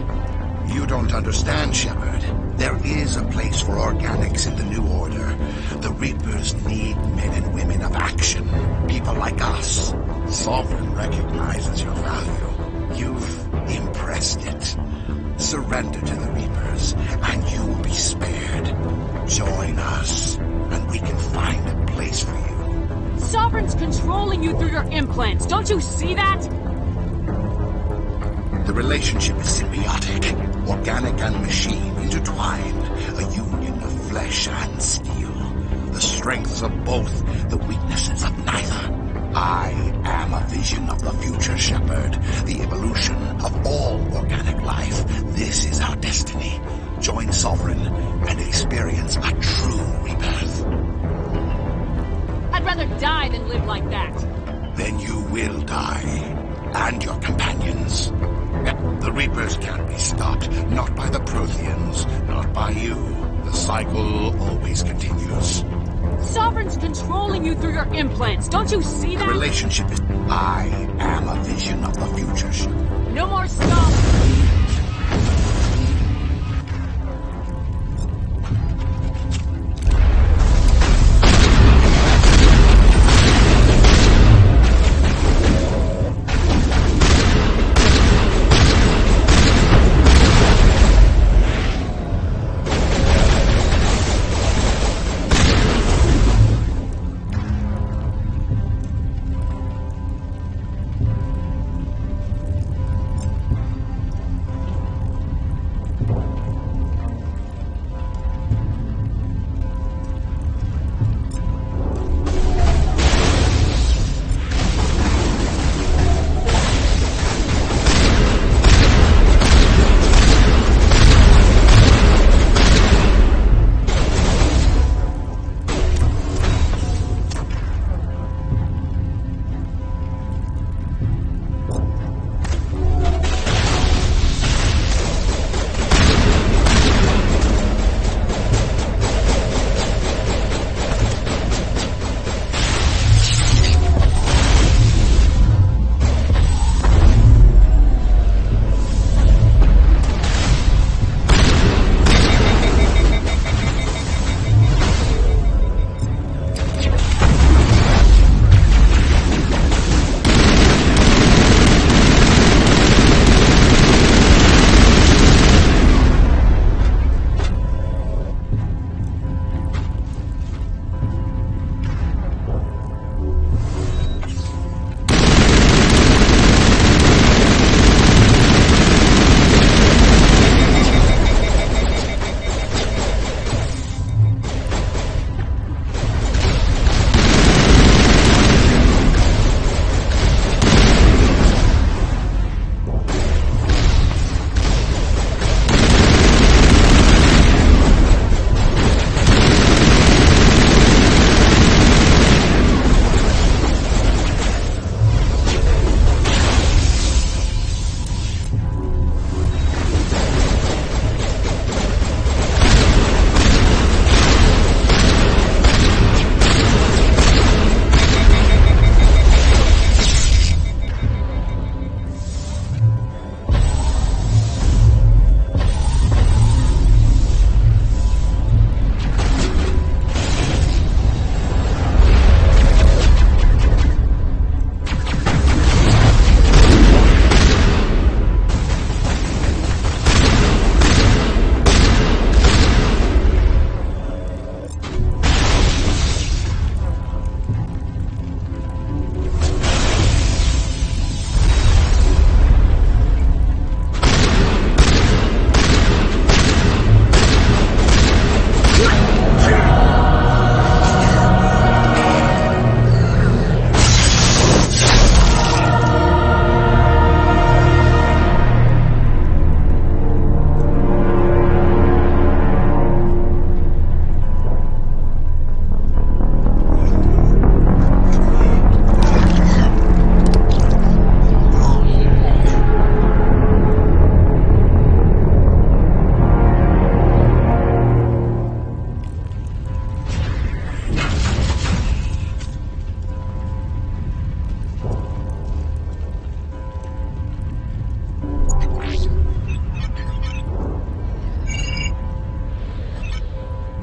You don't understand, Shepard. There is a place for organics in the New Order. The Reapers need men and women of action. People like us. Sovereign recognizes your value. You've impressed it. Surrender to the Reapers, and you will be spared. Join us, and we can find a place for you.
Sovereign's controlling you through your implants. Don't you see that?
The relationship is symbiotic. Organic and machine intertwined. A union of flesh and steel. The strengths of both, the weaknesses of neither. I am a vision of the future, Shepard. The evolution of all organic life. This is our destiny. Join Sovereign and experience a true rebirth.
I'd rather die than live like that.
Then you will die. And your companions. The Reapers can't be stopped. Not by the Protheans. Not by you. The cycle always continues.
Sovereign's controlling you through your implants. Don't you see that?
The relationship is... I am a vision of the future.
No more stuff.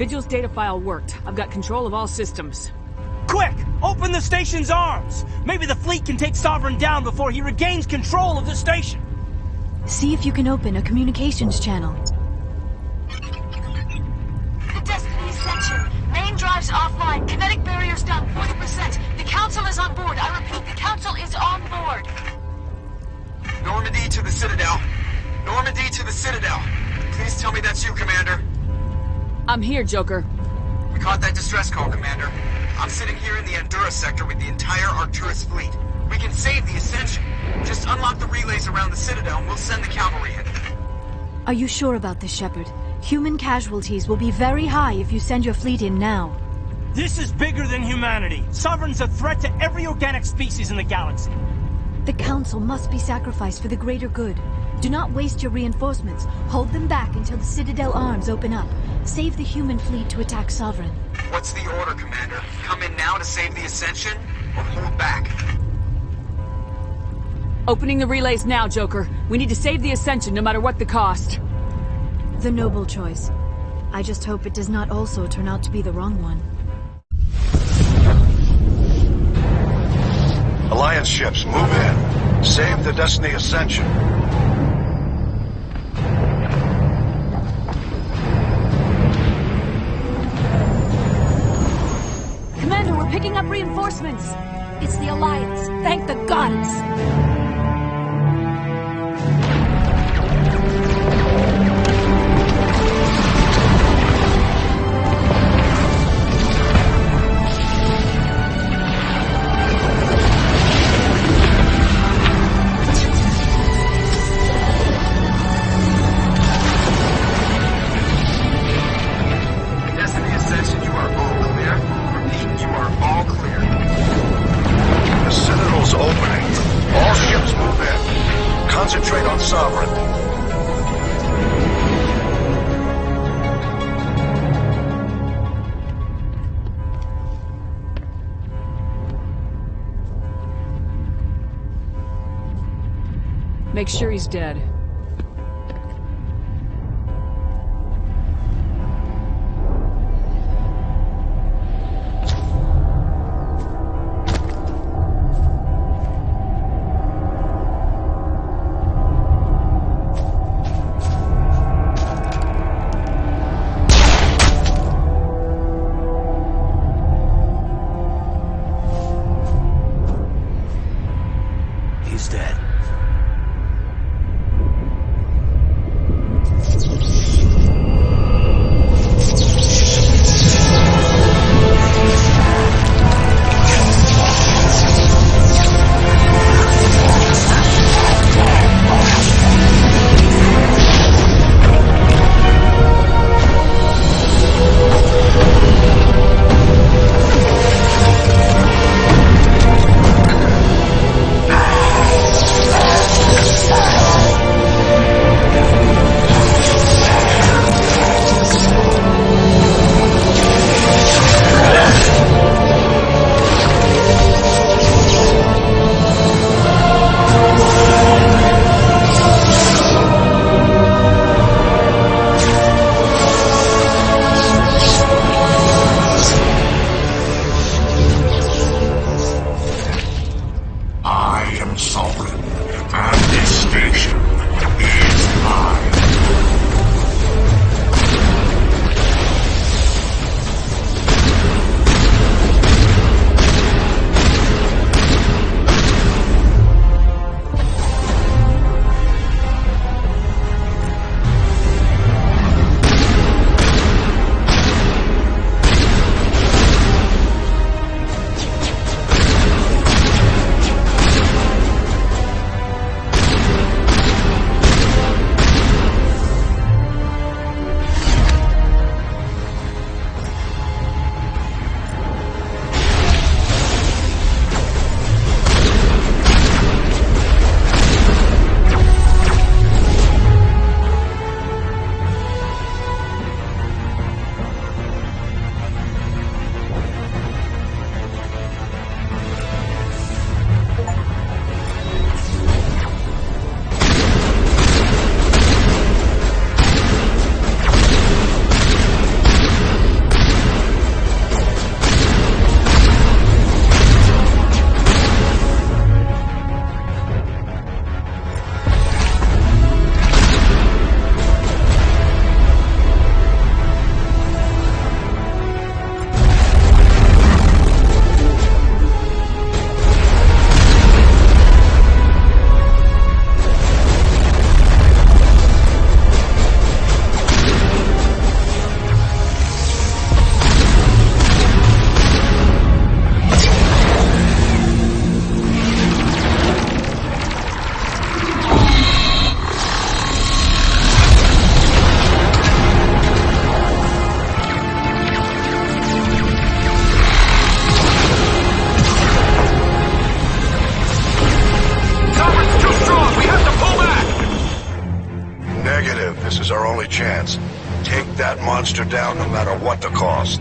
Vigil's data file worked. I've got control of all systems.
Quick! Open the station's arms! Maybe the fleet can take Sovereign down before he regains control of the station!
See if you can open a communications channel.
The Destiny Ascension. Main drives offline. Kinetic barriers down 40%. The Council is on board. I repeat, the Council is on board.
Normandy to the Citadel. Normandy to the Citadel. Please tell me that's you, Commander.
I'm here, Joker.
We caught that distress call, Commander. I'm sitting here in the Andura sector with the entire Arcturus fleet. We can save the Ascension. Just unlock the relays around the Citadel and we'll send the cavalry in.
Are you sure about this, Shepard? Human casualties will be very high if you send your fleet in now.
This is bigger than humanity. Sovereign's a threat to every organic species in the galaxy.
The Council must be sacrificed for the greater good. Do not waste your reinforcements. Hold them back until the Citadel arms open up. Save the human fleet to attack Sovereign.
What's the order, Commander? Come in now to save the Ascension, or hold back?
Opening the relays now, Joker. We need to save the Ascension no matter what the cost.
The noble choice. I just hope it does not also turn out to be the wrong one.
Alliance ships, move in. Save the Destiny Ascension.
Commander, we're picking up reinforcements. It's the Alliance. Thank the gods.
Concentrate on Sovereign.
Make sure he's dead.
monster down no matter what the cost.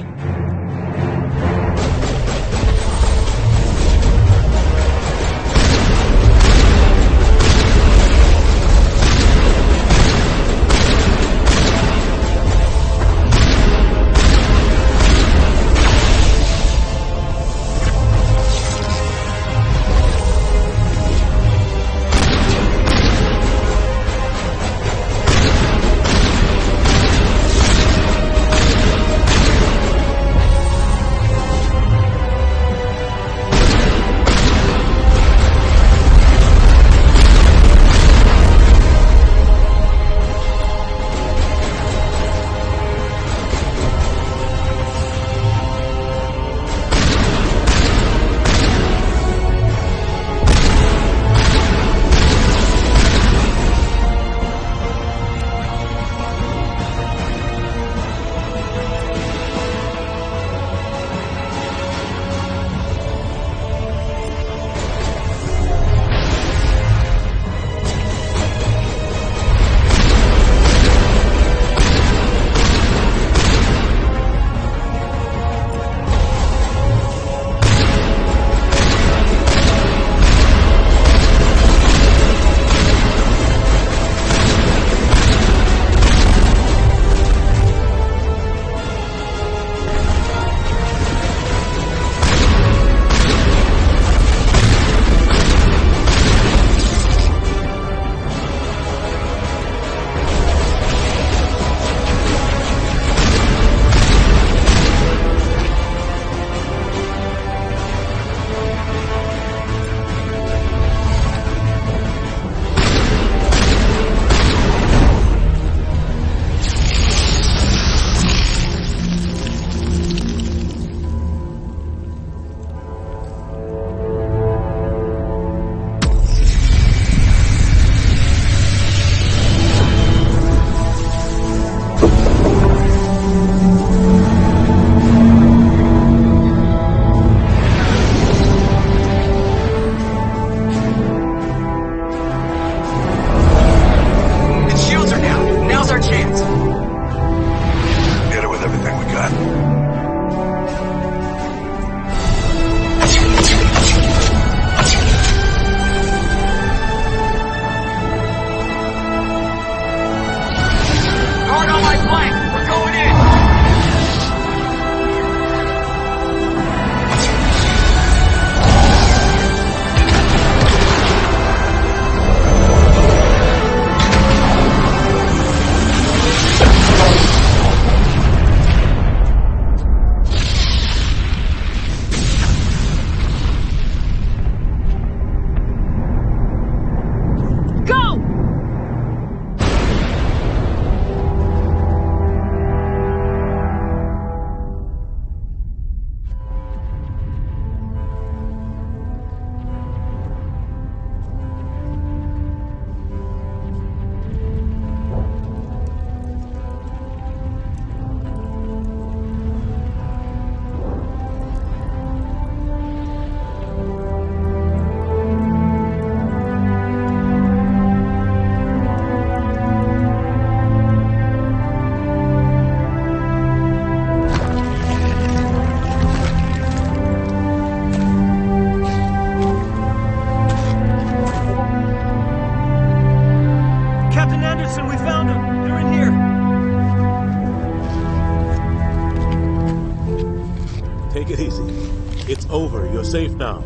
It's over. You're safe now.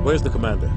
Where's the commander?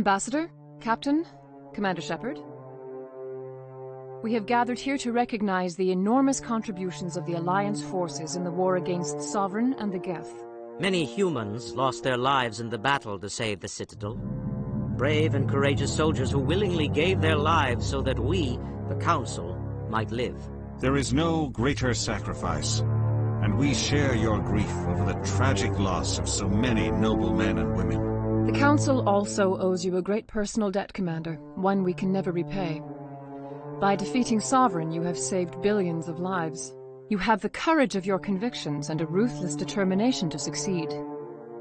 Ambassador, Captain, Commander Shepard. We have gathered here to recognize the enormous contributions of the Alliance forces in the war against Sovereign and the Geth.
Many humans lost their lives in the battle to save the Citadel. Brave and courageous soldiers who willingly gave their lives so that we, the Council, might live.
There is no greater sacrifice, and we share your grief over the tragic loss of so many noble men and women.
The Council also owes you a great personal debt, Commander, one we can never repay. By defeating Sovereign, you have saved billions of lives. You have the courage of your convictions and a ruthless determination to succeed.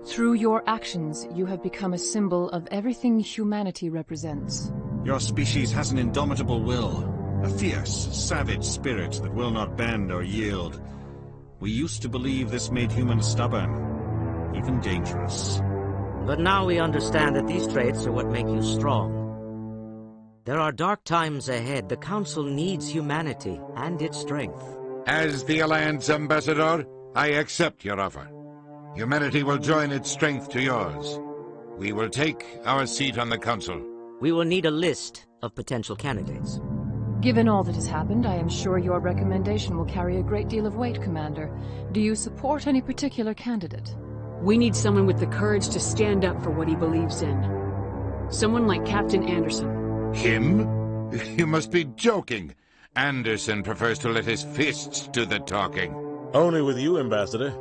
Through your actions, you have become a symbol of everything humanity represents.
Your species has an indomitable will, a fierce, savage spirit that will not bend or yield. We used to believe this made humans stubborn, even dangerous.
But now we understand that these traits are what make you strong. There are dark times ahead. The Council needs humanity and its strength.
As the Alliance Ambassador, I accept your offer. Humanity will join its strength to yours. We will take our seat on the Council.
We will need a list of potential candidates.
Given all that has happened, I am sure your recommendation will carry a great deal of weight, Commander. Do you support any particular candidate?
We need someone with the courage to stand up for what he believes in. Someone like Captain Anderson.
Him? You must be joking. Anderson prefers to let his fists do the talking.
Only with you, Ambassador.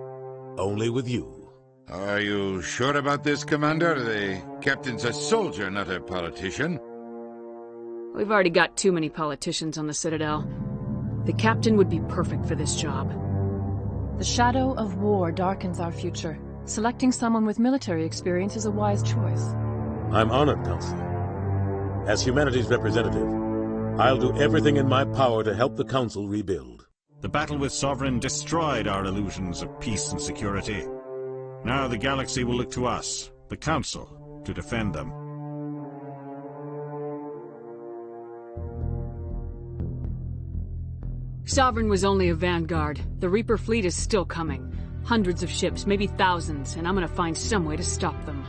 Only with you.
Are you sure about this, Commander? The captain's a soldier, not a politician.
We've already got too many politicians on the Citadel. The captain would be perfect for this job.
The shadow of war darkens our future. Selecting someone with military experience is a wise choice.
I'm honored, Counselor. As humanity's representative, I'll do everything in my power to help the Council rebuild.
The battle with Sovereign destroyed our illusions of peace and security. Now the galaxy will look to us, the Council, to defend them.
Sovereign was only a vanguard. The Reaper fleet is still coming. Hundreds of ships, maybe thousands, and I'm gonna find some way to stop them.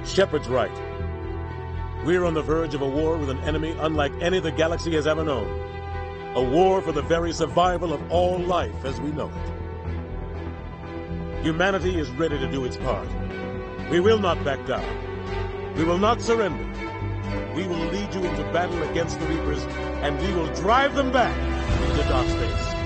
Shepard's right. We're on the verge of a war with an enemy unlike any the galaxy has ever known. A war for the very survival of all life as we know it. Humanity is ready to do its part. We will not back down. We will not surrender. We will lead you into battle against the Reapers, and we will drive them back into dark space.